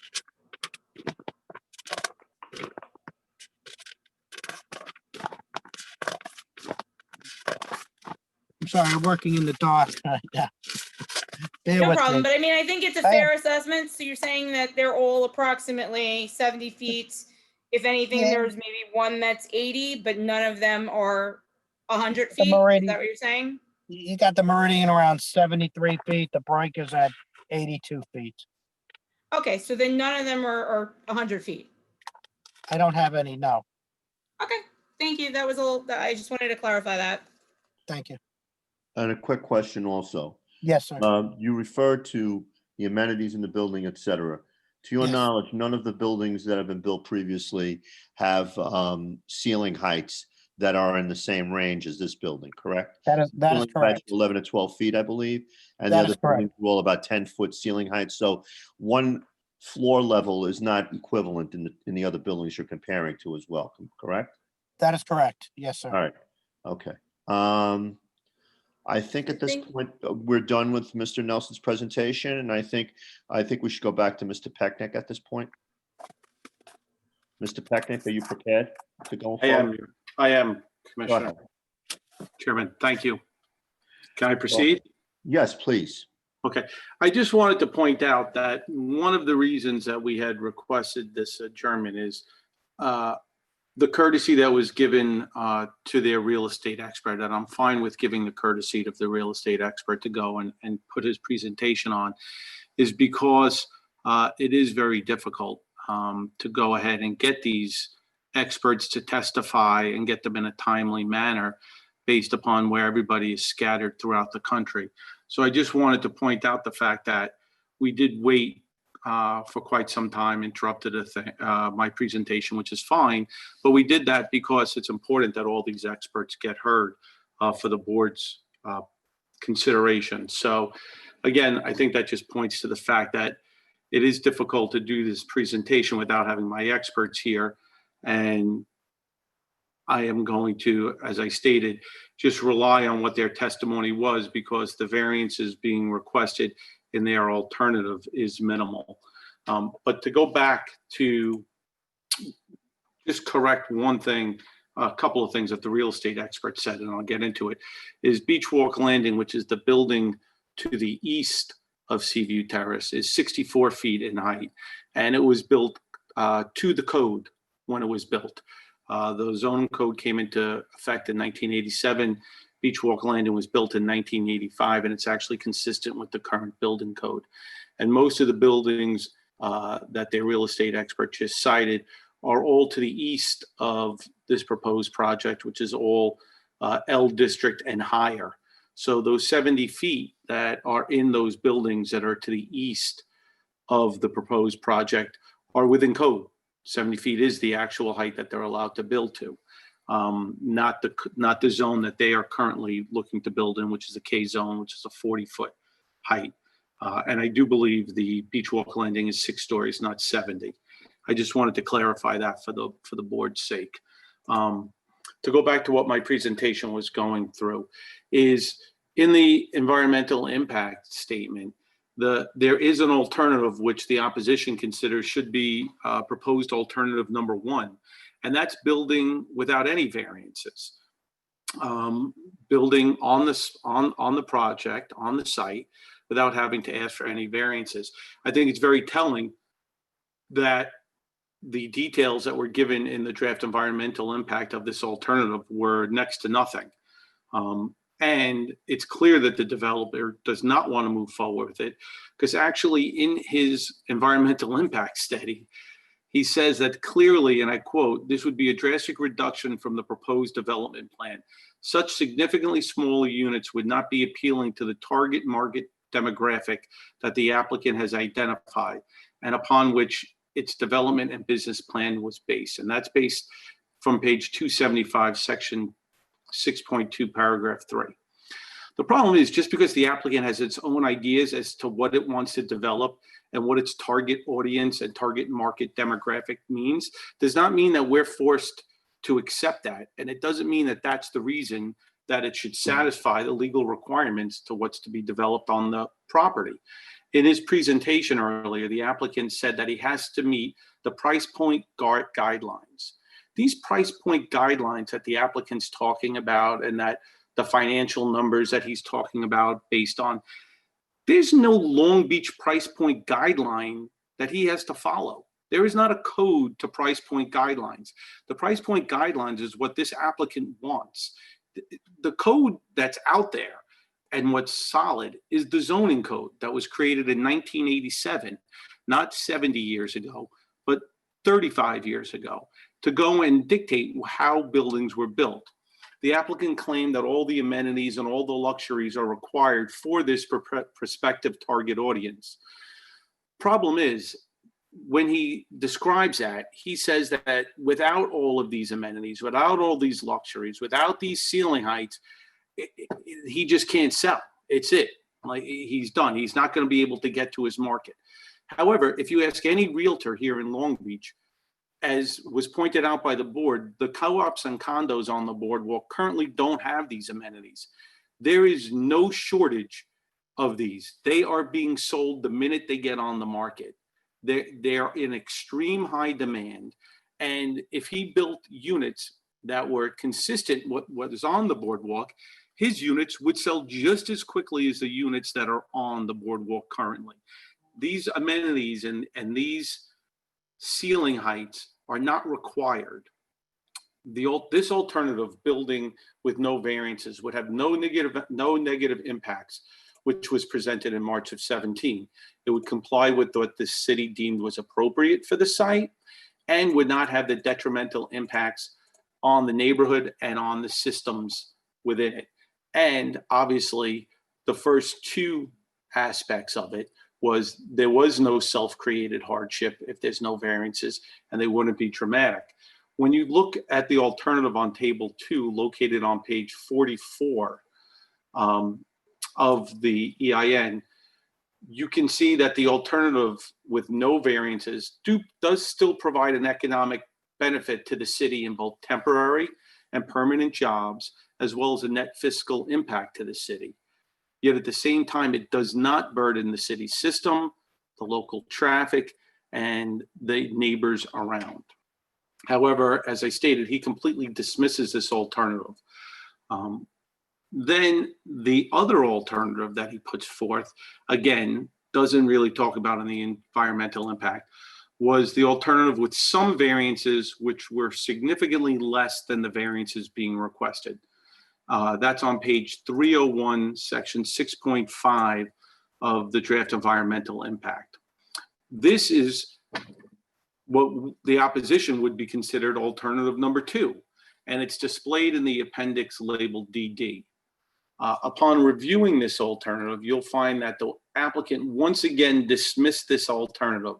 I'm sorry, I'm working in the dark. Yeah. Bear No with problem, me. but I mean, I think it's a fair assessment. So you're saying that they're all approximately 70 feet. If anything, Yeah. there's maybe one that's 80, but none of them are 100 The feet. Is Meridian. that what you're saying? You got the Meridian around 73 feet. The breakers at 82 feet. Okay, so then none of them are 100 feet. I don't have any, no. Okay, thank you. That was all. I just wanted to clarify that. Thank you. And a quick question also. Yes, sir. You referred to the amenities in the building, et cetera. To your Yes. knowledge, none of the buildings that have been built previously have ceiling heights that are in the same range as this building, correct? That is Ceiling heights correct. are 11 to 12 feet, I believe. And That the is other correct. buildings are all about 10-foot ceiling heights. So one floor level is not equivalent in the other buildings you're comparing to as well, correct? That is correct. Yes, sir. All right, okay. I think at this point, we're done with Mr. Nelson's presentation, and I think we should go back to Mr. Pecknick at this point. Mr. Pecknick, are you prepared to go forward? I am, Go Commissioner. ahead. Chairman, thank you. Can I proceed? Yes, please. Okay, I just wanted to point out that one of the reasons that we had requested this adjournment is the courtesy that was given to their real estate expert, and I'm fine with giving the courtesy of the real estate expert to go and put his presentation on, is because it is very difficult to go ahead and get these experts to testify and get them in a timely manner based upon where everybody is scattered throughout the country. So I just wanted to point out the fact that we did wait for quite some time, interrupted my presentation, which is fine. But we did that because it's important that all these experts get heard for the board's consideration. So again, I think that just points to the fact that it is difficult to do this presentation without having my experts here. And I am going to, as I stated, just rely on what their testimony was, because the variances being requested in their alternative is minimal. But to go back to just correct one thing, a couple of things that the real estate expert said, and I'll get into it, is Beach Walk Landing, which is the building to the east of Seaview Terrace, is 64 feet in height. And it was built to the code when it was built. The zoning code came into effect in 1987. Beach Walk Landing was built in 1985, and it's actually consistent with the current building code. And most of the buildings that their real estate expert just cited are all to the east of this proposed project, which is all L district and higher. So those 70 feet that are in those buildings that are to the east of the proposed project are within code. 70 feet is the actual height that they're allowed to build to, not the zone that they are currently looking to build in, which is a K zone, which is a 40-foot height. And I do believe the Beach Walk Landing is 6 stories, not 70. I just wanted to clarify that for the board's sake. To go back to what my presentation was going through, is in the environmental impact statement, there is an alternative which the opposition considers should be proposed alternative number 1, and that's building without any variances. Building on the project, on the site, without having to ask for any variances. I think it's very telling that the details that were given in the draft environmental impact of this alternative were next to nothing. And it's clear that the developer does not want to move forward with it, because actually in his environmental impact study, he says that clearly, and I quote, "This would be a drastic reduction from the proposed development plan. Such significantly smaller units would not be appealing to the target market demographic that the applicant has identified and upon which its development and business plan was based." And that's based from page 275, section 6.2, paragraph 3. The problem is, just because the applicant has its own ideas as to what it wants to develop and what its target audience and target market demographic means, does not mean that we're forced to accept that. And it doesn't mean that that's the reason that it should satisfy the legal requirements to what's to be developed on the property. In his presentation earlier, the applicant said that he has to meet the price point guidelines. These price point guidelines that the applicant's talking about, and that the financial numbers that he's talking about based on, there's no Long Beach price point guideline that he has to follow. There is not a code to price point guidelines. The price point guidelines is what this applicant wants. The code that's out there and what's solid is the zoning code that was created in 1987, not 70 years ago, but 35 years ago, to go and dictate how buildings were built. The applicant claimed that all the amenities and all the luxuries are required for this prospective target audience. Problem is, when he describes that, he says that without all of these amenities, without all these luxuries, without these ceiling heights, he just can't sell. It's it. Like, he's done. He's not going to be able to get to his market. However, if you ask any realtor here in Long Beach, as was pointed out by the board, the co-ops and condos on the boardwalk currently don't have these amenities. There is no shortage of these. They are being sold the minute they get on the market. They're in extreme high demand. And if he built units that were consistent with what is on the boardwalk, his units would sell just as quickly as the units that are on the boardwalk currently. These amenities and these ceiling heights are not required. This alternative, building with no variances, would have no negative impacts, which was presented in March of 17. It would comply with what the city deemed was appropriate for the site and would not have the detrimental impacts on the neighborhood and on the systems within it. And obviously, the first 2 aspects of it was there was no self-created hardship if there's no variances, and they wouldn't be dramatic. When you look at the alternative on table 2, located on page 44 of the EIN, you can see that the alternative with no variances does still provide an economic benefit to the city in both temporary and permanent jobs, as well as a net fiscal impact to the city. Yet at the same time, it does not burden the city system, the local traffic, and the neighbors around. However, as I stated, he completely dismisses this alternative. Then the other alternative that he puts forth, again, doesn't really talk about in the environmental impact, was the alternative with some variances which were significantly less than the variances being requested. That's on page 301, section 6.5 of the draft environmental impact. This is what the opposition would be considered alternative number 2, and it's displayed in the appendix labeled DD. Upon reviewing this alternative, you'll find that the applicant once again dismissed this alternative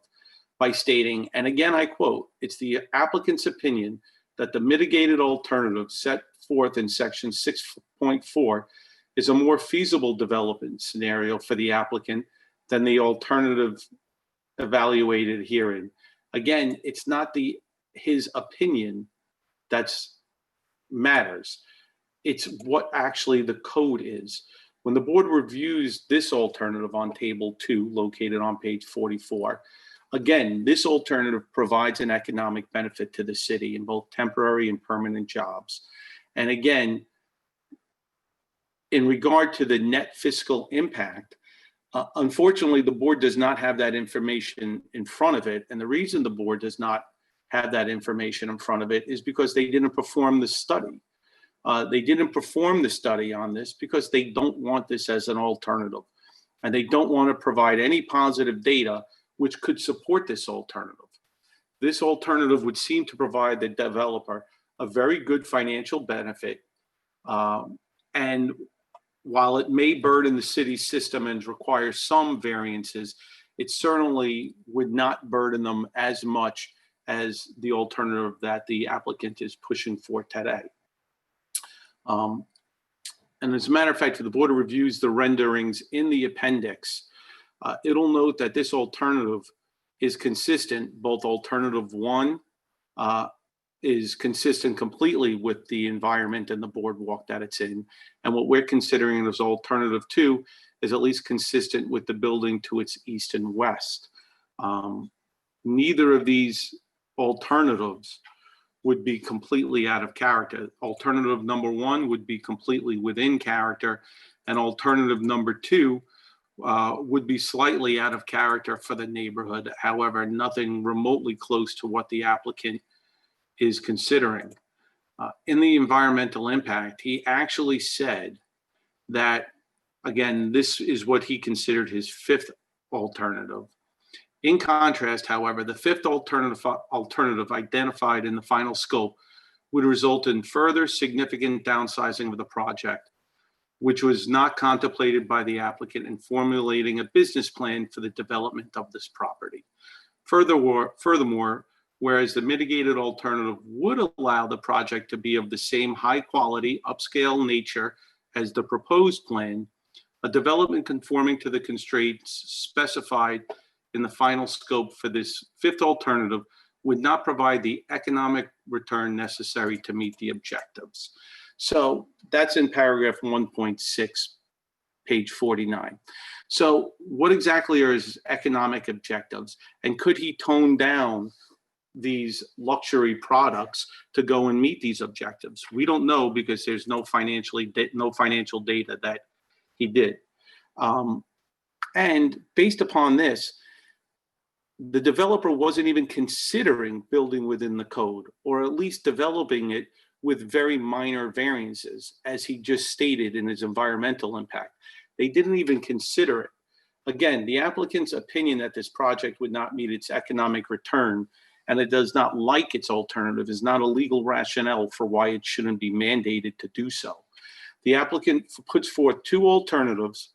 by stating, and again I quote, "It's the applicant's opinion that the mitigated alternative set forth in section 6.4 is a more feasible development scenario for the applicant than the alternative evaluated herein." Again, it's not his opinion that's matters. It's what actually the code is. When the board reviews this alternative on table 2, located on page 44, again, this alternative provides an economic benefit to the city in both temporary and permanent jobs. And again, in regard to the net fiscal impact, unfortunately, the board does not have that information in front of it. And the reason the board does not have that information in front of it is because they didn't perform the study. They didn't perform the study on this because they don't want this as an alternative. And they don't want to provide any positive data which could support this alternative. This alternative would seem to provide the developer a very good financial benefit. And while it may burden the city's system and require some variances, it certainly would not burden them as much as the alternative that the applicant is pushing for today. And as a matter of fact, if the board reviews the renderings in the appendix, it'll note that this alternative is consistent. Both alternative 1 is consistent completely with the environment and the boardwalk that it's in. And what we're considering as alternative 2 is at least consistent with the building to its east and west. Neither of these alternatives would be completely out of character. Alternative number 1 would be completely within character, and alternative number 2 would be slightly out of character for the neighborhood. However, nothing remotely close to what the applicant is considering. In the environmental impact, he actually said that, again, this is what he considered his 5th alternative. In contrast, however, the 5th alternative identified in the final scope would result in further significant downsizing of the project, which was not contemplated by the applicant in formulating a business plan for the development of this property. Furthermore, whereas the mitigated alternative would allow the project to be of the same high quality, upscale nature as the proposed plan, a development conforming to the constraints specified in the final scope for this 5th alternative would not provide the economic return necessary to meet the objectives. So that's in paragraph 1.6, page 49. So what exactly are his economic objectives? And could he tone down these luxury products to go and meet these objectives? We don't know because there's no financial data that he did. And based upon this, the developer wasn't even considering building within the code, or at least developing it with very minor variances, as he just stated in his environmental impact. They didn't even consider it. Again, the applicant's opinion that this project would not meet its economic return and it does not like its alternative is not a legal rationale for why it shouldn't be mandated to do so. The applicant puts forth 2 alternatives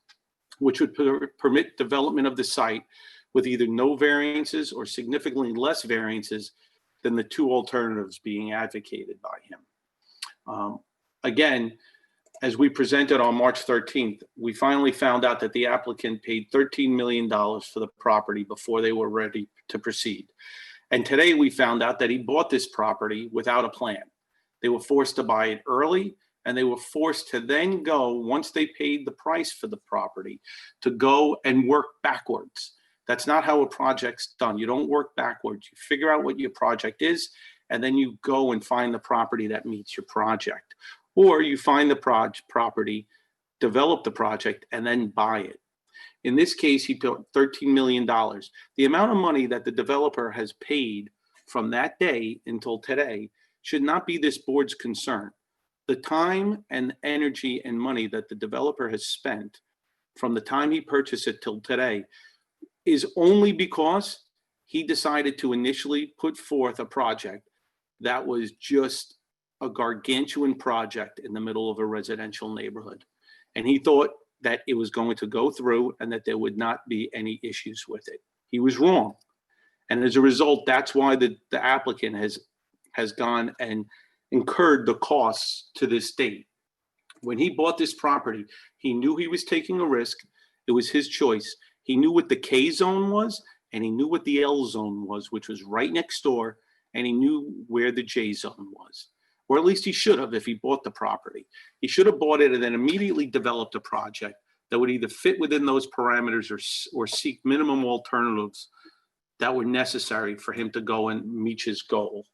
which would permit development of the site with either no variances or significantly less variances than the 2 alternatives being advocated by him. Again, as we presented on March 13th, we finally found out that the applicant paid $13 million for the property before they were ready to proceed. And today we found out that he bought this property without a plan. They were forced to buy it early, and they were forced to then go, once they paid the price for the property, to go and work backwards. That's not how a project's done. You don't work backwards. You figure out what your project is, and then you go and find the property that meets your project. Or you find the property, develop the project, and then buy it. In this case, he paid $13 million. The amount of money that the developer has paid from that day until today should not be this board's concern. The time and energy and money that the developer has spent from the time he purchased it till today is only because he decided to initially put forth a project that was just a gargantuan project in the middle of a residential neighborhood. And he thought that it was going to go through and that there would not be any issues with it. He was wrong. And as a result, that's why the applicant has gone and incurred the costs to this date. When he bought this property, he knew he was taking a risk. It was his choice. He knew what the K zone was, and he knew what the L zone was, which was right next door, and he knew where the J zone was. Or at least he should have if he bought the property. He should have bought it and then immediately developed a project that would either fit within those parameters or seek minimum alternatives that were necessary for him to go and reach his goal.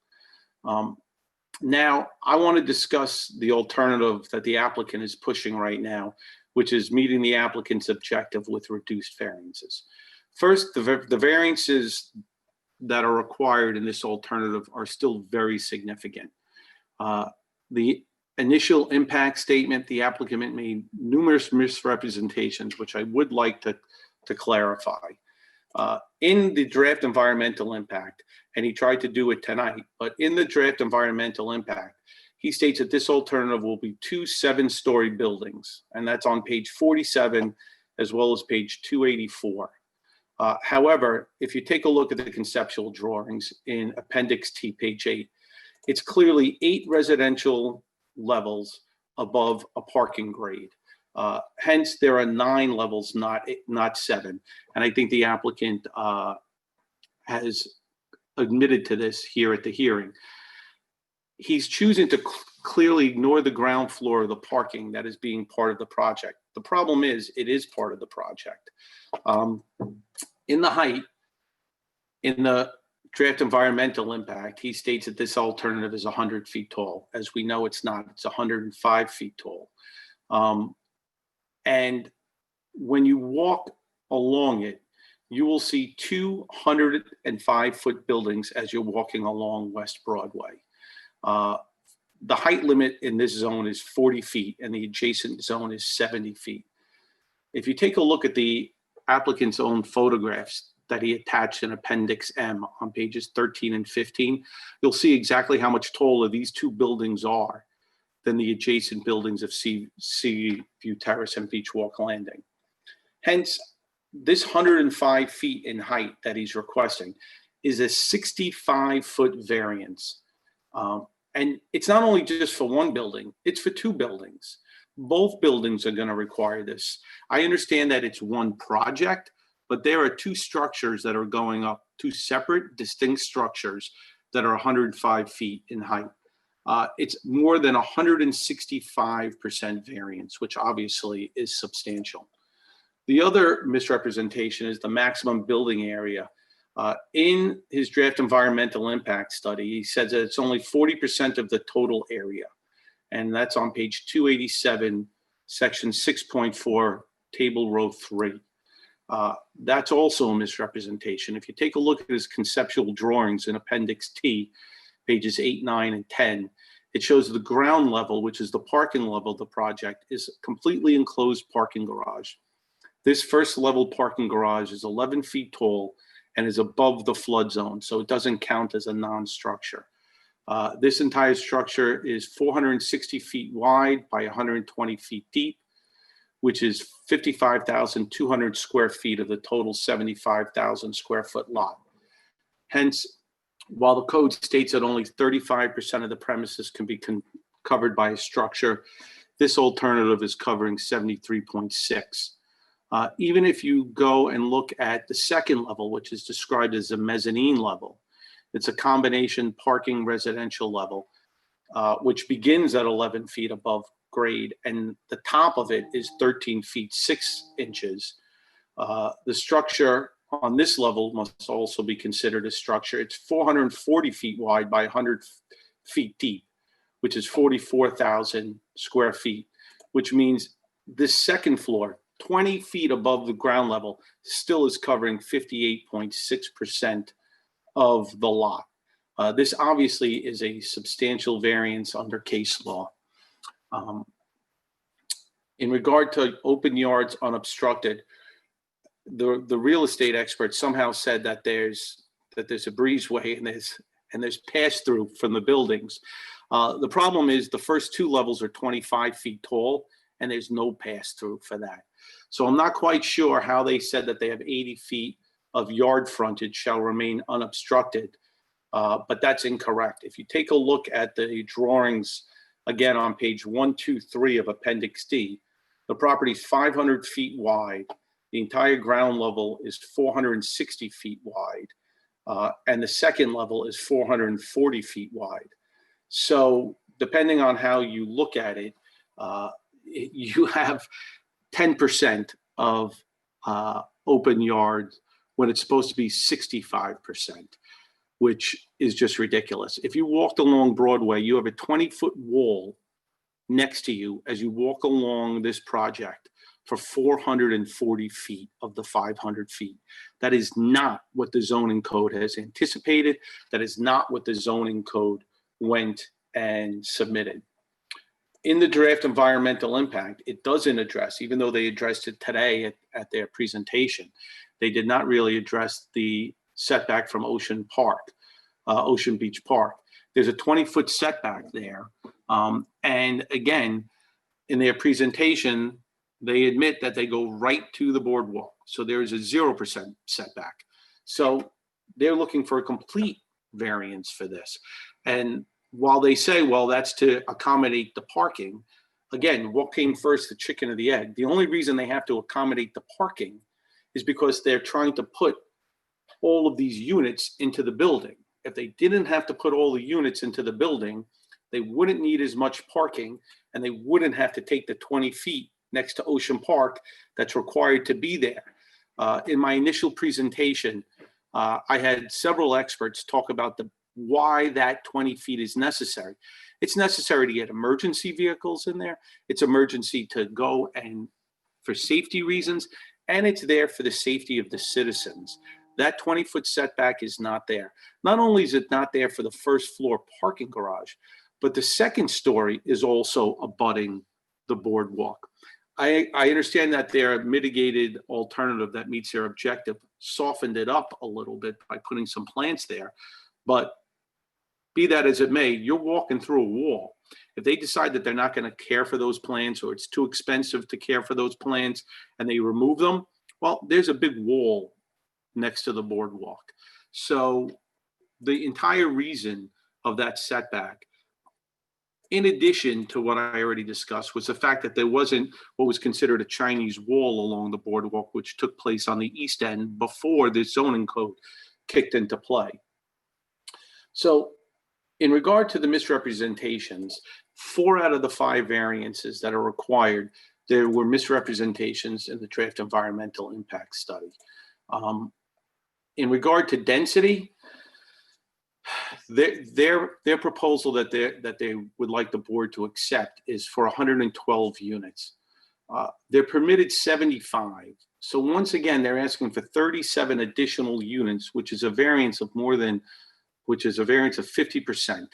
Now, I want to discuss the alternative that the applicant is pushing right now, which is meeting the applicant's objective with reduced variances. First, the variances that are required in this alternative are still very significant. The initial impact statement, the applicant made numerous misrepresentations, which I would like to clarify. In the draft environmental impact, and he tried to do it tonight, but in the draft environmental impact, he states that this alternative will be 2 7-story buildings, and that's on page 47 as well as page 284. However, if you take a look at the conceptual drawings in Appendix T, page 8, it's clearly 8 residential levels above a parking grade. Hence, there are 9 levels, not 7. And I think the applicant has admitted to this here at the hearing. He's choosing to clearly ignore the ground floor of the parking that is being part of the project. The problem is, it is part of the project. In the height, in the draft environmental impact, he states that this alternative is 100 feet tall. As we know, it's not. It's 105 feet tall. And when you walk along it, you will see 205-foot buildings as you're walking along West Broadway. The height limit in this zone is 40 feet, and the adjacent zone is 70 feet. If you take a look at the applicant's own photographs that he attached in Appendix M on pages 13 and 15, you'll see exactly how much taller these 2 buildings are than the adjacent buildings of Sea View Terrace and Beach Walk Landing. Hence, this 105 feet in height that he's requesting is a 65-foot variance. And it's not only just for one building, it's for 2 buildings. Both buildings are going to require this. I understand that it's one project, but there are 2 structures that are going up, 2 separate, distinct structures that are 105 feet in height. It's more than 165% variance, which obviously is substantial. The other misrepresentation is the maximum building area. In his draft environmental impact study, he says that it's only 40% of the total area. And that's on page 287, section 6.4, table row 3. That's also a misrepresentation. If you take a look at his conceptual drawings in Appendix T, pages 8, 9, and 10, it shows the ground level, which is the parking level of the project, is a completely enclosed parking garage. This first level parking garage is 11 feet tall and is above the flood zone, so it doesn't count as a non-structure. This entire structure is 460 feet wide by 120 feet deep, which is 55,200 square feet of the total 75,000 square foot lot. Hence, while the code states that only 35% of the premises can be covered by a structure, This alternative is covering 73.6. Even if you go and look at the second level, which is described as a mezzanine level, it's a combination parking residential level, which begins at 11 feet above grade, and the top of it is 13 feet 6 inches. The structure on this level must also be considered a structure. It's 440 feet wide by 100 feet deep, which is 44,000 square feet, which means this second floor, 20 feet above the ground level, still is covering 58.6% of the lot. This obviously is a substantial variance under case law. In regard to open yards unobstructed, the real estate experts somehow said that there's a breezeway and there's pass through from the buildings. The problem is the first two levels are 25 feet tall and there's no pass through for that. So I'm not quite sure how they said that they have 80 feet of yard frontage shall remain unobstructed, but that's incorrect. If you take a look at the drawings, again on page 123 of Appendix D, the property is 500 feet wide. The entire ground level is 460 feet wide, and the second level is 440 feet wide. So depending on how you look at it, you have 10% of open yards when it's supposed to be 65%, which is just ridiculous. If you walked along Broadway, you have a 20-foot wall next to you as you walk along this project for 440 feet of the 500 feet. That is not what the zoning code has anticipated. That is not what the zoning code went and submitted. In the draft environmental impact, it doesn't address, even though they addressed it today at their presentation, they did not really address the setback from Ocean Beach Park. There's a 20-foot setback there. And again, in their presentation, they admit that they go right to the boardwalk. So there is a 0% setback. So they're looking for a complete variance for this. And while they say, well, that's to accommodate the parking, again, what came first, the chicken or the egg? The only reason they have to accommodate the parking is because they're trying to put all of these units into the building. If they didn't have to put all the units into the building, they wouldn't need as much parking and they wouldn't have to take the 20 feet next to Ocean Park that's required to be there. In my initial presentation, I had several experts talk about why that 20 feet is necessary. It's necessary to get emergency vehicles in there. It's emergency to go and for safety reasons, and it's there for the safety of the citizens. That 20-foot setback is not there. Not only is it not there for the first floor parking garage, but the second story is also abutting the boardwalk. I understand that their mitigated alternative that meets their objective softened it up a little bit by putting some plants there, but be that as it may, you're walking through a wall. If they decide that they're not going to care for those plants or it's too expensive to care for those plants and they remove them, well, there's a big wall next to the boardwalk. So the entire reason of that setback, in addition to what I already discussed, was the fact that there wasn't what was considered a Chinese wall along the boardwalk, which took place on the east end before the zoning code kicked into play. So in regard to the misrepresentations, 4 out of the 5 variances that are required, there were misrepresentations in the draft environmental impact study. In regard to density, their proposal that they would like the board to accept is for 112 units. They're permitted 75. So once again, they're asking for 37 additional units, which is a variance of 50%.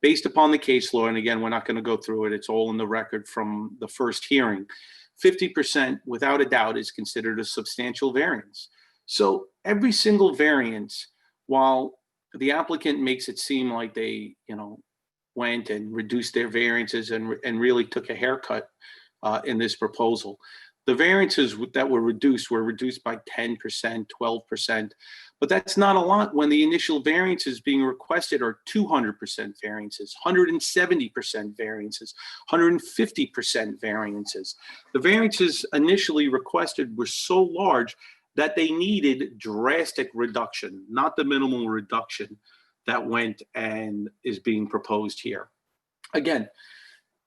Based upon the case law, and again, we're not going to go through it, it's all in the record from the first hearing, 50% without a doubt is considered a substantial variance. So every single variance, while the applicant makes it seem like they, went and reduced their variances and really took a haircut in this proposal, The variances that were reduced by 10%, 12%, but that's not a lot when the initial variances being requested are 200% variances, 170% variances, 150% variances. The variances initially requested were so large that they needed drastic reduction, not the minimal reduction that went and is being proposed here. Again,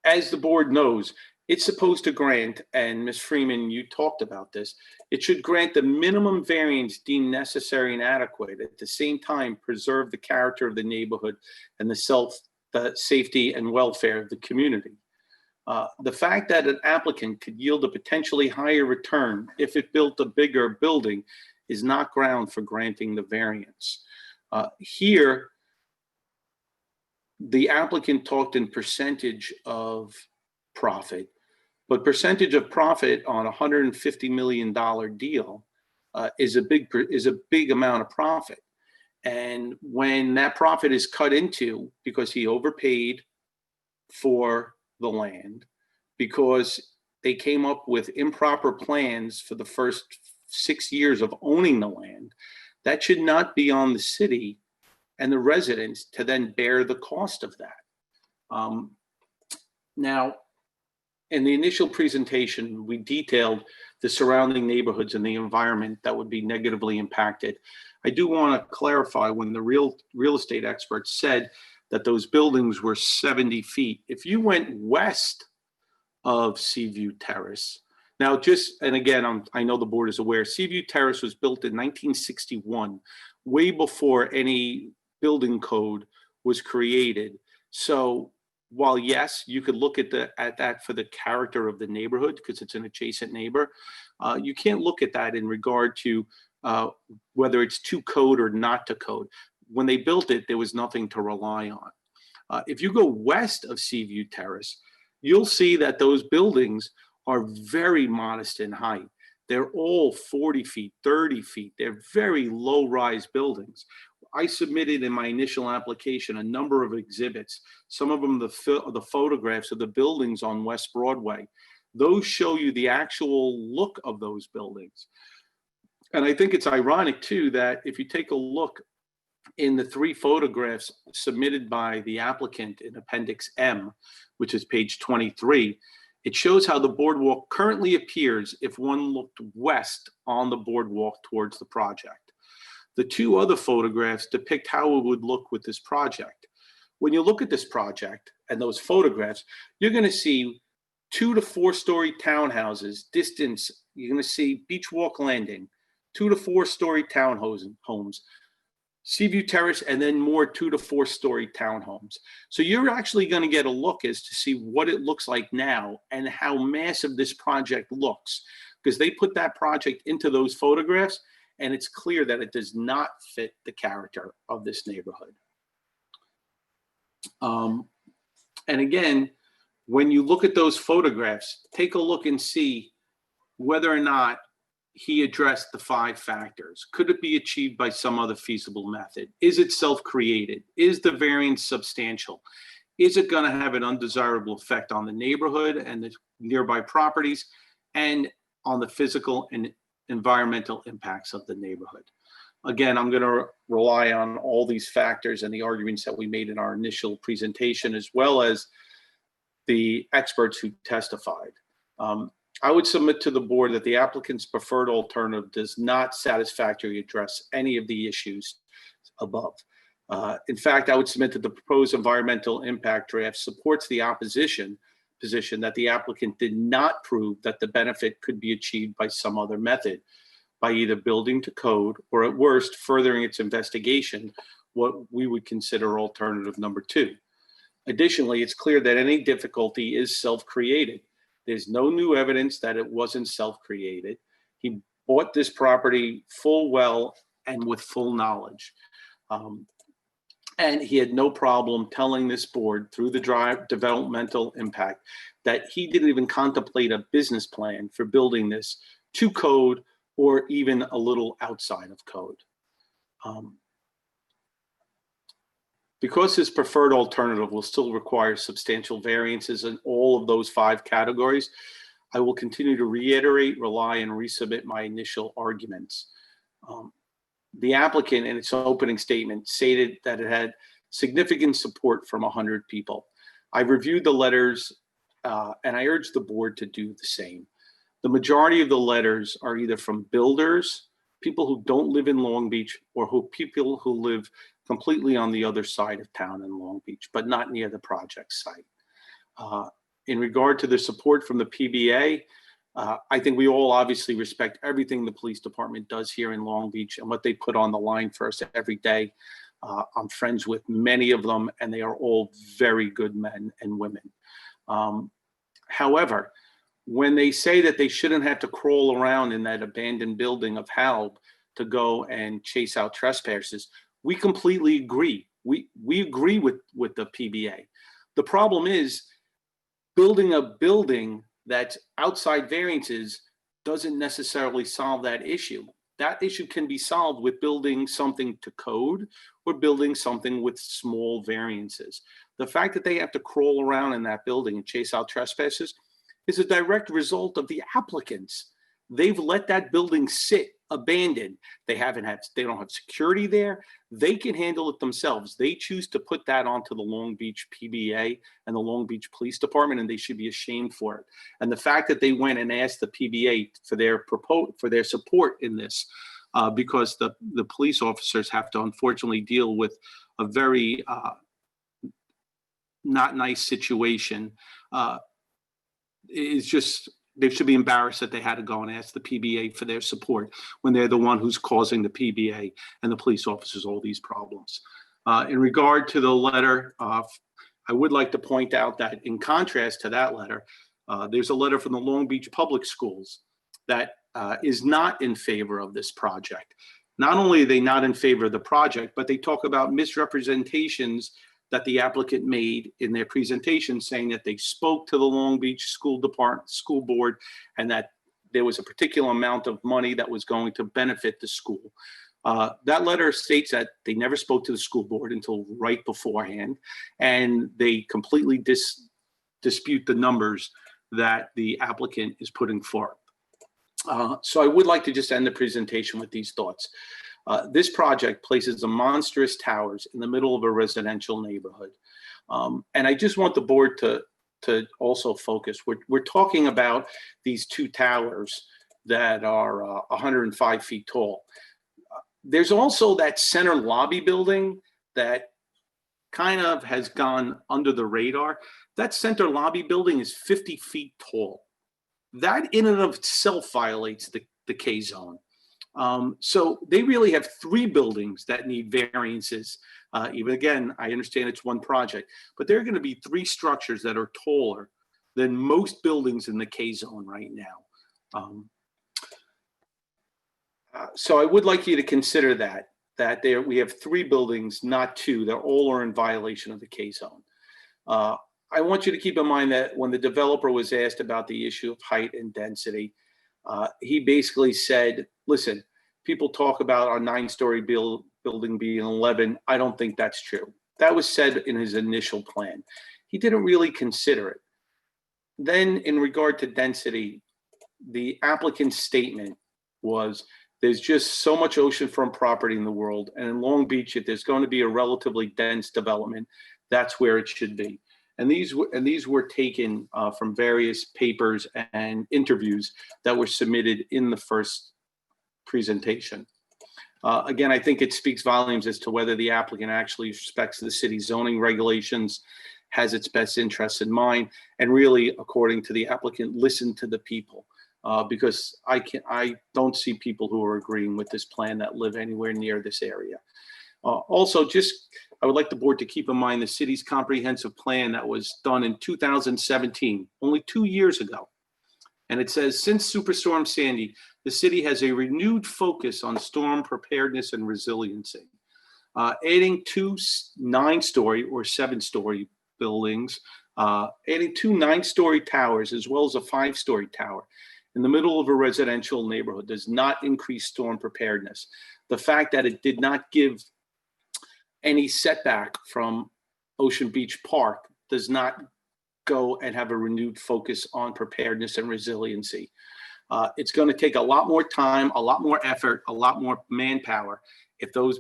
as the board knows, it's supposed to grant, and Ms. Freeman, you talked about this, it should grant the minimum variance deemed necessary and adequate, at the same time preserve the character of the neighborhood and the safety and welfare of the community. The fact that an applicant could yield a potentially higher return if it built a bigger building is not ground for granting the variance. Here, the applicant talked in percentage of profit, but percentage of profit on a $150 million deal is a big amount of profit. And when that profit is cut into because he overpaid for the land, because they came up with improper plans for the first 6 years of owning the land, that should not be on the city and the residents to then bear the cost of that. Now, in the initial presentation, we detailed the surrounding neighborhoods and the environment that would be negatively impacted. I do want to clarify, when the real estate experts said that those buildings were 70 feet, if you went west of Seaview Terrace, now and again, I know the board is aware, Seaview Terrace was built in 1961, way before any building code was created. So while yes, you could look at that for the character of the neighborhood because it's an adjacent neighbor, you can't look at that in regard to whether it's to code or not to code. When they built it, there was nothing to rely on. If you go west of Seaview Terrace, you'll see that those buildings are very modest in height. They're all 40 feet, 30 feet. They're very low-rise buildings. I submitted in my initial application a number of exhibits, some of them the photographs of the buildings on West Broadway. Those show you the actual look of those buildings. And I think it's ironic too that if you take a look in the 3 photographs submitted by the applicant in Appendix M, which is page 23, it shows how the boardwalk currently appears if one looked west on the boardwalk towards the project. The 2 other photographs depict how it would look with this project. When you look at this project and those photographs, you're going to see 2 to 4 story townhouses, distance, you're going to see Beach Walk Landing, 2 to 4 story townhomes, Seaview Terrace, and then more 2 to 4 story townhomes. So you're actually going to get a look as to see what it looks like now and how massive this project looks, because they put that project into those photographs and it's clear that it does not fit the character of this neighborhood. And again, when you look at those photographs, take a look and see whether or not he addressed the 5 factors. Could it be achieved by some other feasible method? Is it self-created? Is the variance substantial? Is it going to have an undesirable effect on the neighborhood and the nearby properties and on the physical and environmental impacts of the neighborhood? Again, I'm going to rely on all these factors and the arguments that we made in our initial presentation, as well as the experts who testified. I would submit to the board that the applicant's preferred alternative does not satisfactorily address any of the issues above. In fact, I would submit that the proposed environmental impact draft supports the opposition position that the applicant did not prove that the benefit could be achieved by some other method, by either building to code or at worst furthering its investigation, what we would consider alternative number 2. Additionally, it's clear that any difficulty is self-created. There's no new evidence that it wasn't self-created. He bought this property full well and with full knowledge. And he had no problem telling this board through the developmental impact that he didn't even contemplate a business plan for building this to code or even a little outside of code. Because his preferred alternative will still require substantial variances in all of those 5 categories, I will continue to reiterate, rely, and resubmit my initial arguments. The applicant in its opening statement stated that it had significant support from 100 people. I reviewed the letters and I urge the board to do the same. The majority of the letters are either from builders, people who don't live in Long Beach, or people who live completely on the other side of town in Long Beach, but not near the project site. In regard to the support from the PBA, I think we all obviously respect everything the police department does here in Long Beach and what they put on the line for us every day. I'm friends with many of them, and they are all very good men and women. However, when they say that they shouldn't have to crawl around in that abandoned building of HALB to go and chase out trespassers, we completely agree. We agree with the PBA. The problem is building a building that's outside variances doesn't necessarily solve that issue. That issue can be solved with building something to code or building something with small variances. The fact that they have to crawl around in that building and chase out trespassers is a direct result of the applicants. They've let that building sit abandoned. They don't have security there. They can handle it themselves. They choose to put that onto the Long Beach PBA and the Long Beach Police Department, and they should be ashamed for it. And the fact that they went and asked the PBA for their support in this, because the police officers have to unfortunately deal with a very not nice situation, is just, they should be embarrassed that they had to go and ask the PBA for their support when they're the one who's causing the PBA and the police officers all these problems. In regard to the letter, I would like to point out that in contrast to that letter, there's a letter from the Long Beach Public Schools that is not in favor of this project. Not only are they not in favor of the project, but they talk about misrepresentations that the applicant made in their presentation, saying that they spoke to the Long Beach School Board and that there was a particular amount of money that was going to benefit the school. That letter states that they never spoke to the school board until right beforehand, and they completely dispute the numbers that the applicant is putting forth. So I would like to just end the presentation with these thoughts. This project places the monstrous towers in the middle of a residential neighborhood. And I just want the board to also focus. We're talking about these two towers that are 105 feet tall. There's also that center lobby building that kind of has gone under the radar. That center lobby building is 50 feet tall. That in and of itself violates the K zone. So they really have three buildings that need variances. Even again, I understand it's one project, but there are going to be three structures that are taller than most buildings in the K zone right now. So I would like you to consider that we have three buildings, not two, that all are in violation of the K zone. I want you to keep in mind that when the developer was asked about the issue of height and density, he basically said, listen, people talk about our 9-story building being 11. I don't think that's true. That was said in his initial plan. He didn't really consider it. Then in regard to density, the applicant's statement was, there's just so much oceanfront property in the world. And in Long Beach, if there's going to be a relatively dense development, that's where it should be. And these were taken from various papers and interviews that were submitted in the first presentation. Again, I think it speaks volumes as to whether the applicant actually respects the city's zoning regulations, has its best interests in mind, and really, according to the applicant, listen to the people. Because I don't see people who are agreeing with this plan that live anywhere near this area. Also, I would like the board to keep in mind the city's comprehensive plan that was done in 2017, only 2 years ago. And it says, since Superstorm Sandy, the city has a renewed focus on storm preparedness and resiliency. Adding two 9-story or 7-story buildings, adding two 9-story towers as well as a 5-story tower in the middle of a residential neighborhood does not increase storm preparedness. The fact that it did not give any setback from Ocean Beach Park does not go and have a renewed focus on preparedness and resiliency. It's going to take a lot more time, a lot more effort, a lot more manpower if those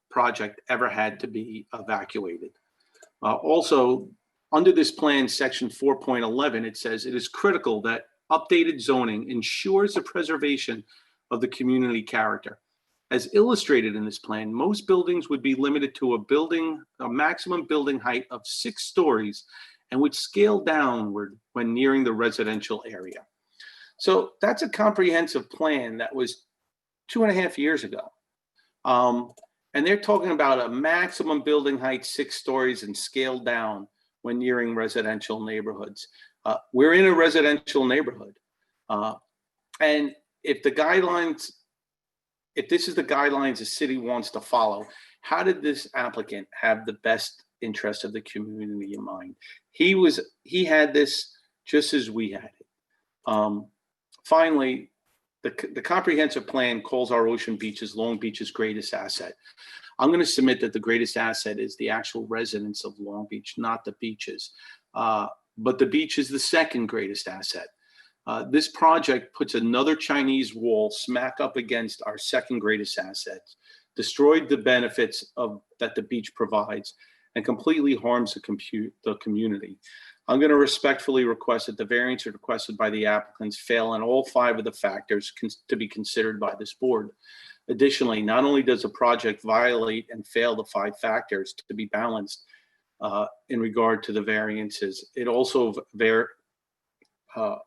projects ever had to be evacuated. Also, under this plan, section 4.11, it says it is critical that updated zoning ensures the preservation of the community character. As illustrated in this plan, most buildings would be limited to a maximum building height of 6 stories and would scale downward when nearing the residential area. So that's a comprehensive plan that was 2.5 years ago. And they're talking about a maximum building height, 6 stories, and scale down when nearing residential neighborhoods. We're in a residential neighborhood. And if this is the guidelines the city wants to follow, how did this applicant have the best interest of the community in mind? He had this just as we had it. Finally, the comprehensive plan calls our ocean beaches Long Beach's greatest asset. I'm going to submit that the greatest asset is the actual residents of Long Beach, not the beaches. But the beach is the second greatest asset. This project puts another Chinese wall smack up against our second greatest assets, destroyed the benefits that the beach provides, and completely harms the community. I'm going to respectfully request that the variance requested by the applicants fail on all 5 of the factors to be considered by this board. Additionally, not only does the project violate and fail the 5 factors to be balanced in regard to the variances, it also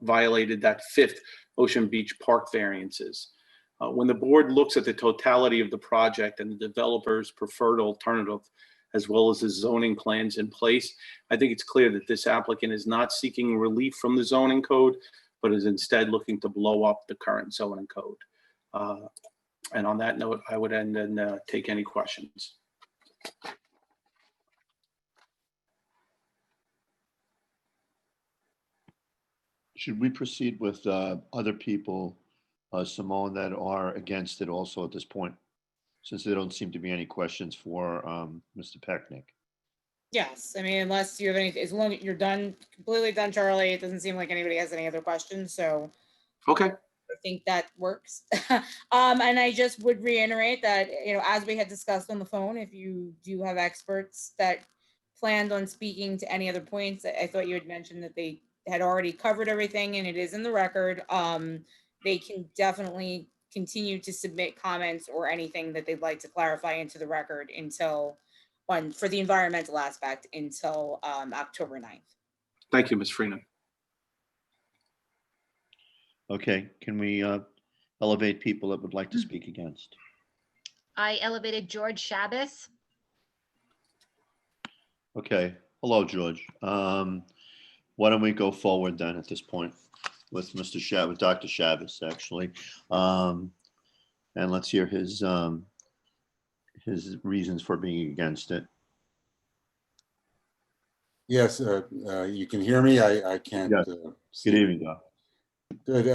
violated that 5th Ocean Beach Park variances. When the board looks at the totality of the project and the developer's preferred alternative, as well as the zoning plans in place, I think it's clear that this applicant is not seeking relief from the zoning code, but is instead looking to blow up the current zoning code. And on that note, I would end and take any questions. Should we proceed with other people, Simone, that are against it also at this point? Since there don't seem to be any questions for Mr. Pecknick. Yes, I mean, unless you have any, as long as you're done, completely done, Charlie, it doesn't seem like anybody has any other questions, so. Okay. I think that works. And I just would reiterate that, as we had discussed on the phone, if you do have experts that planned on speaking to any other points, I thought you had mentioned that they had already covered everything and it is in the record. They can definitely continue to submit comments or anything that they'd like to clarify into the record for the environmental aspect until October 9th. Thank you, Ms. Freeman. Okay, can we elevate people that would like to speak against? I elevated George Shabbos. Okay, hello, George. Why don't we go forward then at this point with Mr. Shabbos, with Dr. Shabbos, actually. And let's hear his reasons for being against it. Yes, you can hear me. I can't. Yes. Good evening, Doc. Good.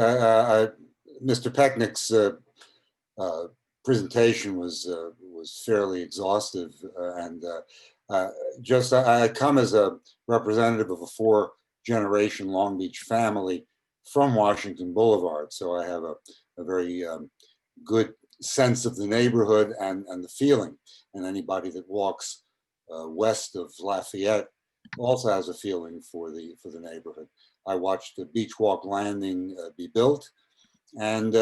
Mr. Pecknick's presentation was fairly exhaustive, and I come as a representative of a 4-generation Long Beach family from Washington Boulevard, so I have a very good sense of the neighborhood and the feeling. And anybody that walks west of Lafayette also has a feeling for the neighborhood. I watched the Beach Walk Landing be built and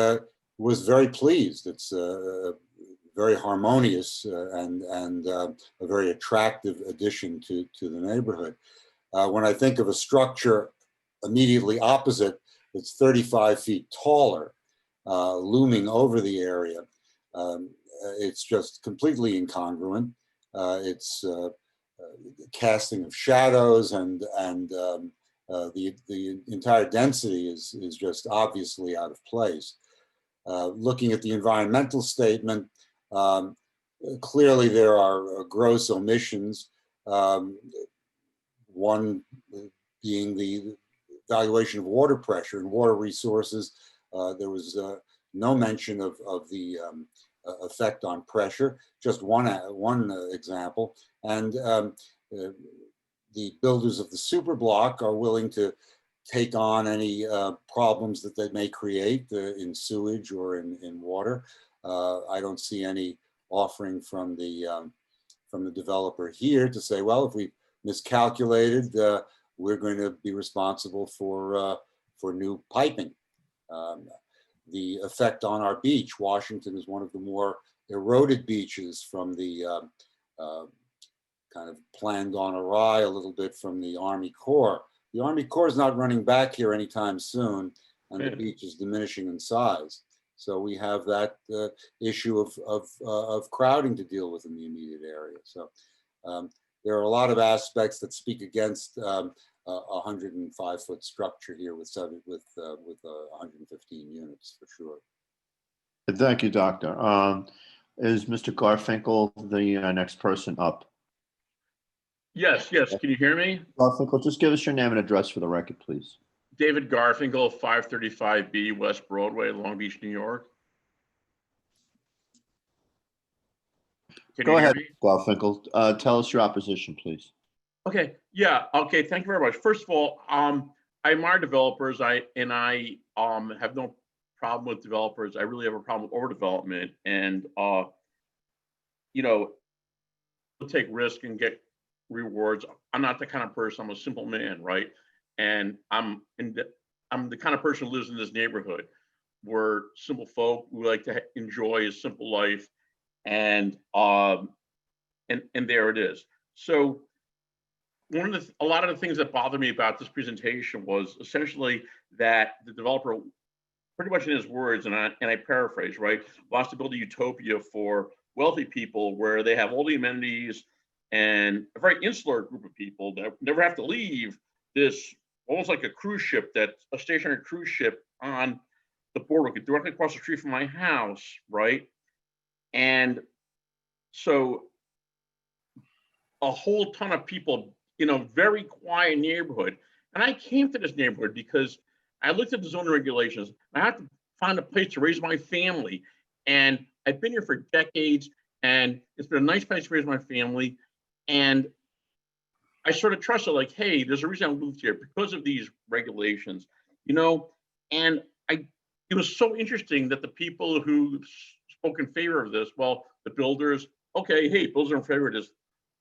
was very pleased. It's very harmonious and a very attractive addition to the neighborhood. When I think of a structure immediately opposite that's 35 feet taller, looming over the area, it's just completely incongruent. It's casting of shadows and the entire density is just obviously out of place. Looking at the environmental statement, clearly there are gross omissions. One being the evaluation of water pressure and water resources. There was no mention of the effect on pressure, just one example. And the builders of the super block are willing to take on any problems that they may create in sewage or in water. I don't see any offering from the developer here to say, well, if we miscalculated, we're going to be responsible for new piping. The effect on our beach, Washington is one of the more eroded beaches from the kind of plan gone awry a little bit from the Army Corps. The Army Corps is not running back here anytime soon, and the beach is diminishing in size. So we have that issue of crowding to deal with in the immediate area. So there are a lot of aspects that speak against a 105-foot structure here with 115 units for sure. Thank you, Doctor. Is Mr. Garfinkel the next person up? Yes. Can you hear me? Garfinkel, just give us your name and address for the record, please. David Garfinkel, 535B West Broadway, Long Beach, New York. Go ahead, Garfinkel. Tell us your opposition, please. Okay. Yeah. Okay. Thank you very much. First of all, I admire developers. I have no problem with developers. I really have a problem with overdevelopment, and we'll take risk and get rewards. I'm not the kind of person. I'm a simple man, right? And I'm the kind of person who lives in this neighborhood. We're simple folk. We like to enjoy a simple life, and there it is. So a lot of the things that bothered me about this presentation was essentially that the developer, pretty much in his words, and I paraphrase, right, wants to build a utopia for wealthy people where they have all the amenities and a very insular group of people that never have to leave this, almost like a cruise ship, a stationary cruise ship on the boardwalk directly across the street from my house, right? And so a whole ton of people in a very quiet neighborhood. And I came to this neighborhood because I looked at the zoning regulations. I have to find a place to raise my family. And I've been here for decades, and it's been a nice place to raise my family. And I sort of trusted, like, hey, there's a reason I moved here because of these regulations, and it was so interesting that the people who spoke in favor of this, well, the builders, okay, hey, builders are in favor of this,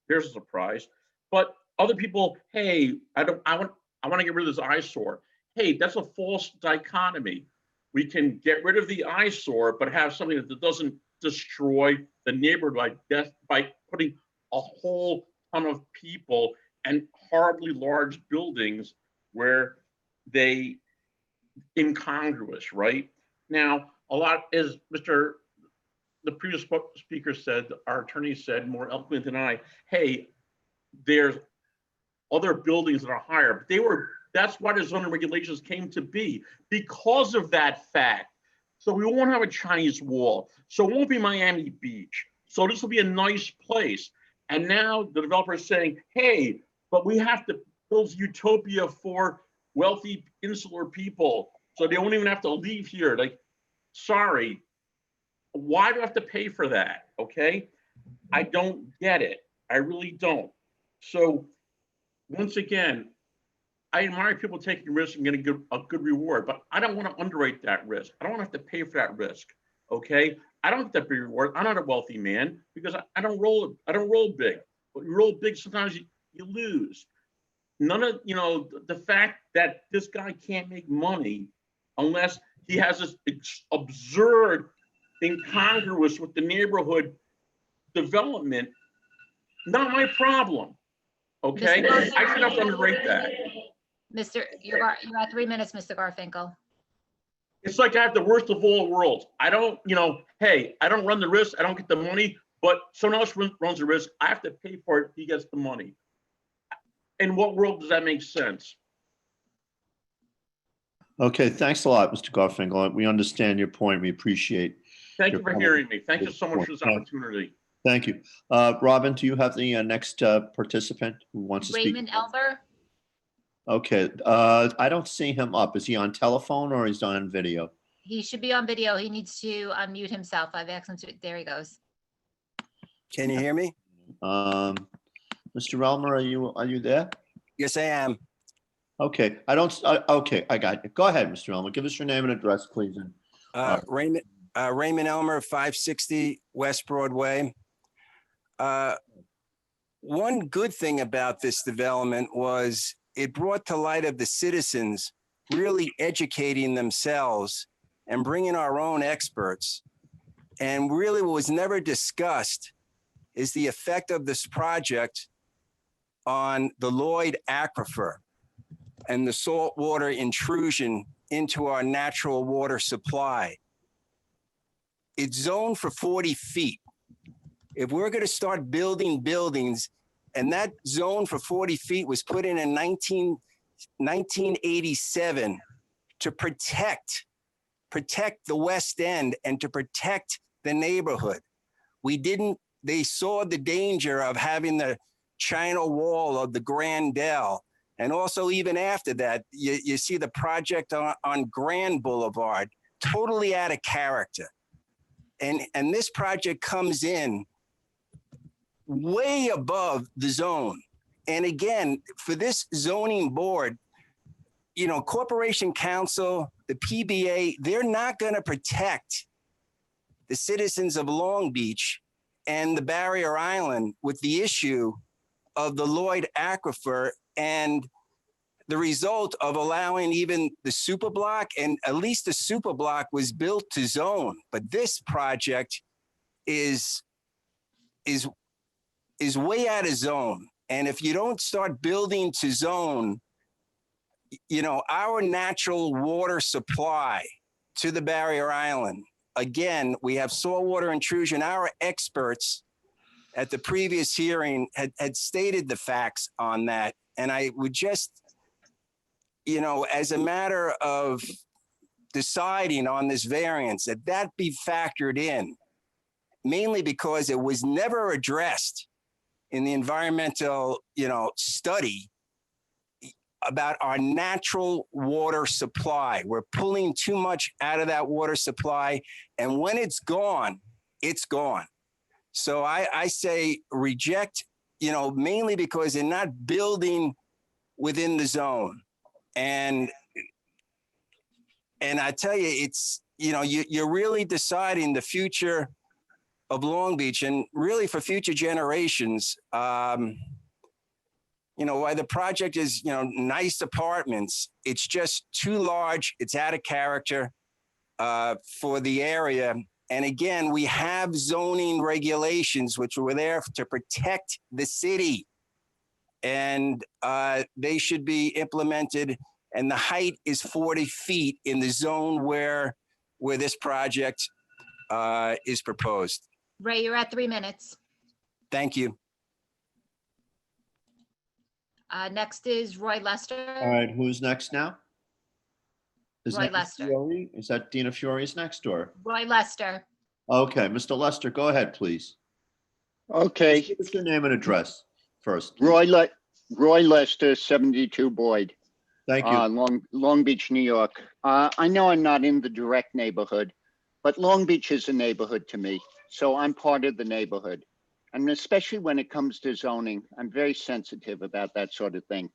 here's a surprise. But other people, hey, I want to get rid of this eyesore. Hey, that's a false dichotomy. We can get rid of the eyesore, but have something that doesn't destroy the neighborhood by putting a whole ton of people and horribly large buildings where they incongruous, right? Now, a lot, as the previous speaker said, our attorney said more eloquent than I, hey, there's other buildings that are higher, but that's why the zoning regulations came to be, because of that fact. So we won't have a Chinese wall. So it won't be Miami Beach. So this will be a nice place. And now the developer is saying, hey, but we have to build utopia for wealthy insular people. So they won't even have to leave here. Like, sorry, why do I have to pay for that? Okay. I don't get it. I really don't. So once again, I admire people taking risks and getting a good reward, but I don't want to underrate that risk. I don't want to have to pay for that risk. Okay. I don't have to be rewarded. I'm not a wealthy man because I don't roll big. But you roll big, sometimes you lose. None of, the fact that this guy can't make money unless he has this absurd, incongruous with the neighborhood development, not my problem. Okay, I should have to underrate that. You're at 3 minutes, Mr. Garfinkel. It's like I have the worst of all worlds. I don't, hey, I don't run the risk. I don't get the money, but someone else runs the risk. I have to pay for it. He gets the money. In what world does that make sense? Okay, thanks a lot, Mr. Garfinkel. We understand your point. We appreciate. Thank you for hearing me. Thank you so much for this opportunity. Thank you. Robin, do you have the next participant who wants to speak? Raymond Elber. Okay, I don't see him up. Is he on telephone or he's on video? He should be on video. He needs to unmute himself. I've asked him to. There he goes. Can you hear me? Mr. Elmer, are you there? Yes, I am. Okay, okay, I got you. Go ahead, Mr. Elmer. Give us your name and address, please. And Raymond Elmer, 560 West Broadway. One good thing about this development was it brought to light of the citizens really educating themselves and bringing our own experts. And really what was never discussed is the effect of this project on the Lloyd Aquifer and the saltwater intrusion into our natural water supply. It's zoned for 40 feet. If we're going to start building buildings, and that zone for 40 feet was put in 1987 to protect the West End and to protect the neighborhood. They saw the danger of having the China Wall of the Grand Dell. And also even after that, you see the project on Grand Boulevard, totally out of character. And this project comes in way above the zone. And again, for this zoning board, Corporation Council, the PBA, they're not going to protect the citizens of Long Beach and the Barrier Island with the issue of the Lloyd Aquifer and the result of allowing even the superblock, and at least the superblock was built to zone. But this project is way out of zone. And if you don't start building to zone, our natural water supply to the Barrier Island, again, we have saltwater intrusion. Our experts at the previous hearing had stated the facts on that. And I would just, as a matter of deciding on this variance, that be factored in, mainly because it was never addressed in the environmental, study about our natural water supply. We're pulling too much out of that water supply. And when it's gone, it's gone. So I say reject, mainly because they're not building within the zone. And I tell you, it's, you're really deciding the future of Long Beach and really for future generations. Why the project is, nice apartments, it's just too large, it's out of character for the area. And again, we have zoning regulations which were there to protect the city, and they should be implemented. And the height is 40 feet in the zone where this project is proposed. Ray, you're at 3 minutes. Thank you. Next is Roy Lester. All right, who's next now? Is Roy that Lester. Fiore? Is that Dina Fiore's next door? Roy Lester. Okay, Mr. Lester, go ahead, please. Okay. Just give us your name and address first, please. Roy Lester, 72 Boyd. Thank you. Long Beach, New York. I know I'm not in the direct neighborhood, but Long Beach is a neighborhood to me. So I'm part of the neighborhood. And especially when it comes to zoning, I'm very sensitive about that sort of thing.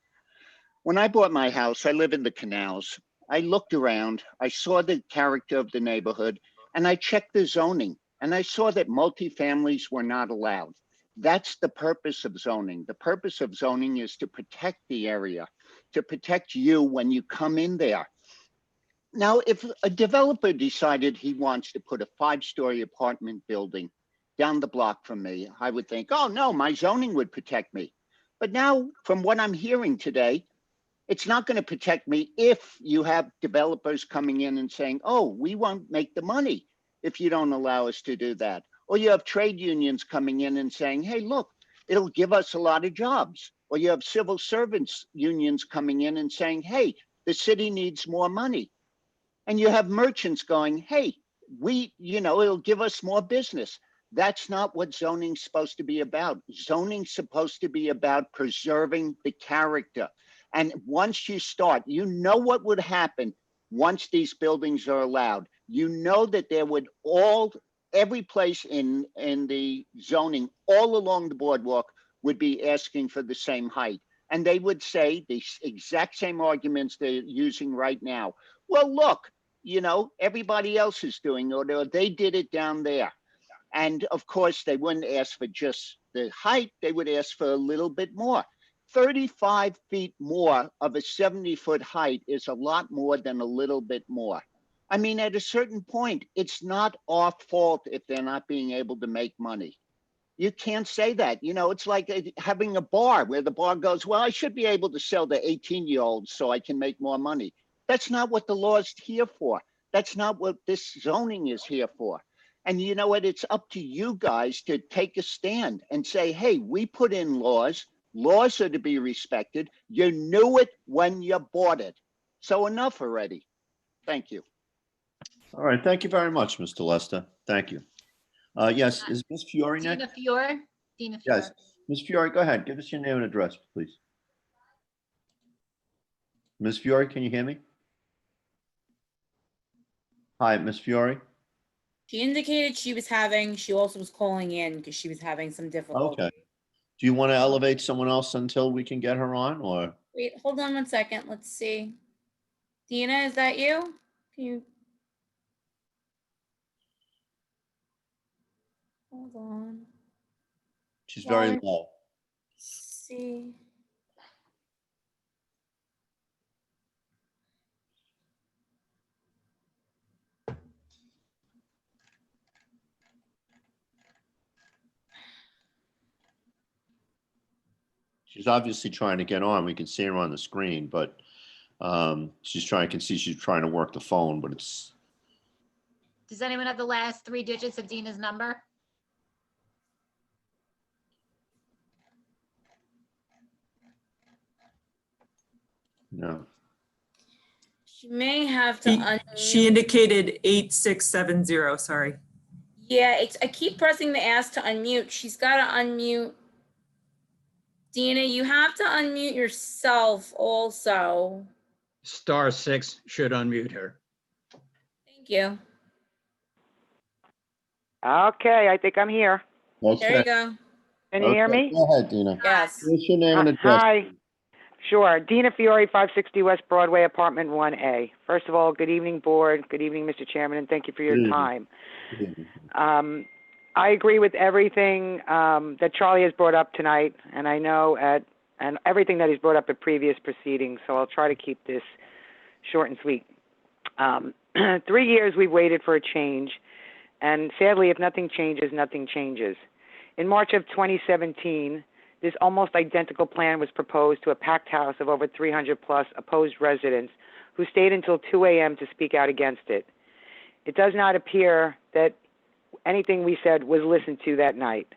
When I bought my house, I live in the canals. I looked around, I saw the character of the neighborhood, and I checked the zoning, and I saw that multifamilies were not allowed. That's the purpose of zoning. The purpose of zoning is to protect the area, to protect you when you come in there. Now, if a developer decided he wants to put a 5-story apartment building down the block from me, I would think, oh no, my zoning would protect me. But now, from what I'm hearing today, it's not going to protect me if you have developers coming in and saying, oh, we won't make the money if you don't allow us to do that. Or you have trade unions coming in and saying, hey, look, it'll give us a lot of jobs. Or you have civil servants unions coming in and saying, hey, the city needs more money. And you have merchants going, hey, it'll give us more business. That's not what zoning's supposed to be about. Zoning's supposed to be about preserving the character. And once you start, you know what would happen once these buildings are allowed. You know that there would every place in the zoning all along the boardwalk would be asking for the same height. And they would say the exact same arguments they're using right now. Well, look, you know, everybody else is doing it, or they did it down there. And of course, they wouldn't ask for just the height, they would ask for a little bit more. 35 feet more of a 70-foot height is a lot more than a little bit more. I mean, at a certain point, it's not our fault if they're not being able to make money. You can't say that. You know, it's like having a bar where the bar goes, well, I should be able to sell to 18-year-olds so I can make more money. That's not what the law is here for. That's not what this zoning is here for. And you know what? It's up to you guys to take a stand and say, hey, we put in laws. Laws are to be respected. You knew it when you bought it. So enough already. Thank you. All right, thank you very much, Mr. Lester. Thank you. Yes, is Ms. Fiore next? Dina Fiore. Dina Fiore. Yes, Ms. Fiore, go ahead. Give us your name and address, please. Ms. Fiore, can you hear me? Hi, Ms. Fiore. She indicated she also was calling in because she was having some difficulty. Okay. Do you want to elevate someone else until we can get her on, or? Wait, hold on 1 second. Let's see. Dina, is that you? Can you? Hold on. She's very Well, low. let's see. She's obviously trying to get on. We can see her on the screen, but I can see she's trying to work the phone, but it's. Does anyone have the last 3 digits of Dina's number? No. She may have to unmute. She indicated 8670, sorry. Yeah, I keep pressing the ask to unmute. She's got to unmute. Dina, you have to unmute yourself also. *6 should unmute her. Thank you. Okay, I think I'm here. Okay. There you go. Can you hear me? Go ahead, Dina. Yes. What's your name and address? Hi. Sure. Dina Fiore, 560 West Broadway, apartment 1A. First of all, good evening, board. Good evening, Mr. Chairman, and thank you for your Good evening. time. Good evening. I agree with everything that Charlie has brought up tonight, and I know and everything that he's brought up at previous proceedings, so I'll try to keep this short and sweet. 3 years we've waited for a change, and sadly, if nothing changes, nothing changes. In March of 2017, this almost identical plan was proposed to a packed house of over 300 plus opposed residents who stayed until 2 a.m. to speak out against it. It does not appear that anything we said was listened to that night.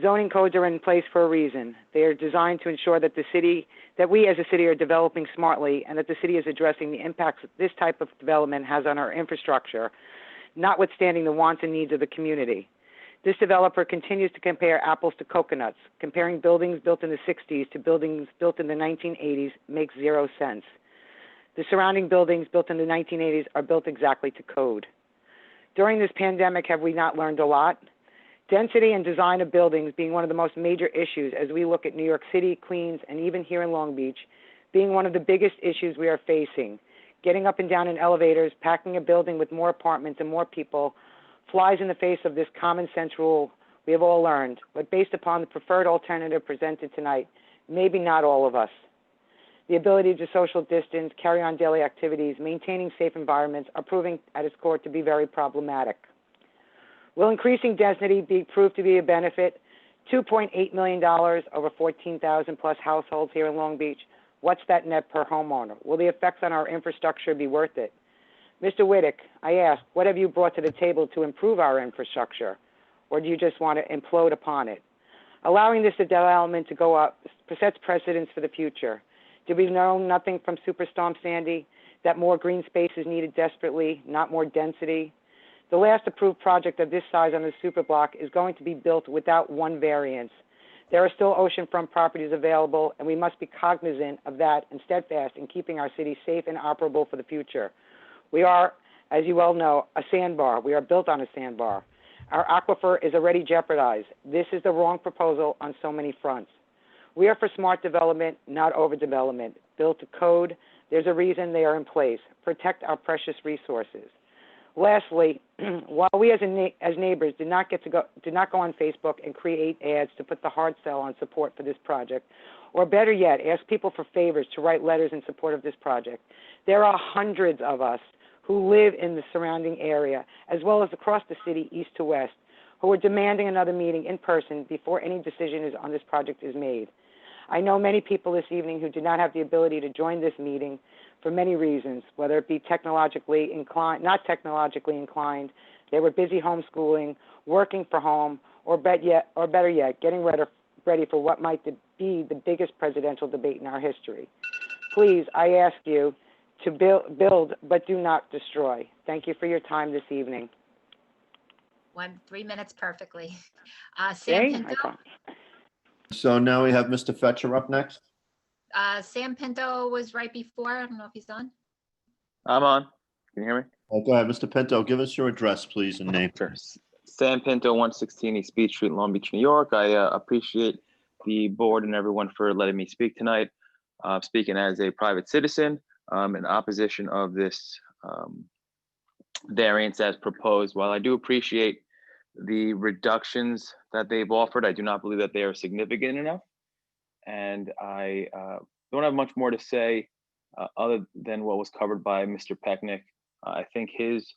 Zoning codes are in place for a reason. They are designed to ensure that we as a city are developing smartly and that the city is addressing the impacts that this type of development has on our infrastructure, notwithstanding the wants and needs of the community. This developer continues to compare apples to coconuts. Comparing buildings built in the 60s to buildings built in the 1980s makes zero sense. The surrounding buildings built in the 1980s are built exactly to code. During this pandemic, have we not learned a lot? Density and design of buildings being one of the most major issues as we look at New York City, Queens, and even here in Long Beach, being one of the biggest issues we are facing. Getting up and down in elevators, packing a building with more apartments and more people flies in the face of this common sense rule we have all learned, but based upon the preferred alternative presented tonight, maybe not all of us. The ability to social distance, carry on daily activities, maintaining safe environments are proving at its core to be very problematic. Will increasing density be proved to be a benefit? $2.8 million over 14,000 plus households here in Long Beach. What's that net per homeowner? Will the effects on our infrastructure be worth it? Mr. Whittick, I ask, what have you brought to the table to improve our infrastructure? Or do you just want to implode upon it? Allowing this development to go up sets precedents for the future. Did we know nothing from Superstorm Sandy? That more green space is needed desperately, not more density? The last approved project of this size on the superblock is going to be built without one variance. There are still oceanfront properties available, and we must be cognizant of that and steadfast in keeping our city safe and operable for the future. We are, as you well know, a sandbar. We are built on a sandbar. Our aquifer is already jeopardized. This is the wrong proposal on so many fronts. We are for smart development, not overdevelopment. Built to code. There's a reason they are in place. Protect our precious resources. Lastly, while we as neighbors did not go on Facebook and create ads to put the hard sell on support for this project, or better yet, ask people for favors to write letters in support of this project, there are hundreds of us who live in the surrounding area, as well as across the city, east to west, who are demanding another meeting in person before any decision on this project is made. I know many people this evening who did not have the ability to join this meeting for many reasons, whether it be not technologically inclined, they were busy homeschooling, working from home, or better yet, getting ready for what might be the biggest presidential debate in our history. Please, I ask you to build but do not destroy. Thank you for your time this evening. 3 minutes perfectly. Sam Okay? Pinto. So now we have Mr. Fetcher up next. Sam Pinto was right before. I don't know if he's on. I'm on. Can you hear me? Go ahead, Mr. Pinto. Give us your address, please, and name. Sure. Sam Pinto, 116 East Beach Street, Long Beach, New York. I appreciate the board and everyone for letting me speak tonight. Speaking as a private citizen in opposition of this variance as proposed. While I do appreciate the reductions that they've offered, I do not believe that they are significant enough. And I don't have much more to say other than what was covered by Mr. Pecknick. I think his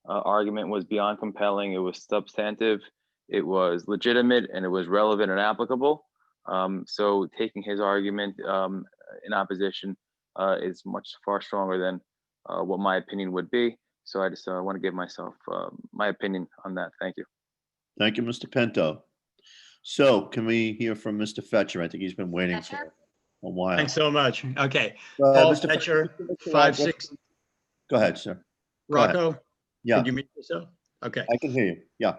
argument was beyond compelling. It was substantive, it was legitimate, and it was relevant and applicable. So taking his argument in opposition is far stronger than what my opinion would be. So I just want to give myself my opinion on that. Thank you. Thank you, Mr. Pinto. So can we hear from Mr. Fetcher? I think he's been waiting for a while. Thanks so much. Okay. Paul Mr. Fetcher, Fetcher, 5'6". Go ahead, sir. Go ahead. Rocco? Yeah. Can you mute yourself? Okay. I can hear you. Yeah.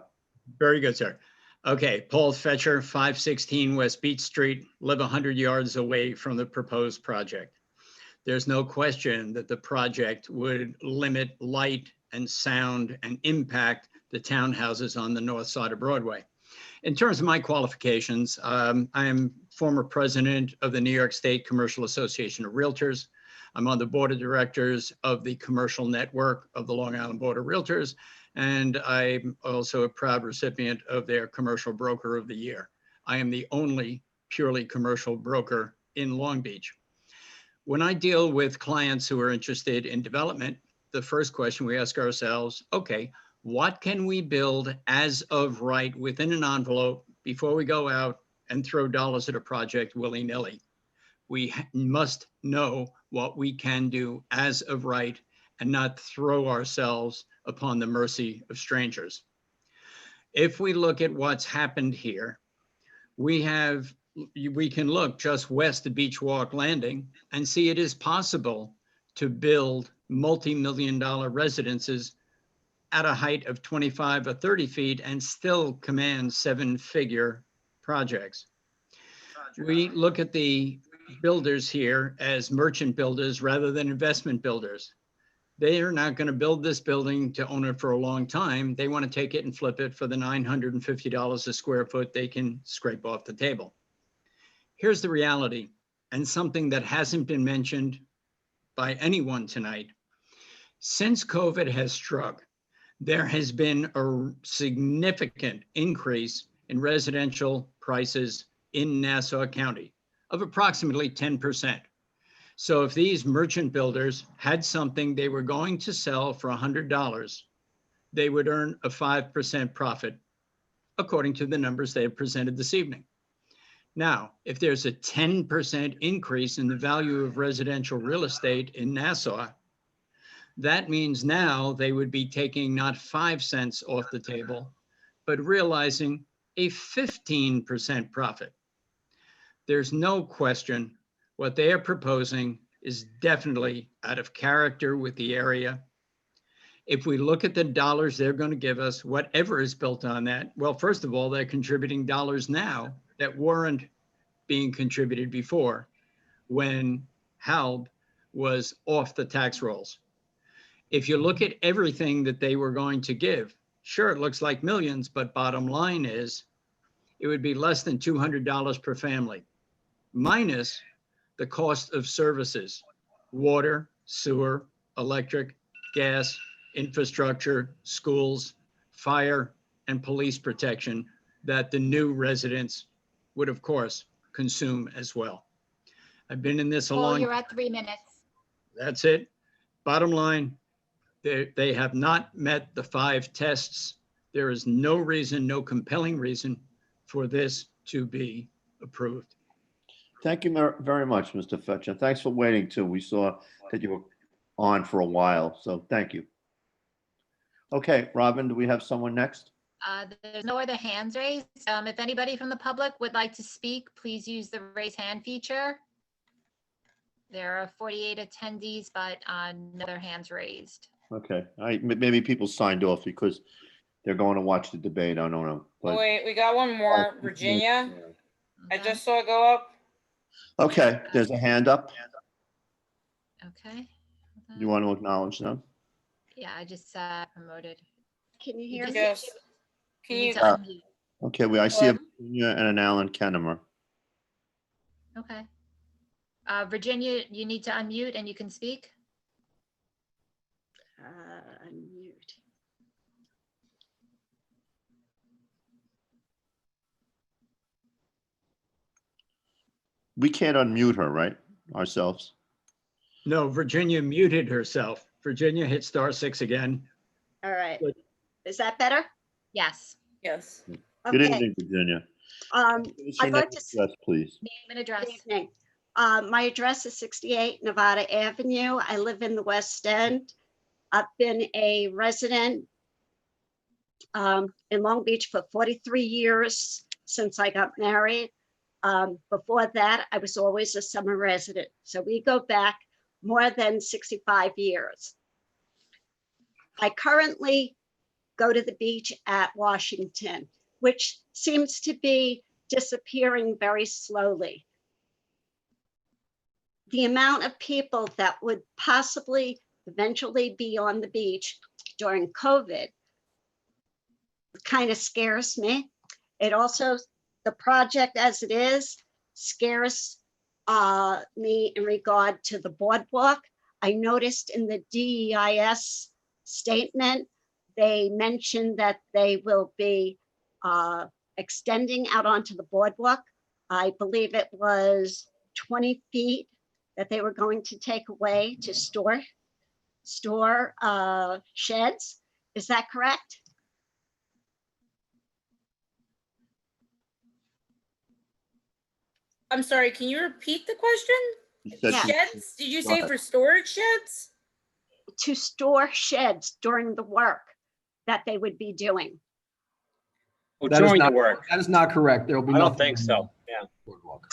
Very good, sir. Okay. Paul Fetcher, 516 West Beach Street, live 100 yards away from the proposed project. There's no question that the project would limit light and sound and impact the townhouses on the north side of Broadway. In terms of my qualifications, I am former president of the New York State Commercial Association of Realtors. I'm on the board of directors of the commercial network of the Long Island Board of Realtors, and I'm also a proud recipient of their Commercial Broker of the Year. I am the only purely commercial broker in Long Beach. When I deal with clients who are interested in development, the first question we ask ourselves, okay, what can we build as of right within an envelope before we go out and throw dollars at a project willy-nilly? We must know what we can do as of right and not throw ourselves upon the mercy of strangers. If we look at what's happened here, we can look just west of Beach Walk Landing and see it is possible to build multi-million-dollar residences at a height of 25 or 30 feet and still command seven-figure projects. We look at the builders here as merchant builders rather than investment builders. They are not going to build this building to own it for a long time. They want to take it and flip it for the $950 a square foot they can scrape off the table. Here's the reality, and something that hasn't been mentioned by anyone tonight. Since COVID has struck, there has been a significant increase in residential prices in Nassau County of approximately 10%. So if these merchant builders had something they were going to sell for $100, they would earn a 5% profit, according to the numbers they have presented this evening. Now, if there's a 10% increase in the value of residential real estate in Nassau, that means now they would be taking not 5 cents off the table, but realizing a 15% profit. There's no question what they are proposing is definitely out of character with the area. If we look at the dollars they're going to give us, whatever is built on that, well, first of all, they're contributing dollars now that weren't being contributed before when HALB was off the tax rolls. If you look at everything that they were going to give, sure, it looks like millions, but bottom line is it would be less than $200 per family. minus the cost of services, water, sewer, electric, gas, infrastructure, schools, fire, and police protection that the new residents would, of course, consume as well. I've been in this a Paul, long you're time. at 3 minutes. That's it. Bottom line, they have not met the 5 tests. There is no reason, no compelling reason for this to be approved. Thank you very much, Mr. Fetcher. Thanks for waiting too. We saw that you were on for a while, so thank you. Okay, Robin, do we have someone next? There's no other hands raised. If anybody from the public would like to speak, please use the raise hand feature. There are 48 attendees, but no other hands raised. Okay, maybe people signed off because they're going to watch the debate. I don't know. Oh, But wait, we got one more. Virginia. I just saw it go up. okay, there's a hand up. Okay. You want to acknowledge them? Yeah, I just promoted. Can you hear me? Yes. Can you? Okay, I see a Virginia and an Alan Kennemer. Okay. Virginia, you need to unmute and you can speak. Unmute. We can't unmute her, right? Ourselves. No, Virginia muted herself. Virginia, hit *6 again. All right. Is that better? Yes. Yes. Good Okay. evening, Virginia. Give us your I'd name like to and address, please. Name and address. Good evening. My address is 68 Nevada Avenue. I live in the West End. I've been a resident in Long Beach for 43 years since I got married. Before that, I was always a summer resident. So we go back more than 65 years. I currently go to the beach at Washington, which seems to be disappearing very slowly. The amount of people that would possibly eventually be on the beach during COVID kind of scares me. It also, the project as it is, scares me in regard to the boardwalk. I noticed in the DEIS statement, they mentioned that they will be extending out onto the boardwalk. I believe it was 20 feet that they were going to take away to store sheds. Is that correct? I'm sorry, can you repeat the question? Sheds? Did you say for storage sheds? To store sheds during the work that they would be doing. That is not correct. There will be I don't nothing think on so. the Yeah. boardwalk.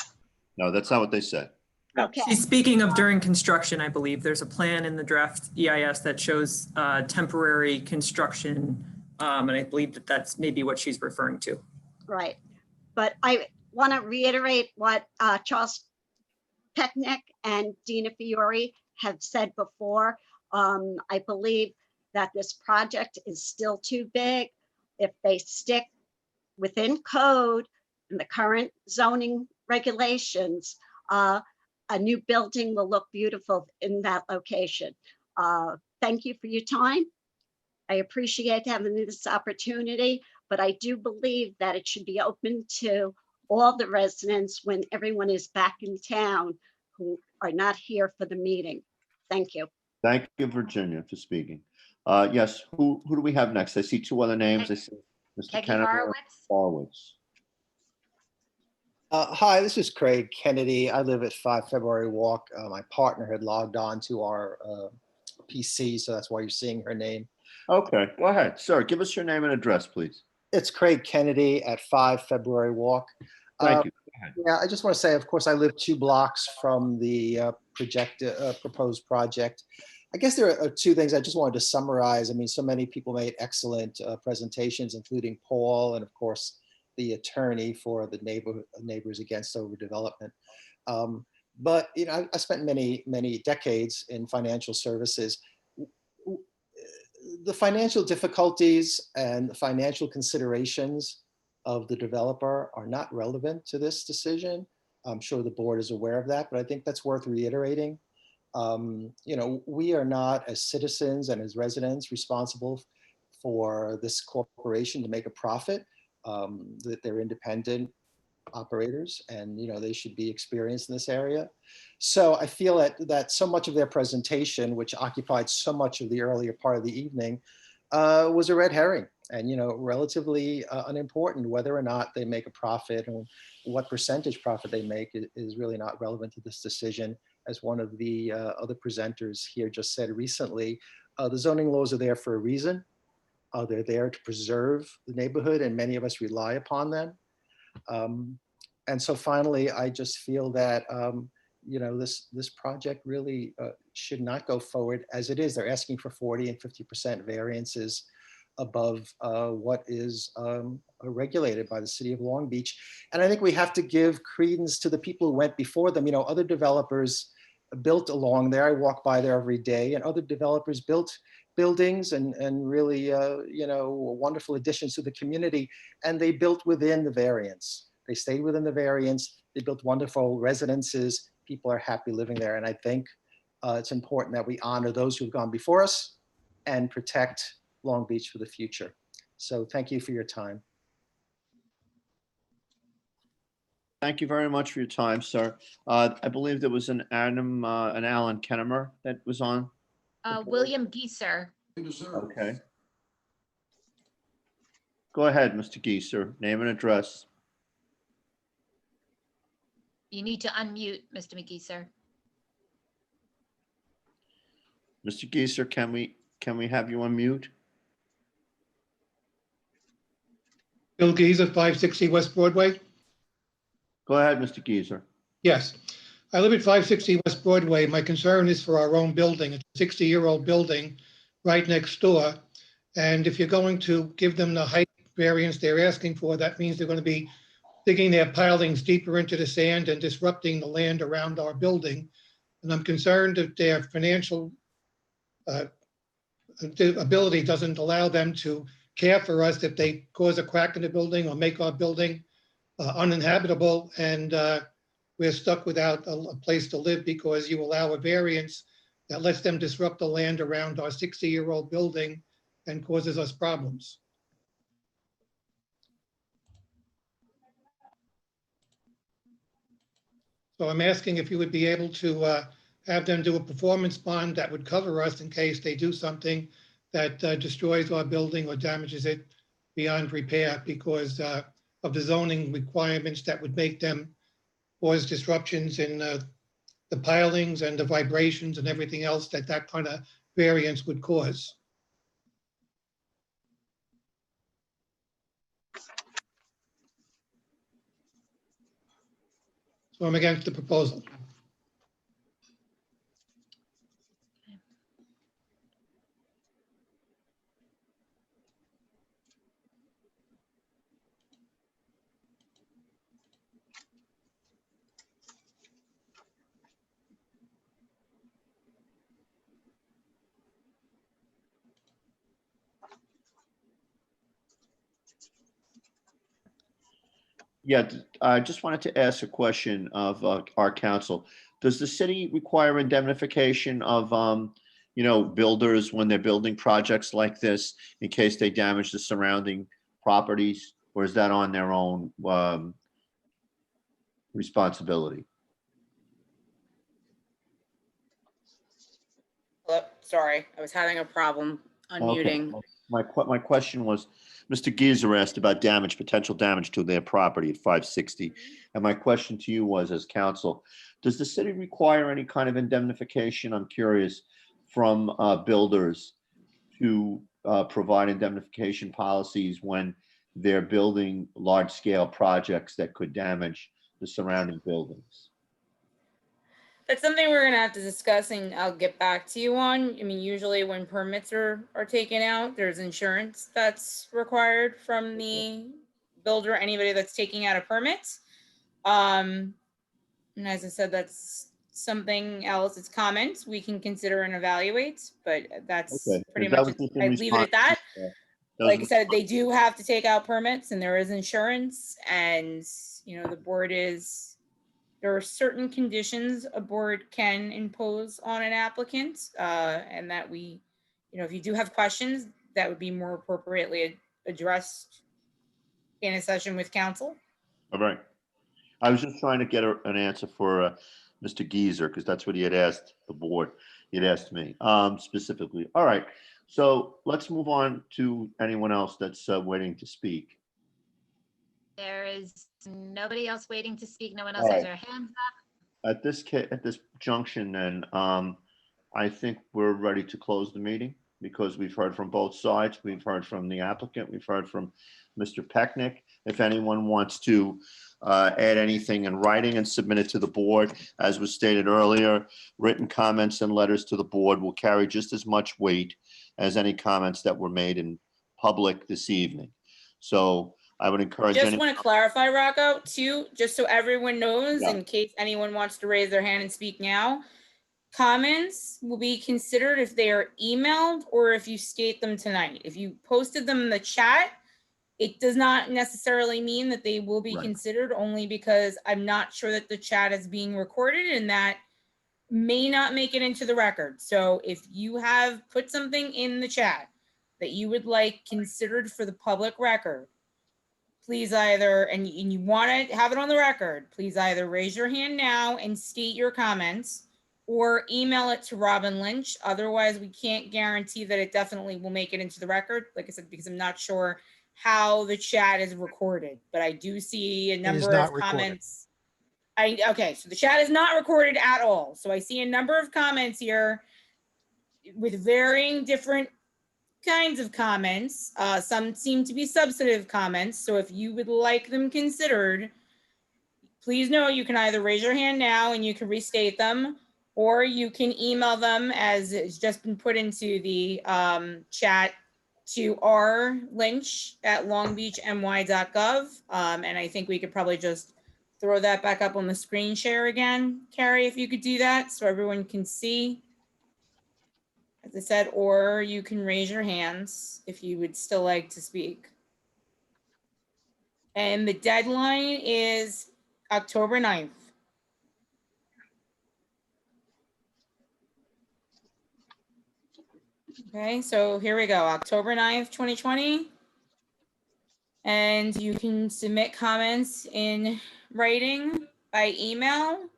No, that's not what they said. Okay. She's speaking of during construction, I believe. There's a plan in the draft EIS that shows temporary construction. And I believe that that's maybe what she's referring to. Right. But I want to reiterate what Charles Pecknick and Dina Fiore have said before. I believe that this project is still too big. If they stick within code and the current zoning regulations, a new building will look beautiful in that location. Thank you for your time. I appreciate having this opportunity, but I do believe that it should be open to all the residents when everyone is back in town who are not here for the meeting. Thank you. Thank you, Virginia, for speaking. Yes, who do we have next? I see 2 other names. I see Mr. Peggy Kennemer and Horowitz. Hi, this is Craig Kennedy. I live at 5 February Walk. My partner had logged on to our PC, so that's why you're seeing her name. Okay, go ahead. Sir, give us your name and address, please. It's Craig Kennedy at 5 February Walk. Thank you. Yeah, I just want to say, of course, I live 2 blocks from the proposed project. I guess there are 2 things I just wanted to summarize. I mean, so many people made excellent presentations, including Paul and, of course, the attorney for the Neighbors Against Overdevelopment. But, you know, I spent many decades in financial services. The financial difficulties and the financial considerations of the developer are not relevant to this decision. I'm sure the board is aware of that, but I think that's worth reiterating. We are not, as citizens and as residents, responsible for this corporation to make a profit. That they're independent operators, and they should be experienced in this area. So I feel that so much of their presentation, which occupied so much of the earlier part of the evening, was a red herring, and relatively unimportant. Whether or not they make a profit and what percentage profit they make is really not relevant to this decision. As one of the other presenters here just said recently, the zoning laws are there for a reason. They're there to preserve the neighborhood, and many of us rely upon them. And so finally, I just feel that this project really should not go forward as it is. They're asking for 40 and 50% variances above what is regulated by the city of Long Beach. And I think we have to give credence to the people who went before them. Other developers built along there. I walk by there every day, and other developers built buildings and really wonderful additions to the community, and they built within the variance. They stayed within the variance. They built wonderful residences. People are happy living there, and I think it's important that we honor those who've gone before us and protect Long Beach for the future. So thank you for your time. Thank you very much for your time, sir. I believe there was an Alan Kennemer that was on. William Geeser. Okay. Go ahead, Mr. Geeser. Name and address. You need to unmute, Mr. McGeeser. Mr. Geeser, can we have you unmute? Bill Geeser, 560 West Broadway. Go ahead, Mr. Geeser. Yes, I live at 560 West Broadway. My concern is for our own building. It's a 60-year-old building right next door. And if you're going to give them the height variance they're asking for, that means they're going to be digging their pilings deeper into the sand and disrupting the land around our building. And I'm concerned that their financial ability doesn't allow them to care for us if they cause a crack in the building or make our building uninhabitable, and we're stuck without a place to live because you allow a variance that lets them disrupt the land around our 60-year-old building and causes us problems. So I'm asking if you would be able to have them do a performance bond that would cover us in case they do something that destroys our building or damages it beyond repair because of the zoning requirements that would make them cause disruptions in the pilings and the vibrations and everything else that kind of variance would cause. So I'm against the proposal. Yeah, I just wanted to ask a question of our council. Does the city require indemnification of, builders when they're building projects like this in case they damage the surrounding properties, or is that on their own responsibility? Sorry, I was having a problem unmuting. Okay. My question was, Mr. Geezer asked about potential damage to their property at 560. And my question to you was, as council, does the city require any kind of indemnification? I'm curious, from builders to provide indemnification policies when they're building large-scale projects that could damage the surrounding buildings. That's something we're gonna have to discuss and I'll get back to you on. I mean, usually when permits are taken out, there's insurance that's required from the builder, anybody that's taking out a permit. And as I said, that's something else. It's comments we can consider and evaluate, but that's pretty much it. I'd leave it at that. Like I said, they do have to take out permits and there is insurance, and the board is there are certain conditions a board can impose on an applicant, and that we, if you do have questions, that would be more appropriately addressed in a session with council. All right. I was just trying to get an answer for Mr. Geezer, because that's what he had asked the board. He had asked me specifically. All right. So let's move on to anyone else that's waiting to speak. There is nobody else waiting to speak. No one else All has right. their hands up. At this junction, then, I think we're ready to close the meeting because we've heard from both sides. We've heard from the applicant. We've heard from Mr. Pecknick. If anyone wants to add anything in writing and submit it to the board, as was stated earlier, written comments and letters to the board will carry just as much weight as any comments that were made in public this evening. So I would encourage Just anyone. want to clarify, Rocco, too, just so everyone knows, Yeah. in case anyone wants to raise their hand and speak now. Comments will be considered if they are emailed or if you state them tonight. If you posted them in the chat, it does not necessarily mean that they will be Right. considered, only because I'm not sure that the chat is being recorded and that may not make it into the record. So if you have put something in the chat that you would like considered for the public record, please either, and you want to have it on the record, please either raise your hand now and state your comments or email it to Robin Lynch. Otherwise, we can't guarantee that it definitely will make it into the record. Like I said, because I'm not sure how the chat is recorded, but I do see a number not of recorded. comments. Okay, so the chat is not recorded at all. So I see a number of comments here with varying different kinds of comments. Some seem to be substantive comments. So if you would like them considered, please know you can either raise your hand now and you can restate them, or you can email them, as it's just been put into the chat, to rlynch@longbeachny.gov. And I think we could probably just throw that back up on the screen share again. Carrie, if you could do that so everyone can see. As I said, or you can raise your hands if you would still like to speak. And the deadline is October 9th. Okay, so here we go, October 9th, 2020. And you can submit comments in writing by email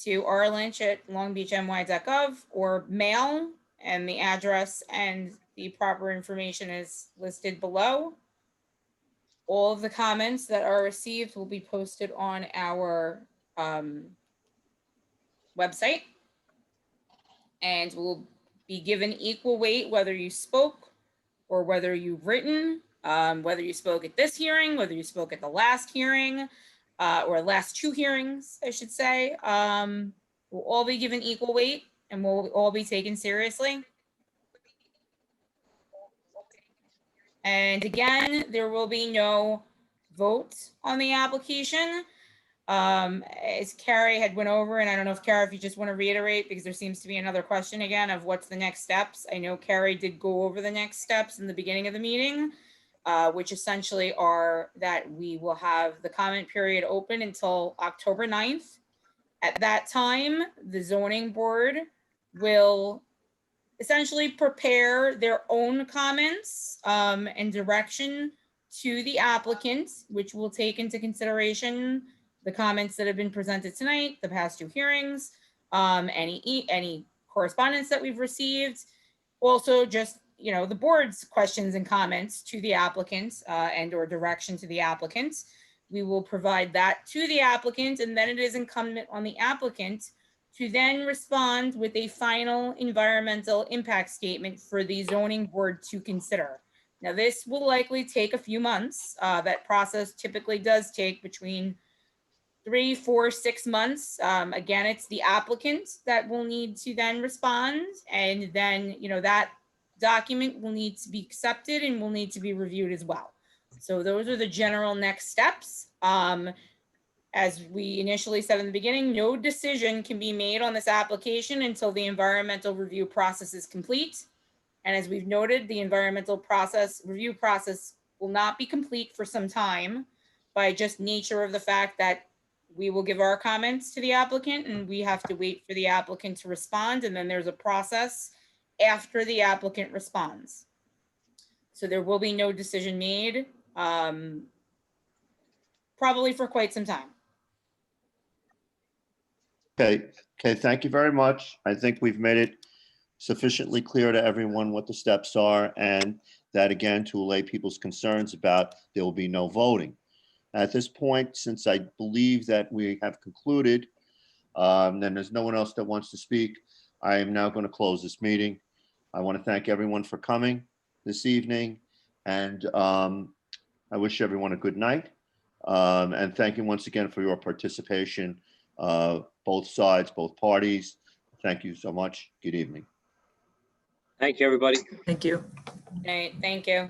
to rlynch@longbeachny.gov or mail, and the address and the proper information is listed below. All of the comments that are received will be posted on our website and will be given equal weight whether you spoke or whether you've written, whether you spoke at this hearing, whether you spoke at the last hearing, or last two hearings, I should say. Will all be given equal weight and will all be taken seriously. And again, there will be no vote on the application. As Carrie had went over, and I don't know if Carrie, if you just want to reiterate, because there seems to be another question again of what's the next steps. I know Carrie did go over the next steps in the beginning of the meeting, which essentially are that we will have the comment period open until October 9th. At that time, the zoning board will essentially prepare their own comments and direction to the applicant, which will take into consideration the comments that have been presented tonight, the past two hearings, any correspondence that we've received. Also, just, the board's questions and comments to the applicant and or direction to the applicant. We will provide that to the applicant, and then it is incumbent on the applicant to then respond with a final environmental impact statement for the zoning board to consider. Now, this will likely take a few months. That process typically does take between 3, 4, 6 months. Again, it's the applicant that will need to then respond, and then, that document will need to be accepted and will need to be reviewed as well. So those are the general next steps. As we initially said in the beginning, no decision can be made on this application until the environmental review process is complete. And as we've noted, the environmental review process will not be complete for some time by just nature of the fact that we will give our comments to the applicant and we have to wait for the applicant to respond. And then there's a process after the applicant responds. So there will be no decision made, probably for quite some time. Okay, thank you very much. I think we've made it sufficiently clear to everyone what the steps are, and that again, to allay people's concerns about there will be no voting. At this point, since I believe that we have concluded, then there's no one else that wants to speak. I am now going to close this meeting. I want to thank everyone for coming this evening, and I wish everyone a good night. And thank you once again for your participation, both sides, both parties. Thank you so much. Good evening. Thank you, everybody. Thank you. All right, thank you.